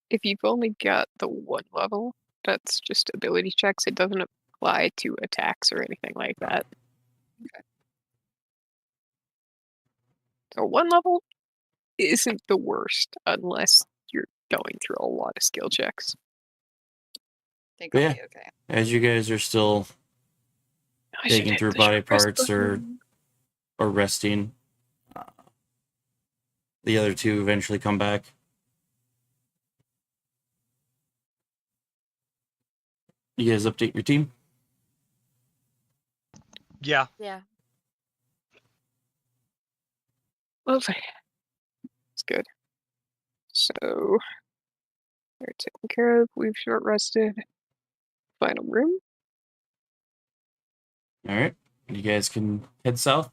S4: If you've only got the one level, that's just ability checks. It doesn't apply to attacks or anything like that.
S3: Okay.
S4: So one level isn't the worst unless you're going through a lot of skill checks.
S3: Think I'll
S1: Yeah.
S3: be okay.
S1: As you guys are still
S4: I should
S1: digging
S4: hit
S1: through
S4: the
S1: body
S4: short rest
S1: parts or resting, the other two eventually come back. You guys update your team?
S2: Yeah.
S8: Yeah.
S4: Lovely. It's good. So they're taken care of. We've short rested. Final room.
S1: All right. You guys can head south.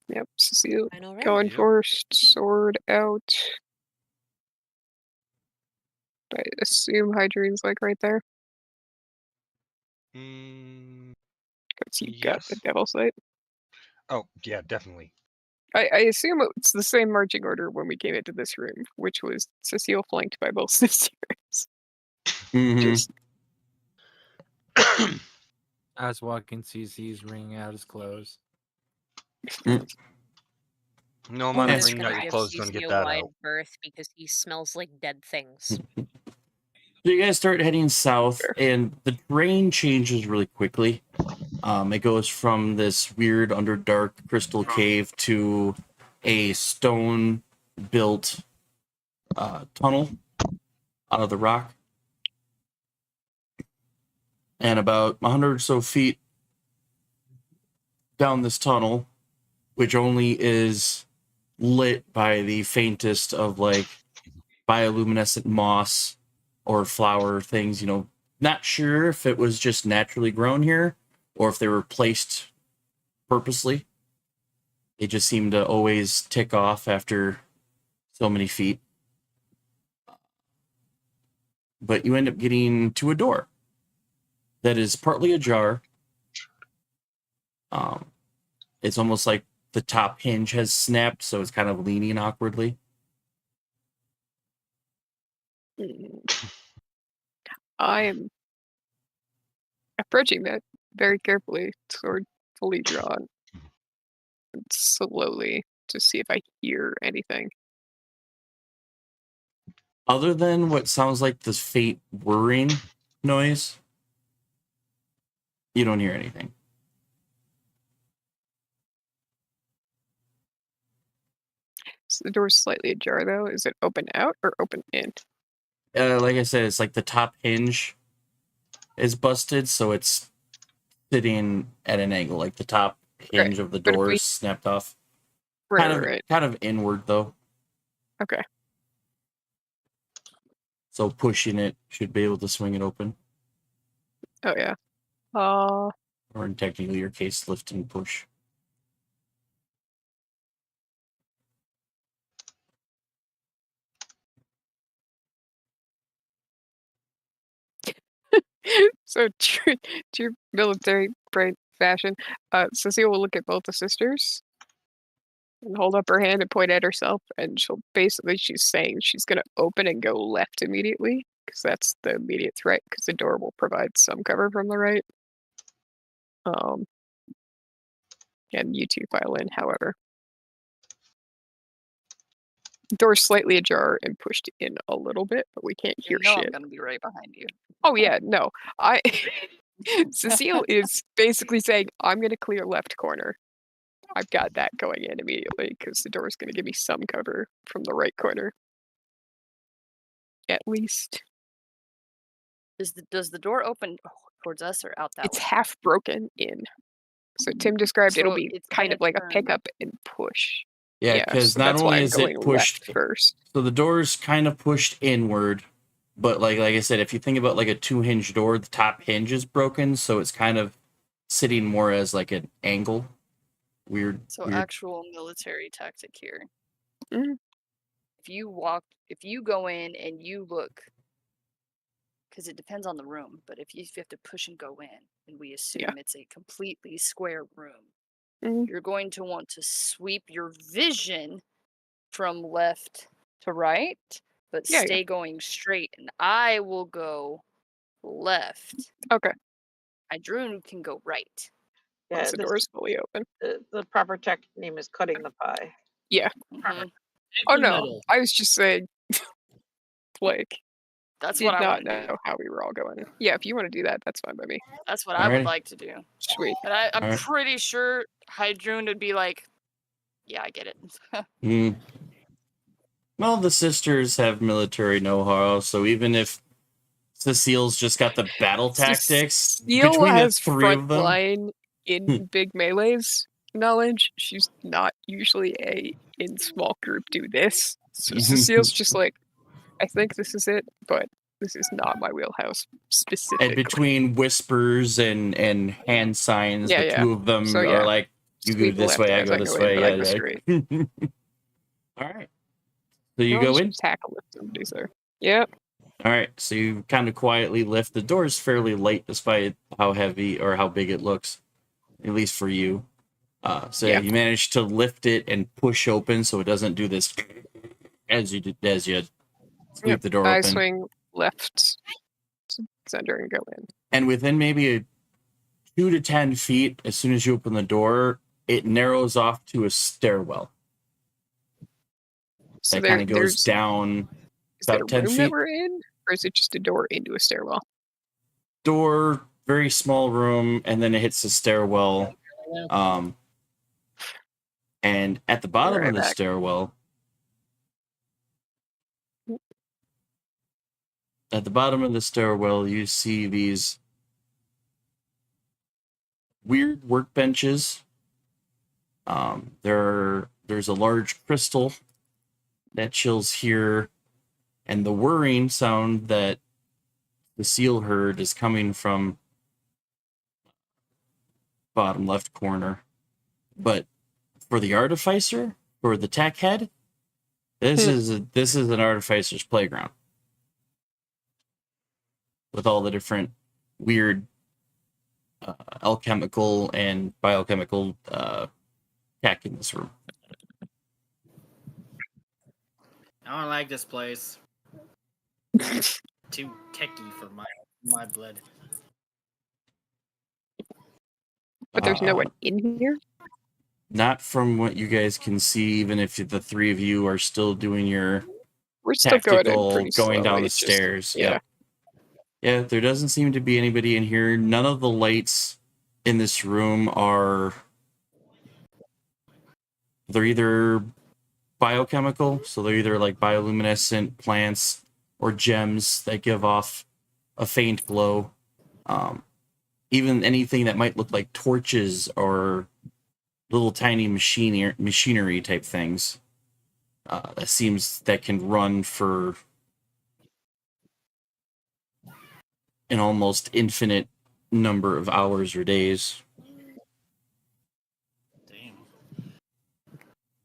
S4: Yep. Cecile
S8: Final room.
S4: going
S2: Yep.
S4: first. Sword out. I assume Hydrian's like right there. Because you got the
S2: Yes.
S4: devil sight.
S2: Oh, yeah, definitely.
S4: I assume it's the same marching order when we came into this room, which was Cecile flanked by both sisters.
S1: Mm-hmm.
S4: Just
S5: As walking CC's wringing out his clothes.
S2: No
S1: Oh,
S2: amount
S1: yeah.
S2: of
S8: Just
S2: wringing
S8: gonna
S2: out your
S8: give
S2: clothes is going to
S8: Cece
S2: get
S8: a
S2: that
S8: wide
S2: out.
S8: berth because he smells like dead things.
S1: So you guys start heading south, and the terrain changes really quickly. It goes from this weird underdark crystal cave to a stone-built tunnel out of the rock. And about 100 or so feet down this tunnel, which only is lit by the faintest of like bioluminescent moss or flower things, you know, not sure if it was just naturally grown here or if they were placed purposely. They just seem to always tick off after so many feet. But you end up getting to a door that is partly ajar. It's almost like the top hinge has snapped, so it's kind of leaning awkwardly.
S4: I am approaching that very carefully, sword fully drawn, and slowly to see if I hear anything.
S1: Other than what sounds like this faint whirring noise, you don't hear anything.
S4: So the door's slightly ajar, though. Is it open out or open in?
S1: Like I said, it's like the top hinge is busted, so it's sitting at an angle, like the top hinge of the
S4: but if
S1: door
S4: we-
S1: is snapped off.
S4: Right.
S1: Kind of inward though.
S4: Okay.
S1: So pushing it should be able to swing it open.
S4: Oh yeah.
S1: Or in technically your case, lift and push.
S4: So true military brain fashion. Cecile will look at both the sisters and hold up her hand and point at herself, and she's saying she's gonna open and go left immediately because that's the immediate threat. Because the door will provide some cover from the right. And you two file in, however. The door's slightly ajar and pushed in a little bit, but we can't hear
S3: You know
S4: shit.
S3: I'm gonna be right behind you.
S4: Oh yeah, no. Cecile is basically saying, I'm gonna clear left corner. I've got that going in immediately because the door is gonna give me some cover from the right corner. At least.
S3: Does the door open towards us or out that
S4: It's
S3: way?
S4: half broken in. So Tim described it'll
S3: So
S4: be
S3: it's
S4: kind
S3: gonna
S4: of like a
S3: turn.
S4: pickup and push.
S1: Yeah, because
S4: so
S1: not
S4: that's why
S1: only
S4: I'm
S1: is it
S4: going
S1: pushed
S4: left first.
S1: so the door's kind of pushed inward, but like I said, if you think about like a 2-hinge door, the top hinge is broken, so it's kind of sitting more as like an angle. Weird.
S3: So
S1: weird.
S3: actual military tactic here.
S4: Mhm.
S3: If you go in and you look, because it depends on the room, but if you have to push and go in, and we assume it's a completely square room,
S4: Mhm.
S3: you're going to want to sweep your vision from left to right, but
S4: Yeah, yeah.
S3: stay going straight, and I will go left.
S4: Okay.
S3: Idrun can go right.
S9: Yeah,
S4: Once the
S9: this-
S4: door's fully open.
S9: the proper tech name is cutting the pie.
S4: Yeah.
S3: Mhm.
S4: Oh
S6: the
S4: no,
S6: middle.
S4: I was just saying, like,
S3: That's
S4: did
S3: what I
S4: not
S3: want to do.
S4: know how we were all going. Yeah, if you want to do that, that's fine by me.
S3: That's what I would
S1: Alrighty.
S3: like to do.
S4: Sweet.
S3: But I'm
S1: Alright.
S3: pretty sure Hydrun would be like, yeah, I get it.
S1: Mm. Well, the sisters have military know-how, so even if Cecile's just got the battle tactics
S4: Cecile
S1: between the
S4: has
S1: three of them.
S4: frontline in big melees knowledge. She's not usually in small group do this. So Cecile's just like, I think this is it, but this is not my wheelhouse specifically.
S1: And between whispers and hand signs,
S4: Yeah,
S1: the
S4: yeah.
S1: two of them
S4: So,
S1: are
S4: yeah.
S1: like, you go
S4: Sweep
S1: this
S4: left
S1: way, I
S4: as
S1: go this
S4: in,
S1: way.
S4: but I
S1: Yeah,
S4: go
S1: yeah.
S4: straight.
S1: All right. So you
S4: I'll
S1: go
S4: just
S1: in.
S4: tackle if somebody's there. Yep.
S1: All right. So you kind of quietly lift. The door is fairly light despite how heavy or how big it looks, at least for you. So
S4: Yeah.
S1: you manage to lift it and push open so it doesn't do this as you sweep
S4: Yep.
S1: the door
S4: I
S1: open.
S4: swing left to center and go in.
S1: And within maybe 2 to 10 feet, as soon as you open the door, it narrows off to a stairwell
S4: So
S1: that kind of goes
S4: there's
S1: down
S4: is that a
S1: about 10
S4: room that
S1: feet.
S4: we're in, or is it just a door into a stairwell?
S1: Door, very small room, and then it hits the stairwell. And at the bottom
S4: Right
S1: of the
S4: back.
S1: stairwell, you see these weird workbenches. There's a large crystal that chills here, and the whirring sound that the seal herd is coming from bottom left corner. But for the artificer, for the tech head, this is an artificer's playground with all the different weird alchemical and biochemical tech in this room.
S6: I don't like this place. Too techy for my blood.
S4: But there's no one in here?
S1: Not from what you guys can see, even if the three of you are still doing your
S4: We're still
S1: tactical
S4: going
S1: going down the
S4: it's just-
S1: stairs.
S4: yeah.
S1: Yep. Yeah, there doesn't seem to be anybody in here. None of the lights in this room are... They're either biochemical, so they're either like bioluminescent plants or gems that give off a faint glow. Even anything that might look like torches or little tiny machinery type things that can run for an almost infinite number of hours or days.
S6: Damn.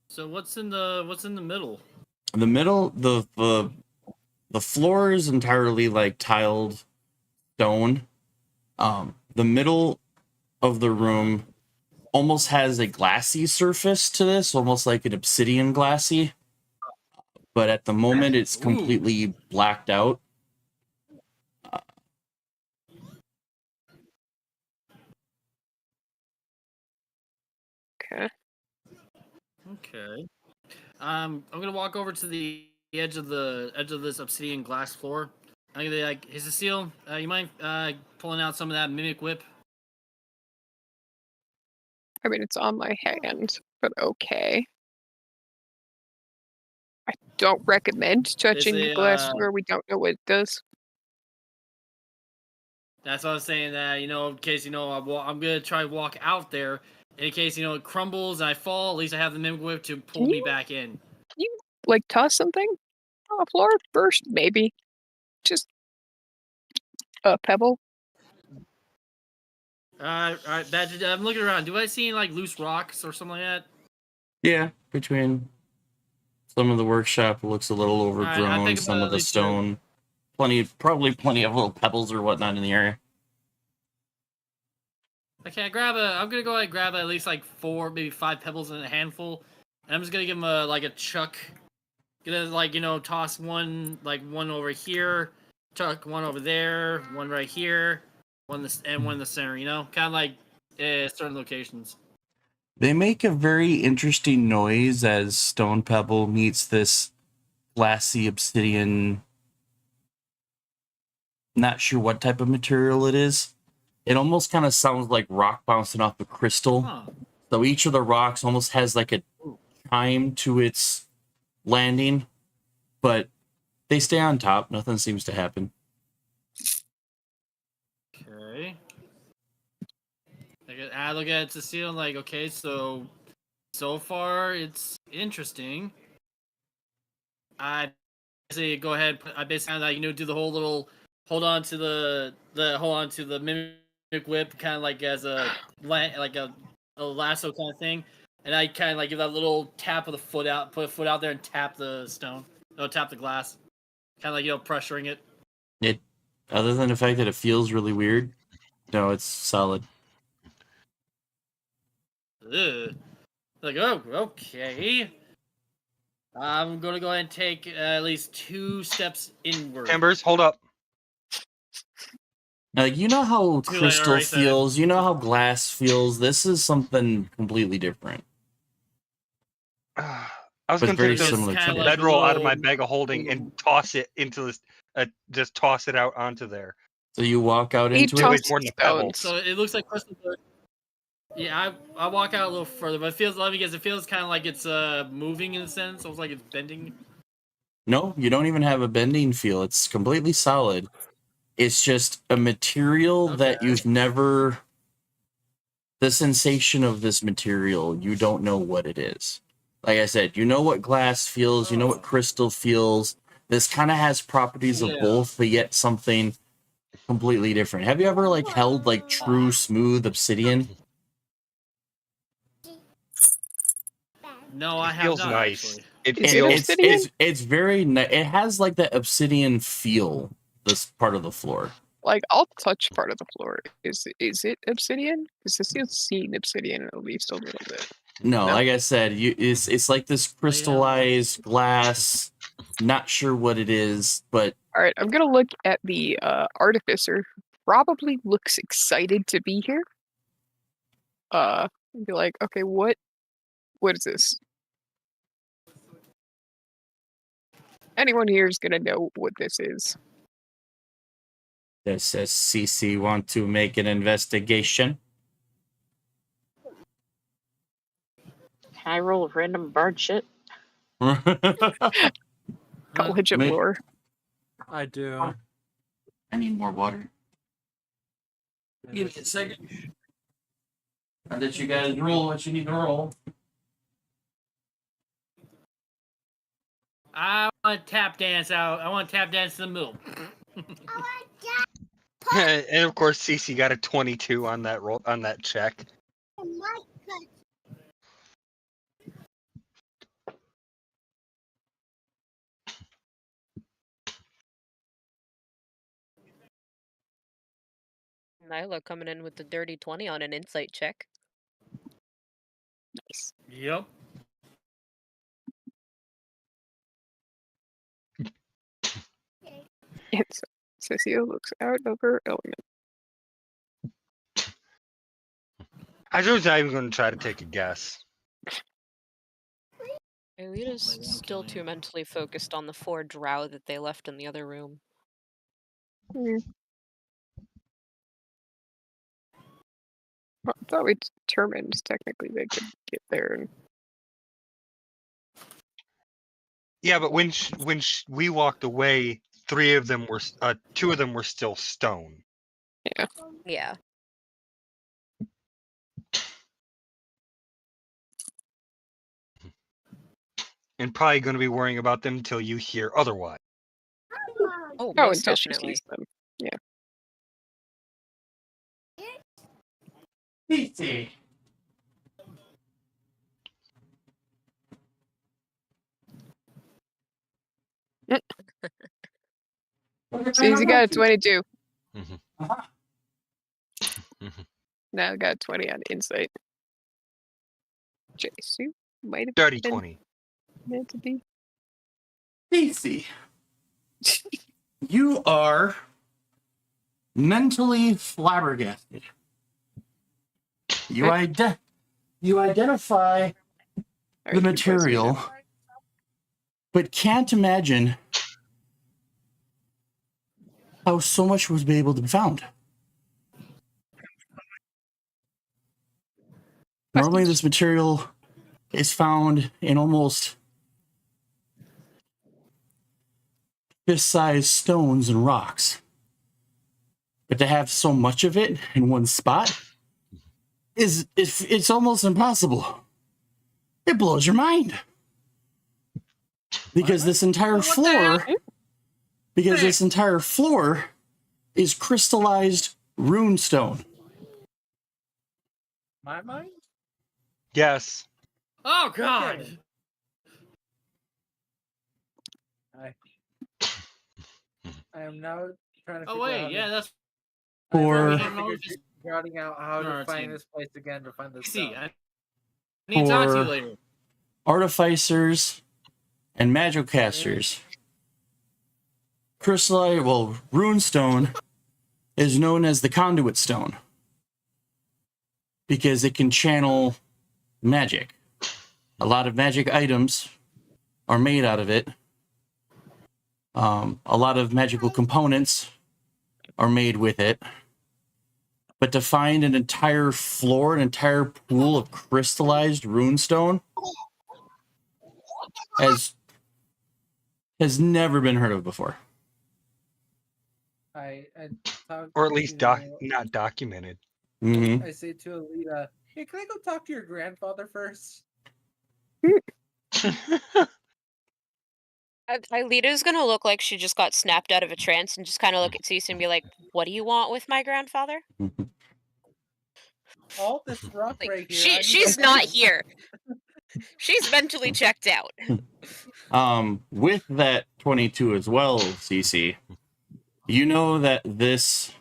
S6: So what's in the middle?
S1: In the middle, the floor is entirely like tiled stone. The middle of the room almost has a glassy surface to this, almost like an obsidian glassy. But at the moment, it's completely blacked out.
S4: Okay.
S6: Okay. I'm gonna walk over to the edge of this obsidian glass floor. I'm gonna be like, hey Cecile, you mind pulling out some of that mimic whip?
S4: I mean, it's on my hand, but okay. I don't recommend touching the glass where we don't know what it does.
S6: That's what I was saying. That in case I'm gonna try to walk out there. In case it crumbles and I fall, at least I have the mimic whip to pull me back in.
S4: Can you like toss something on the floor first? Maybe just a pebble.
S6: Alright, I'm looking around. Do I see like loose rocks or something like that?
S1: Yeah, between some of the workshop looks a little overgrown,
S6: think
S1: some
S6: about
S1: of the
S6: at least
S1: stone, probably plenty of little pebbles or whatnot in the area.
S6: Okay, I'm gonna go ahead and grab at least like 4, maybe 5 pebbles in a handful, and I'm just gonna give him a chuck. Gonna toss one over here, chuck one over there, one right here, one in the center. Kind of like certain locations.
S1: They make a very interesting noise as stone pebble meets this glassy obsidian. Not sure what type of material it is. It almost kind of sounds like rock bouncing off a crystal.
S6: Huh.
S1: So each of the rocks almost has like a chime to its landing, but they stay on top. Nothing seems to happen.
S6: Okay. I look at Cecile like, okay, so far it's interesting. I basically go ahead. I basically do the whole little hold on to the mimic whip, kind of like as a lasso kind of thing, and I kind of give that little tap of the foot out, put a foot out there, and tap the stone, tap the glass, kind of pressuring it.
S1: It, other than the fact that it feels really weird, no, it's solid.
S6: Ugh. Like, oh, okay. I'm gonna go ahead and take at least 2 steps inward.
S2: Timbers, hold up.
S1: Like, you know how
S6: Too late, I
S1: crystal
S6: already said it.
S1: feels, you know how glass feels. This is something completely different.
S2: I was
S1: But
S2: going
S1: very
S2: to take
S1: similar
S2: this
S1: to that.
S2: bedroll out of my bag of holding and toss it into this. Just toss it out onto there.
S1: So you walk out
S4: He
S1: into it.
S2: Weighs more than a pebble.
S6: So it looks like crystal. Yeah, I walk out a little further, but it feels kind of like it's moving in a sense. Almost like it's bending.
S1: No, you don't even have a bending feel. It's completely solid. It's just a material that
S6: Okay.
S1: you've never. The sensation of this material, you don't know what it is. Like I said, you know what glass feels, you know what crystal feels. This kind of has properties of
S6: Yeah.
S1: both, but yet something completely different. Have you ever like held like true smooth obsidian?
S6: No, I
S2: It
S6: have
S2: feels
S6: not
S2: nice.
S6: actually.
S2: It
S4: Is it
S2: feels
S4: obsidian?
S1: It's very it has like that obsidian feel. This part of the floor.
S4: Like, I'll touch part of the floor. Is it obsidian? Because I still seen obsidian at least a little bit.
S1: No,
S4: No?
S1: like I said, it's like this crystallized glass. Not sure what it is, but
S4: All right, I'm gonna look at the artificer. Probably looks excited to be here. And be like, okay, what is this? Anyone here is gonna know what this is.
S1: does CC want to make an investigation?
S9: Can I roll a random bard shit?
S4: College of
S1: May-
S4: Lore.
S5: I do.
S1: I need more water. Give me a second. I'll let you guys roll what you need to roll.
S6: I want to tap dance out. I want to tap dance to the middle.
S2: and of course Cece got a 22 on that roll on that check.
S8: Nyla coming in with the dirty 20 on an insight check.
S4: Nice.
S6: Yep.
S4: And so Cecile looks out of her element.
S2: I was not even going to try to take a guess.
S8: Aelita's still too mentally focused on the 4 drow that they left in the other room.
S4: Well, I thought we determined technically they could get there. And
S2: Yeah, but when we walked away, 2 of them were still stone.
S8: Yeah.
S2: And probably going to be worrying about them until you hear otherwise.
S8: Oh,
S4: oh,
S8: most
S4: until she
S8: definitely.
S4: sees them. Yeah.
S1: CC.
S4: So you got a 22.
S2: Mhm.
S1: Uh-huh.
S4: Now I got a 20 on insight. Jesu might have
S2: Dirty
S4: been
S2: 20.
S4: meant to be.
S1: CC. You are mentally flabbergasted. You identify the material, but can't imagine how so much was able to be found. Normally, this material is found in almost fist-sized stones and rocks. But to have so much of it in one spot it's almost impossible. It blows your mind. Because this entire floor is crystallized runestone.
S5: My mind?
S2: Yes.
S6: Oh God.
S5: I am now trying to
S6: Oh
S5: figure
S6: wait,
S5: out
S6: yeah, that's
S1: For
S5: figuring out how
S6: No,
S5: to find
S6: team.
S5: this place again to find this
S6: see.
S5: stuff.
S6: I need to talk to you
S1: For-
S6: later.
S1: artificers and magicasters. Runestone is known as the conduit stone because it can channel magic. A lot of magic items are made out of it. A lot of magical components are made with it. But to find an entire floor, an entire pool of crystallized runestone has never been heard of before.
S5: I talked
S2: Or at least
S5: to-
S2: not documented.
S1: Mm-hmm.
S5: I say to Alita, hey, can I go talk to your grandfather first?
S8: Aelita's gonna look like she just got snapped out of a trance and just kind of look at Cece and be like, "What do you want with my grandfather?"
S5: All this rock
S8: Like,
S5: right here.
S8: she's not here. She's mentally checked out.
S1: With that 22 as well, CC, you know that this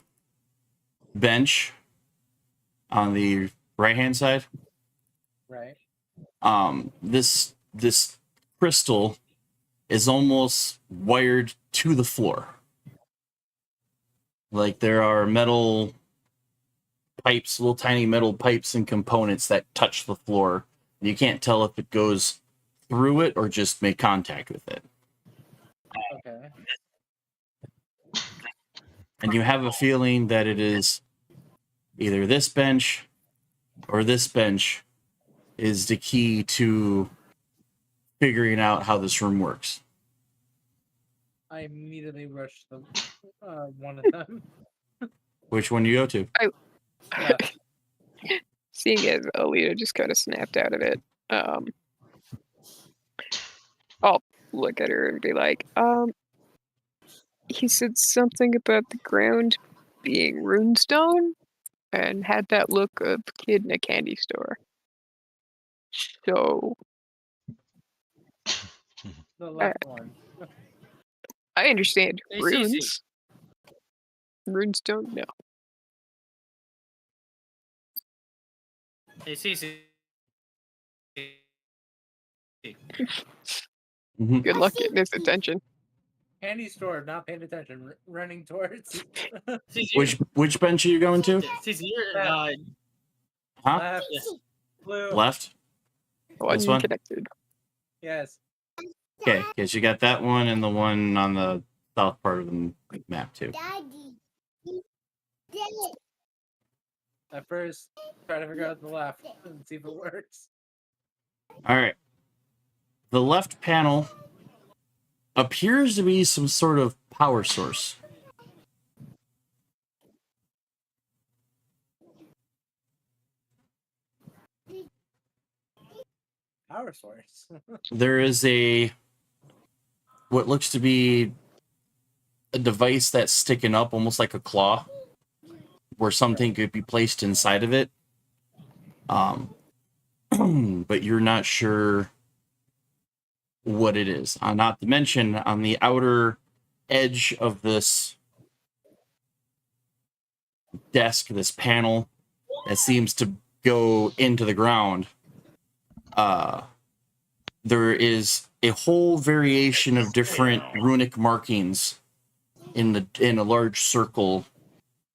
S1: bench on the right-hand side,
S5: Right.
S1: this crystal is almost wired to the floor. Like there are metal pipes, little tiny metal pipes and components that touch the floor. You can't tell if it goes through it or just make contact with it.
S5: Okay.
S1: And you have a feeling that it is either this bench or this bench is the key to figuring out how this room works.
S5: I immediately rushed them. One of them.
S1: Which one do you go to?
S4: Seeing as Alita just kind of snapped out of it, I'll look at her and be like, he said something about the ground being runestone and had that look of kid in a candy store. So
S5: The left one.
S4: I understand
S6: Hey,
S4: runes. Runestone, no.
S6: Hey, Cece.
S1: Mhm.
S4: Good luck getting his attention.
S5: Candy store, not paying attention. Running towards.
S6: Cece,
S1: Which bench are you going to?
S6: Cece, you're
S1: Huh?
S5: Left.
S6: yes.
S5: Blue.
S1: Left?
S4: One
S1: This one?
S4: connected.
S5: Yes.
S1: Okay, because you got that one and the one on the south part of the map too.
S5: At first, try to figure out the left and see if it works.
S1: All right. The left panel appears to be some sort of power source.
S5: Power source.
S1: There is what looks to be a device that's sticking up almost like a claw where something could be placed inside of it. But you're not sure what it is. Not to mention on the outer edge of this desk, this panel that seems to go into the ground, there is a whole variation of different runic markings in a large circle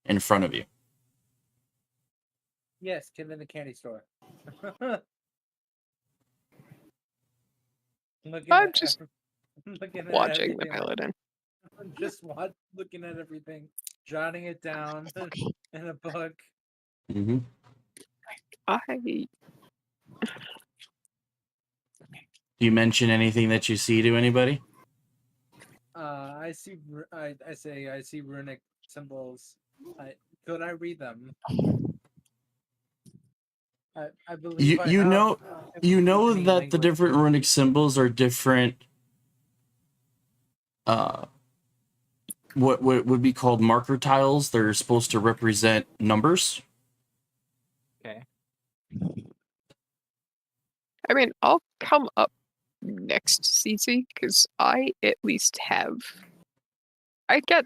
S1: in front of you.
S5: Yes, kid in the candy store.
S4: I'm just
S5: looking at
S4: watching the
S5: everything.
S4: paladin.
S5: Just looking at everything, jotting it down in a book.
S1: Mm-hmm.
S4: I
S5: Do
S1: you mention anything that you see to anybody?
S5: I see. I say I see runic symbols. Could I read them? I believe
S1: You know that the different runic symbols are different. What would be called marker tiles. They're supposed to represent numbers.
S5: Okay.
S4: I mean, I'll come up next, CC, because I at least have. I get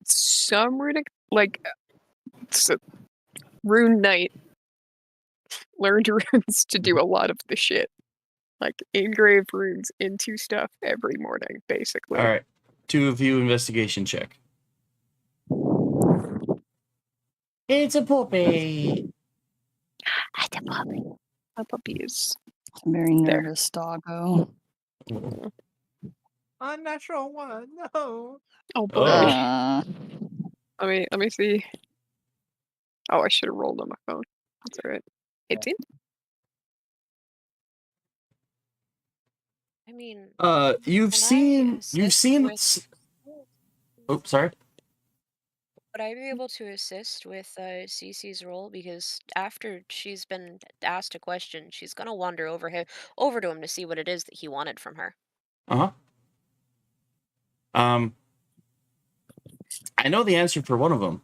S4: some runic, like, so, Rune Knight learned runes to do a lot of the shit. Like, engrave runes into stuff every morning, basically.
S1: All right. 2 of you investigation check. It's a puppy.
S3: It's a puppy.
S4: A puppy is
S3: Very nervous doggo.
S5: Unnatural one. No.
S4: Oh boy. Let me see. Oh, I should have rolled on my phone. That's alright. 18?
S8: I mean,
S1: You've seen. Oh, sorry.
S8: would I be able to assist with Cece's role? Because after she's been asked a question, she's gonna wander over to him to see what it is that he wanted from her.
S1: Uh huh. I know the answer for one of them,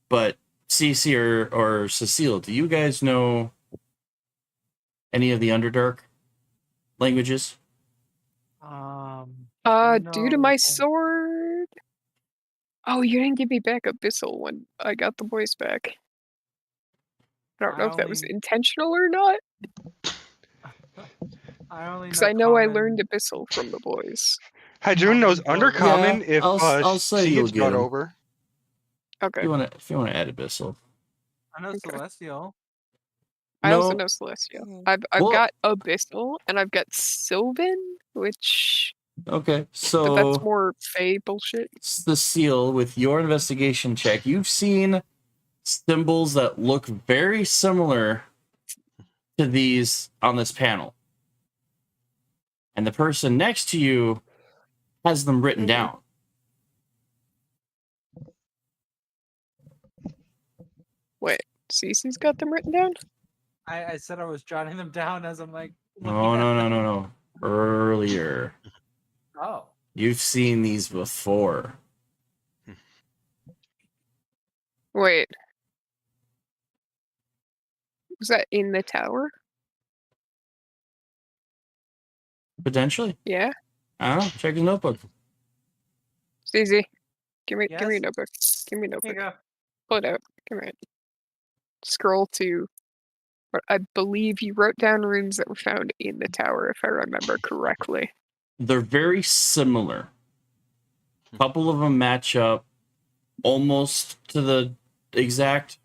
S1: but Cece or Cecile, do you guys know any of the Underdark languages?
S4: Due to my
S5: No.
S4: sword. Oh, you didn't give me back Abyssal when I got the voice back. I don't know if that was intentional or not,
S5: I only
S4: because
S5: know
S4: I know I
S5: common.
S4: learned Abyssal from the boys.
S2: Hadroon knows
S5: Common Dwarven.
S2: Undercommon
S1: Yeah,
S2: if
S1: I'll say
S2: she
S1: you'll
S2: gets
S1: get
S2: brought
S1: 'em.
S2: over.
S4: Okay.
S1: If you want to add Abyssal.
S5: I know
S4: Okay.
S5: Celestial.
S4: I also
S1: No.
S4: know Celestial.
S8: Mhm.
S4: I've
S1: Well-
S4: got Abyssal and I've got Sylvan, which
S1: Okay,
S4: but
S1: so
S4: that's more Fey bullshit.
S1: Cecile, with your investigation check, you've seen symbols that look very similar to these on this panel. And the person next to you has them written
S4: Mhm.
S1: down.
S4: Wait, Cece's got them written down?
S5: I said I was jotting them down as I'm like. looking
S1: No,
S5: at
S1: no, no,
S5: them.
S1: no, no. Earlier.
S5: Oh.
S1: You've seen these before.
S4: Wait. Was that in the tower?
S1: Potentially.
S4: Yeah?
S1: I don't know. Check his notebook.
S4: Cece, give me a
S5: Yes?
S4: notebook. Give me a
S5: Here
S4: notebook.
S5: you go.
S4: Pull it out. Come here. Scroll to what I believe you wrote down runes that were found in the tower, if I remember correctly.
S1: They're very similar. A couple of them match up almost to the exact,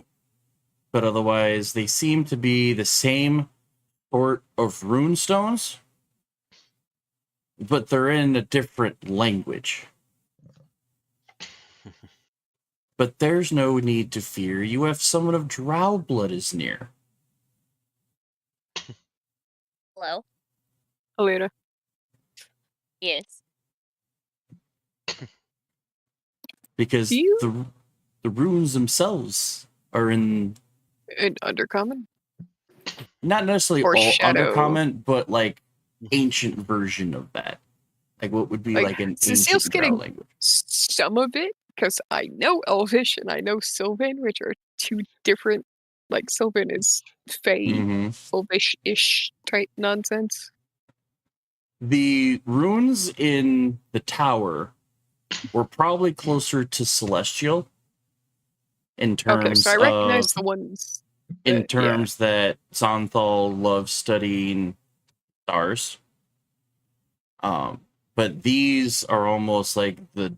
S1: but otherwise they seem to be the same sort of rune stones, but they're in a different language. But there's no need to fear. You have someone of drow blood is near.
S8: Hello.
S4: Alina.
S8: Yes.
S1: Because
S4: Do you-
S1: the runes themselves are in
S4: In Undercommon?
S1: not necessarily
S4: Or
S1: all
S4: Shadow.
S1: Undercommon, but like ancient version of that. Like what would be
S4: Like,
S1: like an
S4: Cecile's
S1: ancient drow
S4: getting
S1: language.
S4: some of it, because I know Elvish and I know Sylvan, which are two different. Like, Sylvan is Fey,
S1: Mhm.
S4: Elvish-ish type nonsense.
S1: The runes in the tower were probably closer to celestial in terms
S4: Okay, so I recognize
S1: of
S4: the ones.
S1: in
S4: yeah.
S1: terms that Xanthal loves studying stars. But these are almost like the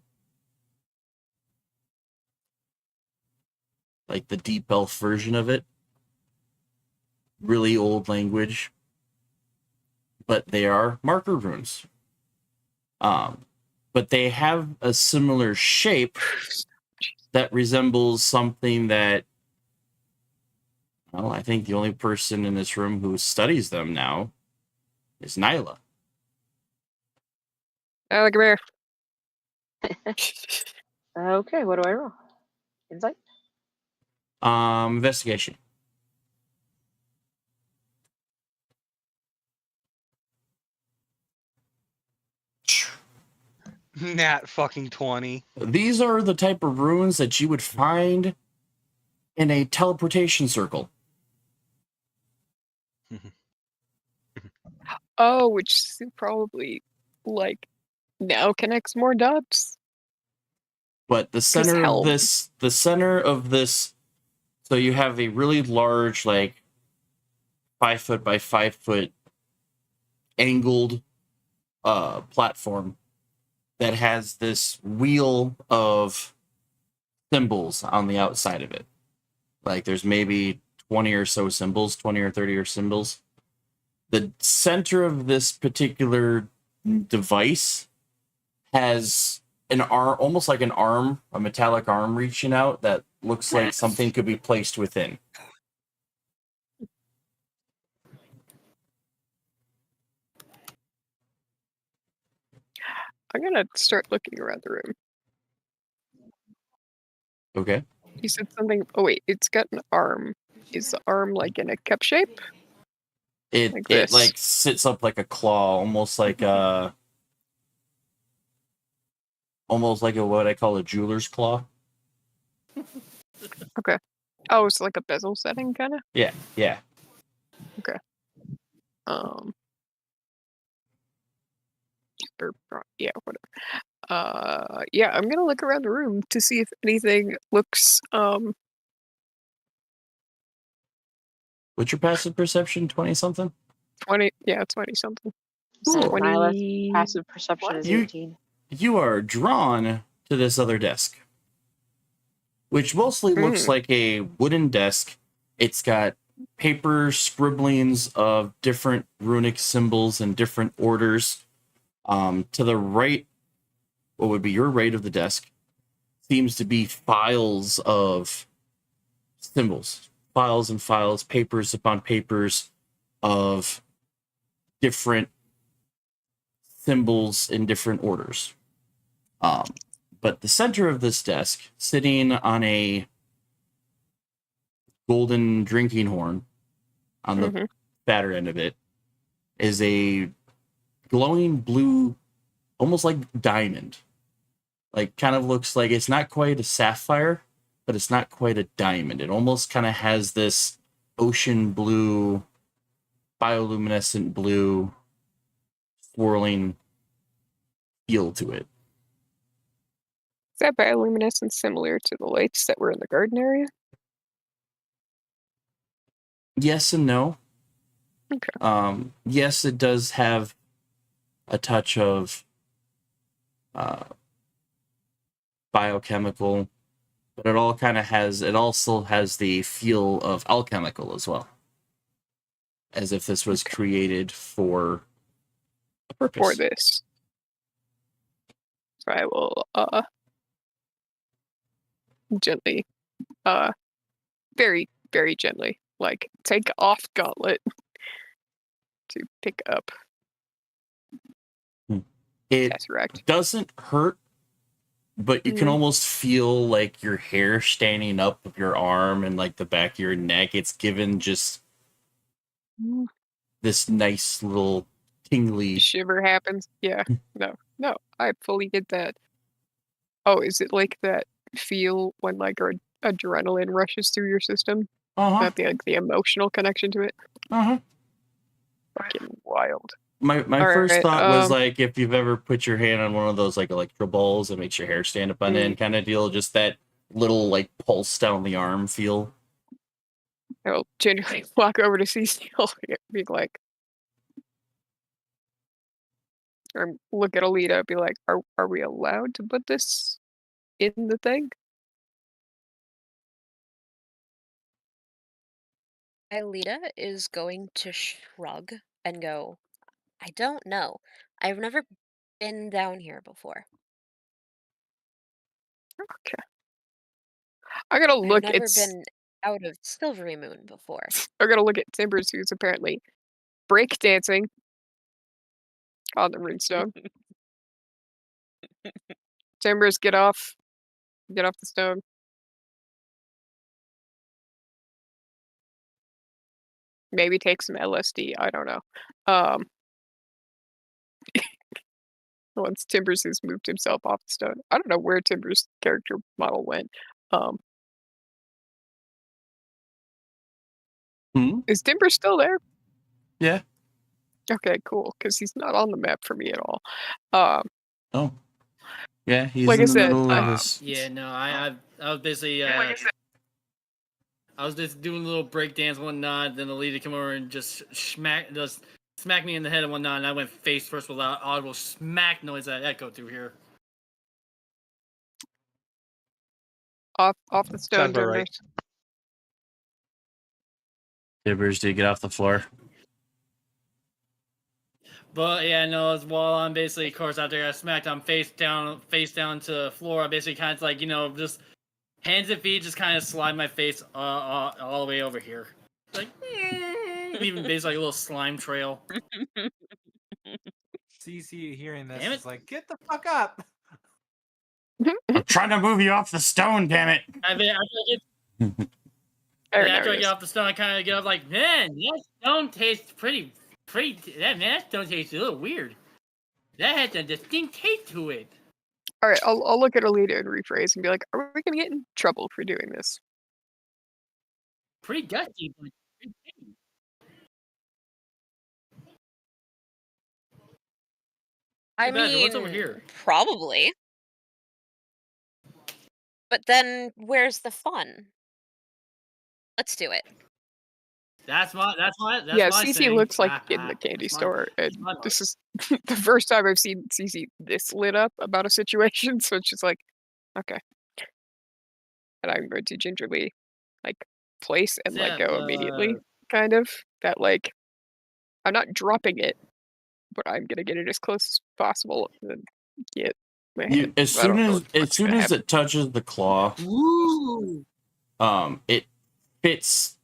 S1: deep elf version of it. Really old language. But they are marker runes. But they have a similar shape that resembles something that, well, I think the only person in this room who studies them now is Nyla.
S4: Come here.
S9: Okay, what do I roll? Insight?
S1: Investigation.
S2: Nat fucking 20.
S1: These are the type of runes that you would find in a teleportation circle.
S4: Oh, which probably, like, now connects more dots.
S1: But the center
S4: helm.
S1: of this, so you have a really large, like 5 foot by 5 foot angled platform that has this wheel of symbols on the outside of it. Like there's maybe 20 or so symbols, 20 or 30 or symbols. The center of this particular device has an arm, almost like an arm, a metallic arm reaching out that looks like something could be placed within.
S4: I'm gonna start looking around the room.
S1: Okay.
S4: You said something. Oh wait, it's got an arm. Is the arm like in a cup shape?
S1: It
S4: Like
S1: it
S4: this.
S1: like sits up like a claw, almost like a what I call a jeweler's claw.
S4: Okay. Oh, it's like a bezel setting, kind of.
S1: Yeah, yeah.
S4: Okay. Yeah, whatever. Yeah, I'm gonna look around the room to see if anything looks
S1: What's your passive perception? 20 something?
S4: 20. Yeah, 20 something.
S1: Cool.
S9: My passive perception is
S1: You
S9: 18.
S1: you are drawn to this other desk, which mostly looks like a wooden desk. It's got paper scribblings of different runic symbols and different orders. To the right, what would be your right of the desk, seems to be files of symbols, files and files, papers upon papers of different symbols in different orders. But the center of this desk, sitting on a golden drinking horn on the fatter end of it, is a glowing blue, almost like diamond. Like, kind of looks like it's not quite a sapphire, but it's not quite a diamond. It almost kind of has this ocean blue, bioluminescent blue, swirling feel to it.
S4: Is that bioluminescence similar to the lights that were in the garden area?
S1: Yes and no.
S4: Okay.
S1: Yes, it does have a touch of biochemical, but it also has the feel of alchemical as well. As if this was created for a purpose.
S4: For this. So I will gently, very, very gently, like take off gauntlet to pick up
S1: It
S4: Tesseract.
S1: doesn't hurt, but you can almost feel like your hair standing up of your arm and like the back of your neck. It's given just this nice little tingly
S4: shiver happens. Yeah. No, I fully get that. Oh, is it like that feel when like adrenaline rushes through your system? Not the emotional connection to it. Fucking wild.
S1: My first thought was like, if you've ever put your hand on one of those like electro balls that makes your hair stand up on end kind of deal, just that little like pulse down the arm feel.
S4: I'll genuinely walk over to Cecile, be like, or look at Alita, be like, are we allowed to put this in the thing?
S8: Alita is going to shrug and go, I don't know. I've never been down here before.
S4: Okay. I gotta look.
S8: I've never been out of Silvery Moon before.
S4: I gotta look at Timbers, who's apparently breakdancing on the runestone. Timbers, get off the stone. Maybe take some LSD. I don't know. Once Timbers has moved himself off the stone, I don't know where Timbers' character model went. Is Timbers still there?
S1: Yeah.
S4: Okay, cool. Because he's not on the map for me at all.
S1: Oh. Yeah, he's
S4: like
S1: in
S4: I
S1: the
S4: said,
S1: middle of this.
S6: Yeah, no, I was basically I was just doing a little break dance and whatnot. Then the leader come over and just smack me in the head and whatnot, and I went face first with loud audible smack noise that echoed through here.
S4: Off the stone, Timbers. Right.
S1: Timbers, did you get off the floor?
S6: But yeah, no, while I'm basically, of course, out there, I smacked on face down to the floor. I basically kind of like, just hands and feet, just kind of slide my face all the way over here. Like, even basically like a little slime trail.
S5: CC hearing this is like, get the fuck up.
S1: I'm trying to move you off the stone, damn it.
S6: I mean, after
S4: There,
S6: I
S4: there it
S6: get
S4: is.
S6: off the stone, I kind of get up like, man, that stone tastes pretty. That stone tastes a little weird. That has a distinct taste to it.
S4: All right, I'll look at Alita and rephrase and be like, "Are we gonna get in trouble for doing this?"
S6: Pretty dusty, but pretty tasty.
S8: I
S6: Badger, what's over
S8: mean,
S6: here?
S8: probably. But then, where's the fun? Let's do it.
S6: That's my.
S4: Yeah,
S6: my
S4: Cece
S6: thing.
S4: looks like in the candy
S6: That's my-
S4: store, and
S6: my vote.
S4: this is the first time I've seen Cece this lit up about a situation. So it's just like, okay, and I'm going to gingerly, like, place and let
S6: Yeah,
S4: go immediately, kind of. That like, I'm not dropping it, but I'm gonna get it as close as possible and get my hand.
S1: As
S4: I don't
S1: soon
S4: know
S1: as
S4: what's gonna
S1: it
S4: happen.
S1: touches the claw,
S6: Ooh.
S1: it fits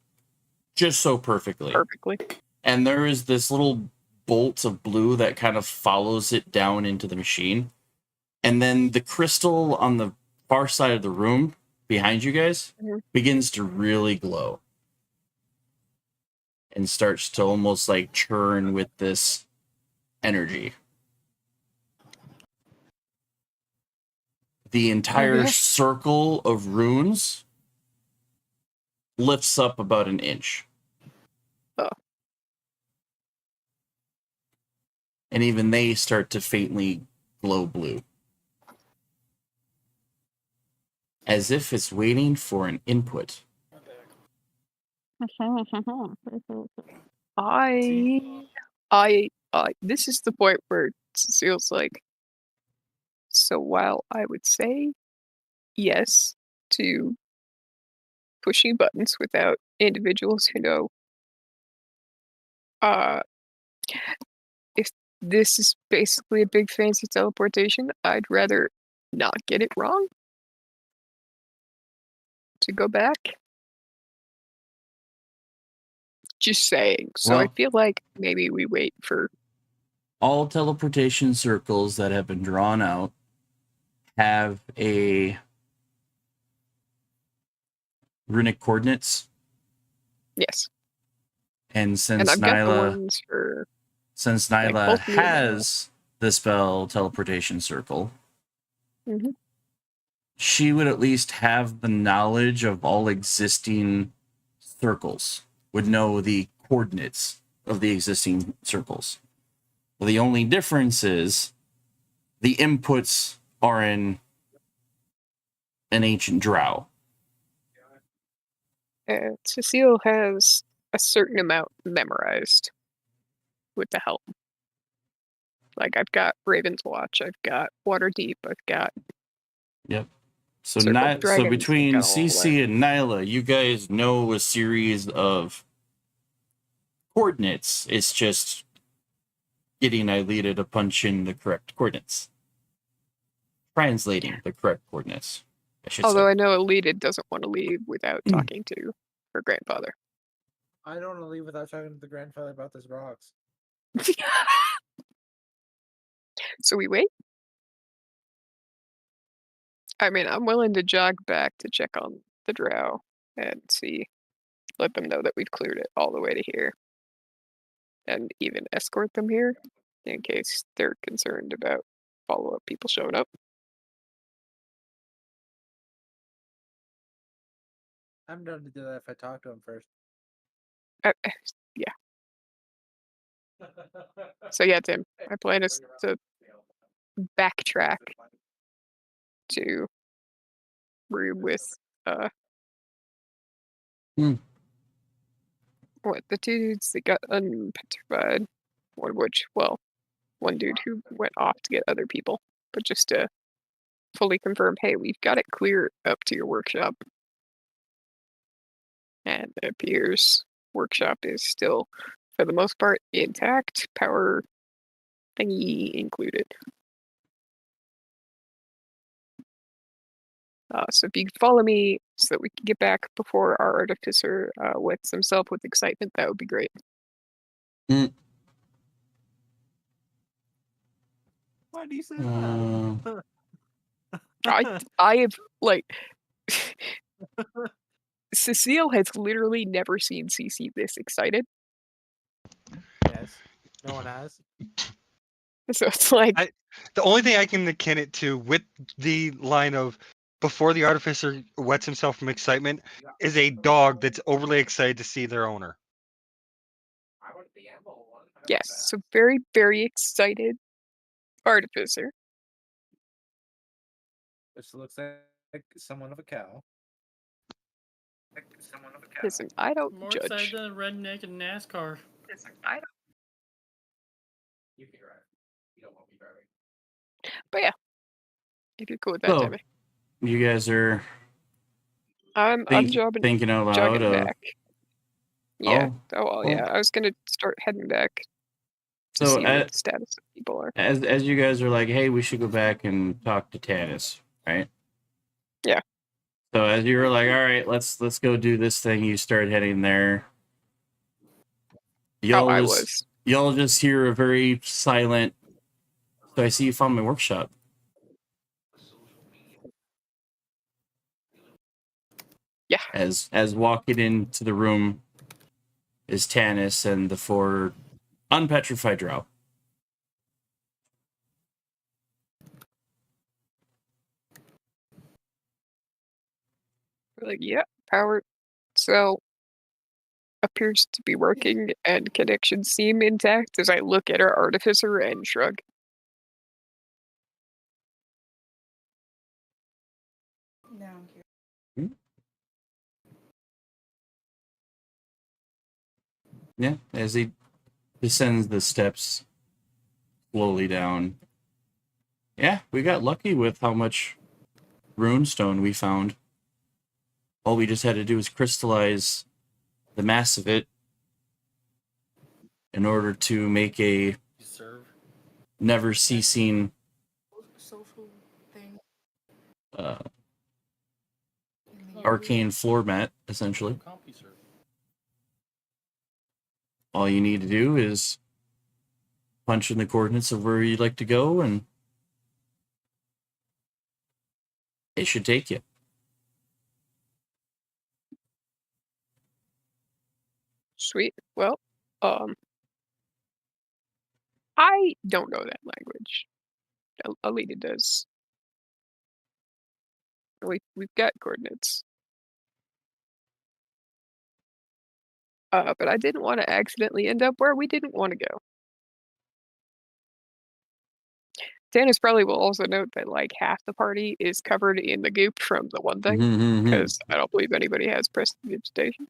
S1: just so perfectly.
S4: Perfectly.
S1: And there is this little bolt of blue that kind of follows it down into the machine. And then the crystal on the far side of the room behind you guys begins to really glow. And starts to almost like churn with this energy. The entire circle of runes lifts up about an inch.
S4: Oh.
S1: And even they start to faintly glow blue. As if it's waiting for an input.
S4: This is the point where Cecile's like, so while I would say yes to pushing buttons without individuals who know if this is basically a big fancy teleportation, I'd rather not get it wrong to go back. Just saying. So I
S1: Well-
S4: feel like maybe we wait for
S1: All teleportation circles that have been drawn out have a runic coordinates.
S4: yes.
S1: And since
S4: And I've got the
S1: Nyla
S4: ones for
S1: since
S4: like,
S1: Nyla
S4: both me and Nyla.
S1: has the spell teleportation circle,
S4: Mhm.
S1: she would at least have the knowledge of all existing circles, would know the coordinates of the existing circles. The only difference is the inputs are in an ancient drow.
S4: Cecile has a certain amount memorized with the help. Like I've got Raven's Watch, I've got Waterdeep, I've got
S1: Yep. So
S4: Circle of
S1: so
S4: Dragons,
S1: between
S4: got all
S1: CC and Nyla, you guys know a series of coordinates. It's just getting Alita to punch in the correct coordinates. Translating the correct coordinates, I should
S4: Although
S1: say.
S4: I know Alita doesn't want to leave without talking to her grandfather.
S5: I don't want to leave without talking to the grandfather about this rocks.
S4: So we wait. I mean, I'm willing to jog back to check on the drow and see, let them know that we've cleared it all the way to here. And even escort them here in case they're concerned about follow-up people showing up.
S5: I'm done to do that if I talk to him first.
S4: Yeah. So yeah, Tim, my plan is to backtrack to room with what, the two dudes that got unpetrified, one of which, well, one dude who went off to get other people, but just to fully confirm, hey, we've got it clear up to your workshop. And it appears workshop is still, for the most part, intact, power thingy included. So if you could follow me so that we can get back before our artificer wets himself with excitement, that would be great.
S5: Why do you say that?
S4: I have like Cecile has literally never seen Cece this excited.
S5: Yes. No one has.
S4: So it's like
S2: The only thing I can akin it to with the line of before the artificer wets himself from excitement is a dog that's overly excited to see their owner.
S4: yes, so very, very excited artificer.
S5: Which looks like someone of a cow.
S4: Listen, I don't
S6: More
S4: judge.
S6: excited than redneck in NASCAR.
S4: Listen, I don't.
S5: You can drive. You don't want me driving.
S4: But yeah, if you're cool with that,
S1: So,
S4: Timmy.
S1: you guys are
S4: I'm jogging
S1: thinking out loud
S4: jogging
S1: of.
S4: back. Yeah.
S1: Oh,
S4: well,
S1: well.
S4: yeah. I was gonna start heading back to
S1: So,
S4: see what the status of people are.
S1: as you guys are like, hey, we should go back and talk to Tannis, right?
S4: Yeah.
S1: So as you were like, all right, let's go do this thing, you start heading there. Y'all just hear a very silent. So I see you found my workshop.
S4: Yeah.
S1: As walking into the room is Tannis and the 4 unpetrified drow.
S4: We're like, yeah, power cell appears to be working and connections seem intact as I look at our artificer and shrug.
S1: Yeah, as he descends the steps slowly down. Yeah, we got lucky with how much runestone we found. All we just had to do was crystallize the mass of it in order to make a never ceasing
S6: Social thing.
S1: arcane floor mat, essentially. All you need to do is punch in the coordinates of where you'd like to go, and it should take you.
S4: Sweet. Well, I don't know that language. Alita does. We've got coordinates. But I didn't want to accidentally end up where we didn't want to go. Tannis probably will also note that like half the party is covered in the goop from the one thing, because I don't believe anybody has prestidigitation.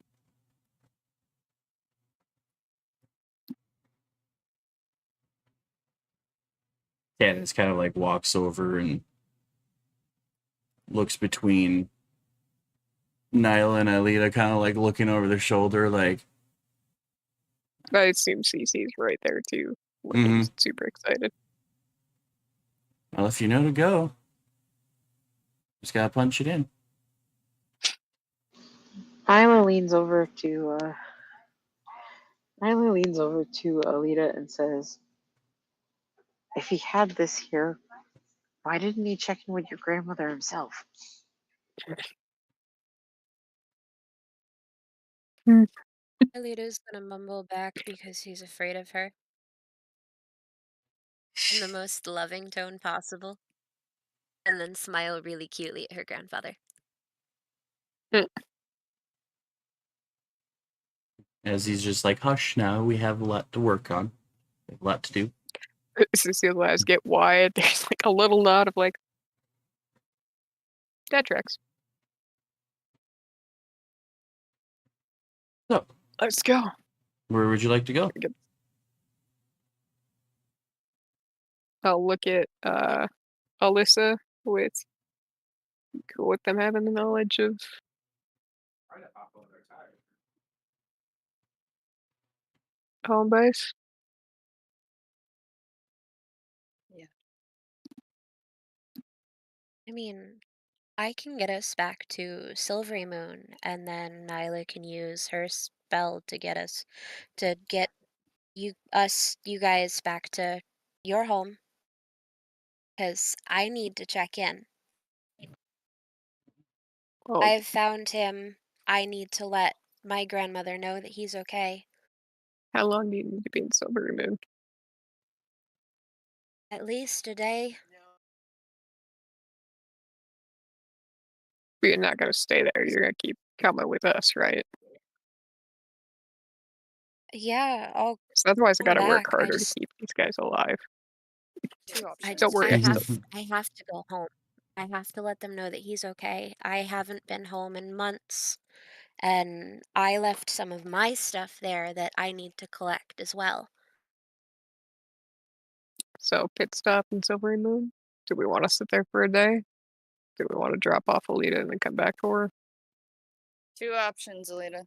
S1: Tannis kind of like walks over and looks between Nyla and Alita, kind of like looking over their shoulder, like.
S4: I assume Cece's right there too, looking super excited.
S1: Well, if you know to go, just gotta punch it in.
S9: Nyla leans over to Alita and says, "If he had this here, why didn't he check in with your grandmother himself?"
S8: Alita's gonna mumble back because he's afraid of her. In the most loving tone possible. And then smile really cutely at her grandfather.
S1: As he's just like, hush now, we have a lot to work on. We have a lot to do.
S4: Cecile's eyes get wide. There's like a little nod of like, that tracks.
S1: So,
S4: let's go.
S1: Where would you like to go?
S4: I'll look at Alyssa with them having the knowledge of home base.
S8: Yeah. I mean, I can get us back to Silvery Moon, and then Nyla can use her spell to get us to get you guys back to your home. Because I need to check in.
S4: Oh,
S8: I've found him. I need to let my grandmother know that he's okay.
S4: how long do you need to be in Silvery Moon?
S8: At least a day.
S4: But you're not gonna stay there. You're gonna keep coming with us, right?
S8: Yeah, I'll
S4: 'Cause otherwise, I
S8: come
S4: gotta work
S8: back. I
S4: harder to
S8: just
S4: keep these guys alive.
S3: Two
S8: I
S3: options.
S4: Don't worry, I still.
S8: I have to go home. I have to let them know that he's okay. I haven't been home in months, and I left some of my stuff there that I need to collect as well.
S4: So pit stop in Silvery Moon. Do we want to sit there for a day? Do we want to drop off Alita and then come back for her?
S3: Two options, Alita.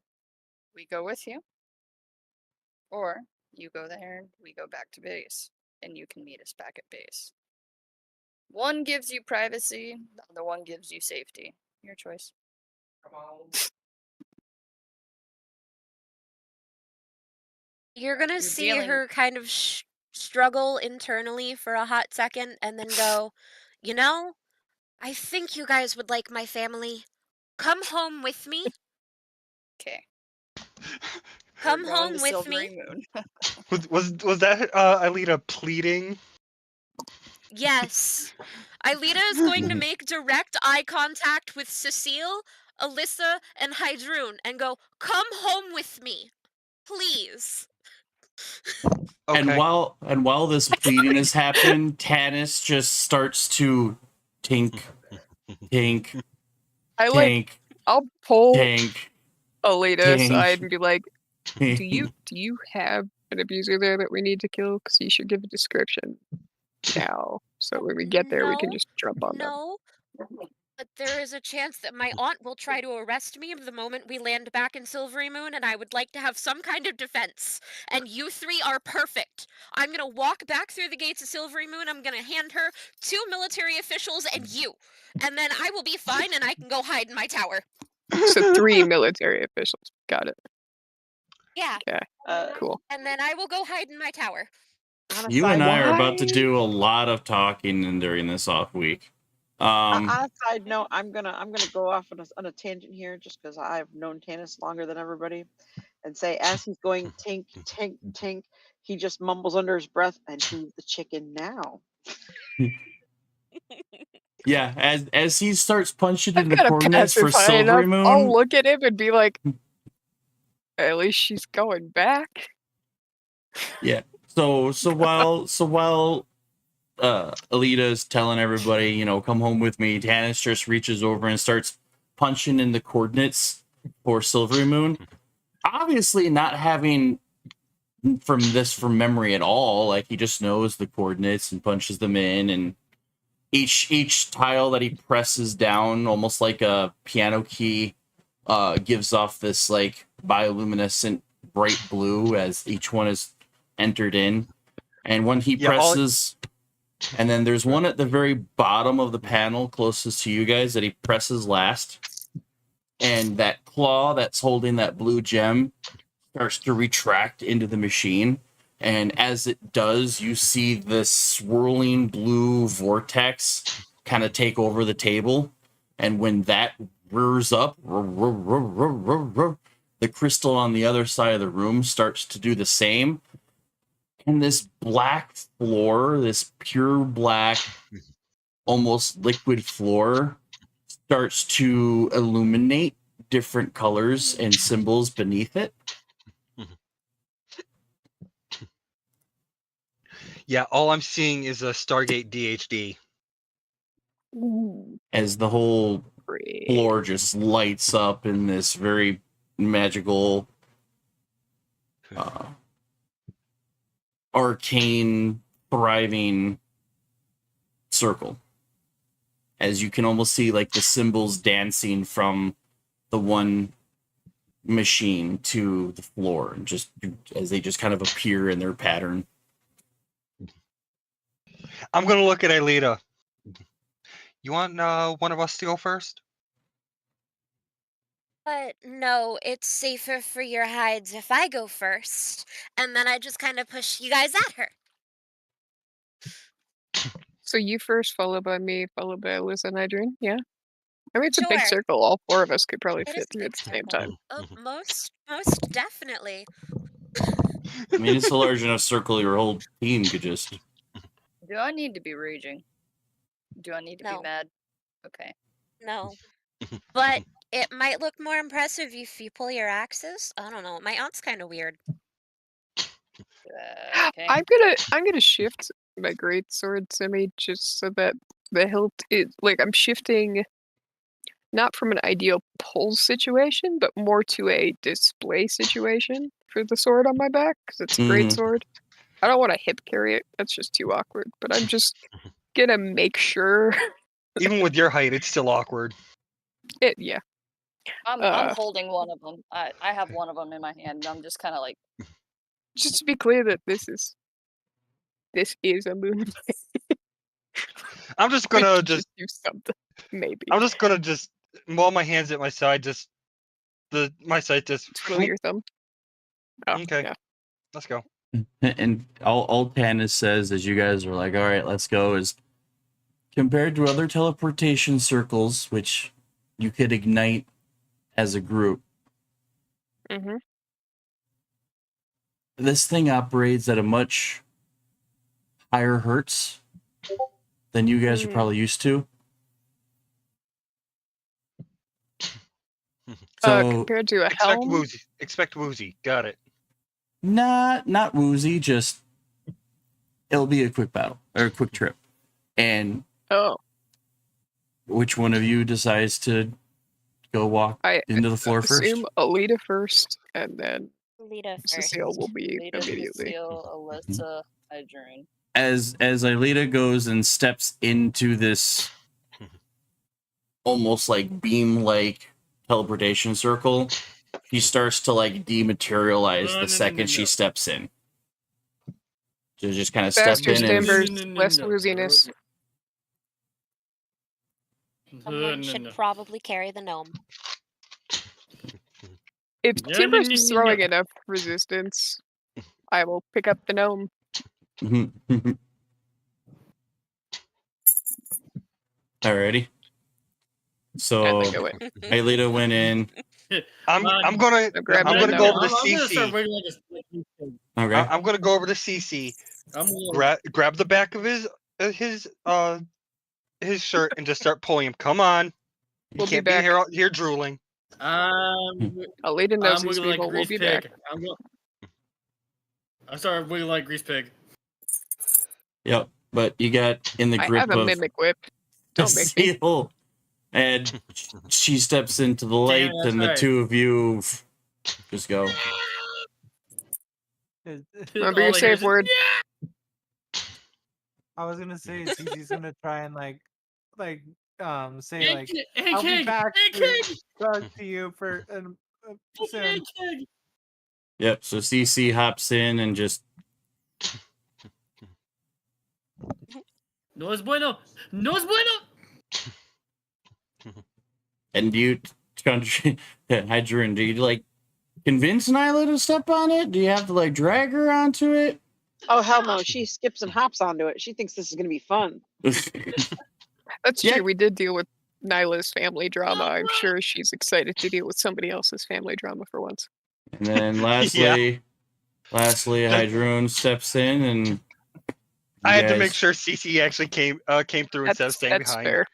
S3: We go with you, or you go there and we go back to base, and you can meet us back at base. One gives you privacy, the other one gives you safety. Your choice. Come on.
S8: You're gonna
S3: You're
S8: see
S3: dealing-
S8: her kind of struggle internally for a hot second and then go, you know, I think you guys would like my family. Come home with me.
S3: Okay.
S8: Come
S3: We're going
S8: home
S3: to
S8: with
S3: Silvery
S8: me.
S3: Moon.
S2: Was that Alita pleading?
S8: Yes. Aelita is going to make direct eye contact with Cecile, Alyssa, and Hydrune and go, come home with me. Please.
S2: Okay.
S1: And while this pleading is happening, Tannis just starts to tink,
S4: I'll pull
S1: tank.
S4: Alita
S1: Tank.
S4: aside and be like, do you have an abuser there that we need to kill? Because you should give a description now, so when we get there, we can
S8: No,
S4: just jump on them.
S8: No. But there is a chance that my aunt will try to arrest me the moment we land back in Silvery Moon, and I would like to have some kind of defense. And you three are perfect. I'm gonna walk back through the gates of Silvery Moon, I'm gonna hand her 2 military officials and you. And then I will be fine and I can go hide in my tower.
S4: So 3 military officials. Got it.
S8: Yeah.
S4: Okay. Cool.
S8: And then I will go hide in my tower.
S1: You and I are about to do a lot of talking during this off week.
S9: On a side note, I'm gonna go off on a tangent here, just because I've known Tannis longer than everybody, and say as he's going tink tink tink, he just mumbles under his breath, "And who's the chicken now?"
S1: Yeah, as he starts punching
S4: I've
S1: in the
S4: got a
S1: coordinates for
S4: pacify
S1: Silvery
S4: enough.
S1: Moon.
S4: I'll look at him and be like, at least she's going back.
S1: Yeah. So while Alita's telling everybody, you know, come home with me, Tannis just reaches over and starts punching in the coordinates for Silvery Moon. Obviously not having from memory at all. Like, he just knows the coordinates and punches them in, and each tile that he presses down, almost like a piano key, gives off this like bioluminescent bright blue as each one is entered in. And when he presses, and then there's one at the very bottom of the panel closest to you guys that he presses last, and that claw that's holding that blue gem starts to retract into the machine. And as it does, you see this swirling blue vortex kind of take over the table. And when that whirs up, the crystal on the other side of the room starts to do the same. And this black floor, this pure black, almost liquid floor, starts to illuminate different colors and symbols beneath it.
S2: Yeah, all I'm seeing is a Stargate DHD.
S1: As the whole floor just lights up in this very magical, arcane, thriving circle. As you can almost see, like, the symbols dancing from the one machine to the floor, and just as they just kind of appear in their pattern.
S2: I'm gonna look at Aelita. You want one of us to go first?
S8: But no, it's safer for your hides if I go first. And then I just kind of push you guys at her.
S4: So you first, followed by me, followed by Alyssa and Hydrune, yeah? I mean, it's a big
S10: Sure.
S4: circle. All 4 of us could probably
S10: It is
S4: fit
S10: a
S4: through at
S10: big
S4: the same
S10: circle.
S4: time.
S10: Most definitely.
S1: I mean, it's a large enough circle your whole team could just.
S3: Do I need to be raging? Do I need to
S10: No.
S3: be mad? Okay.
S10: No. But it might look more impressive if you pull your axes. I don't know. My aunt's kind of weird.
S3: Okay.
S4: I'm gonna shift my great sword semi just so that the hilt is like I'm shifting not from an ideal pull situation, but more to a display situation for the sword on my back because it's a great sword. I don't want to hip carry it. That's just too awkward. But I'm just gonna make sure.
S2: Even with your height, it's still awkward.
S4: Yeah.
S3: I'm holding one of them. I have one of them in my hand. And I'm just kind of like.
S4: Just to be clear that this is a moon.
S2: I'm just gonna
S4: just do something. Maybe.
S2: I'm just gonna while my hands at my side, my sight just
S4: twiddle your thumb. Oh,
S2: okay.
S4: Yeah.
S2: Let's go.
S1: And all Tannis says as you guys are like, all right, let's go, is compared to other teleportation circles, which you could ignite as a group,
S4: Mm-hmm.
S1: this thing operates at a much higher hertz than you guys are probably used to. So
S4: compared to a helm,
S2: expect woozy. Got it.
S1: not woozy, just it'll be a quick battle or a quick trip. And which one of you decides to go walk into the floor first?
S4: Assume Alita first, and then
S10: Alita first.
S4: Cecile will be
S3: Lita,
S4: immediately.
S3: Cecile, Alyssa, Hydrune.
S1: As Alita goes and steps into this almost like beam-like teleportation circle, he starts to like dematerialize the second she steps in. So just kind of step
S4: Faster
S1: in and
S4: stimbers, less wooziness.
S10: Someone should probably carry the gnome.
S4: If Timbers is throwing enough resistance, I will pick up the gnome.
S1: Alrighty. So Alita went in.
S2: I'm gonna go over to CC.
S1: Okay.
S2: I'm gonna go over to CC. Grab the back of his shirt and just start pulling him. Come on. You can't be here drooling.
S4: Alita knows these people.
S6: Like
S4: We'll be back.
S6: I started wiggling like Grease Pig.
S1: Yep, but you got in the grip
S4: I have a
S1: of
S4: mimic whip. Don't make me.
S1: Cecile, and she steps into the light,
S6: that's
S1: and the
S6: right.
S1: two of you just go.
S4: Remember your safe word.
S5: I was gonna say Cece's gonna try and say
S6: Hey,
S5: like
S6: hey,
S5: I'll be
S6: King!
S5: back
S6: Hey,
S5: to
S6: King!
S5: talk to you for soon.
S1: Yep. So CC hops in and just
S6: No es bueno. No es bueno.
S1: and you, Hydrune, do you like convince Nyla to step on it? Do you have to like drag her onto it?
S9: Oh hell no! She skips and hops onto it. She thinks this is gonna be fun.
S4: That's true. We did deal with Nyla's family drama. I'm sure she's excited to deal with somebody else's family drama for once.
S1: And then lastly, Hydrune steps in, and
S2: I had to make sure CC actually came through instead of staying behind.
S4: Fair.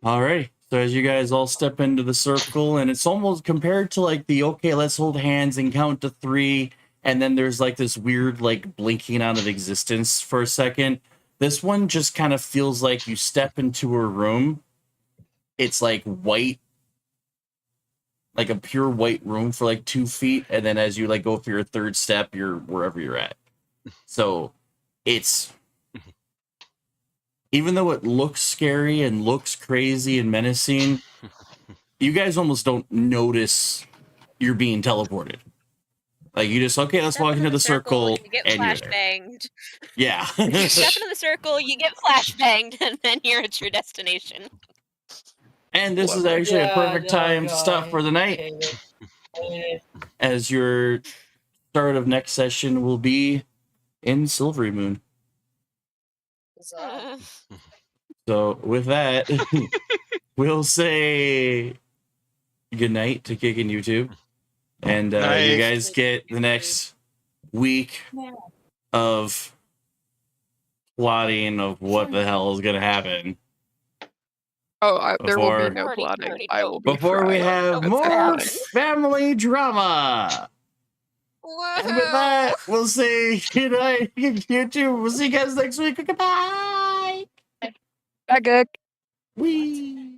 S1: Alright. So as you guys all step into the circle, and it's almost compared to like the let's hold hands and count to 3, and then there's like this weird like blinking out of existence for a second. This one just kind of feels like you step into a room. It's like white, like a pure white room for like 2 feet, and then as you like go for your third step, you're wherever you're at. So it's, even though it looks scary and looks crazy and menacing, you guys almost don't notice you're being teleported. Like you just, okay, let's walk into the circle,
S10: You get
S1: and you're there.
S10: flashbanged.
S1: Yeah.
S10: Step into the circle, you get flashbanged, and then you're at your destination.
S1: And this is actually a perfect time to stop for the night, as your start of next session will be in Silvery Moon. So with that, we'll say good night to Kick and YouTube, and you
S2: Night.
S1: guys get the next week of plotting of what the hell is gonna happen
S4: Oh, there will
S1: Before-
S4: be no
S8: Already-
S4: plotting.
S8: already
S4: I
S8: know.
S4: will be
S1: before we
S4: fried.
S1: have
S4: That's
S1: more
S4: happening.
S1: family drama. And with that, we'll say good night, YouTube. We'll see you guys next week. Goodbye.
S4: Bye, Gek.
S1: Wee.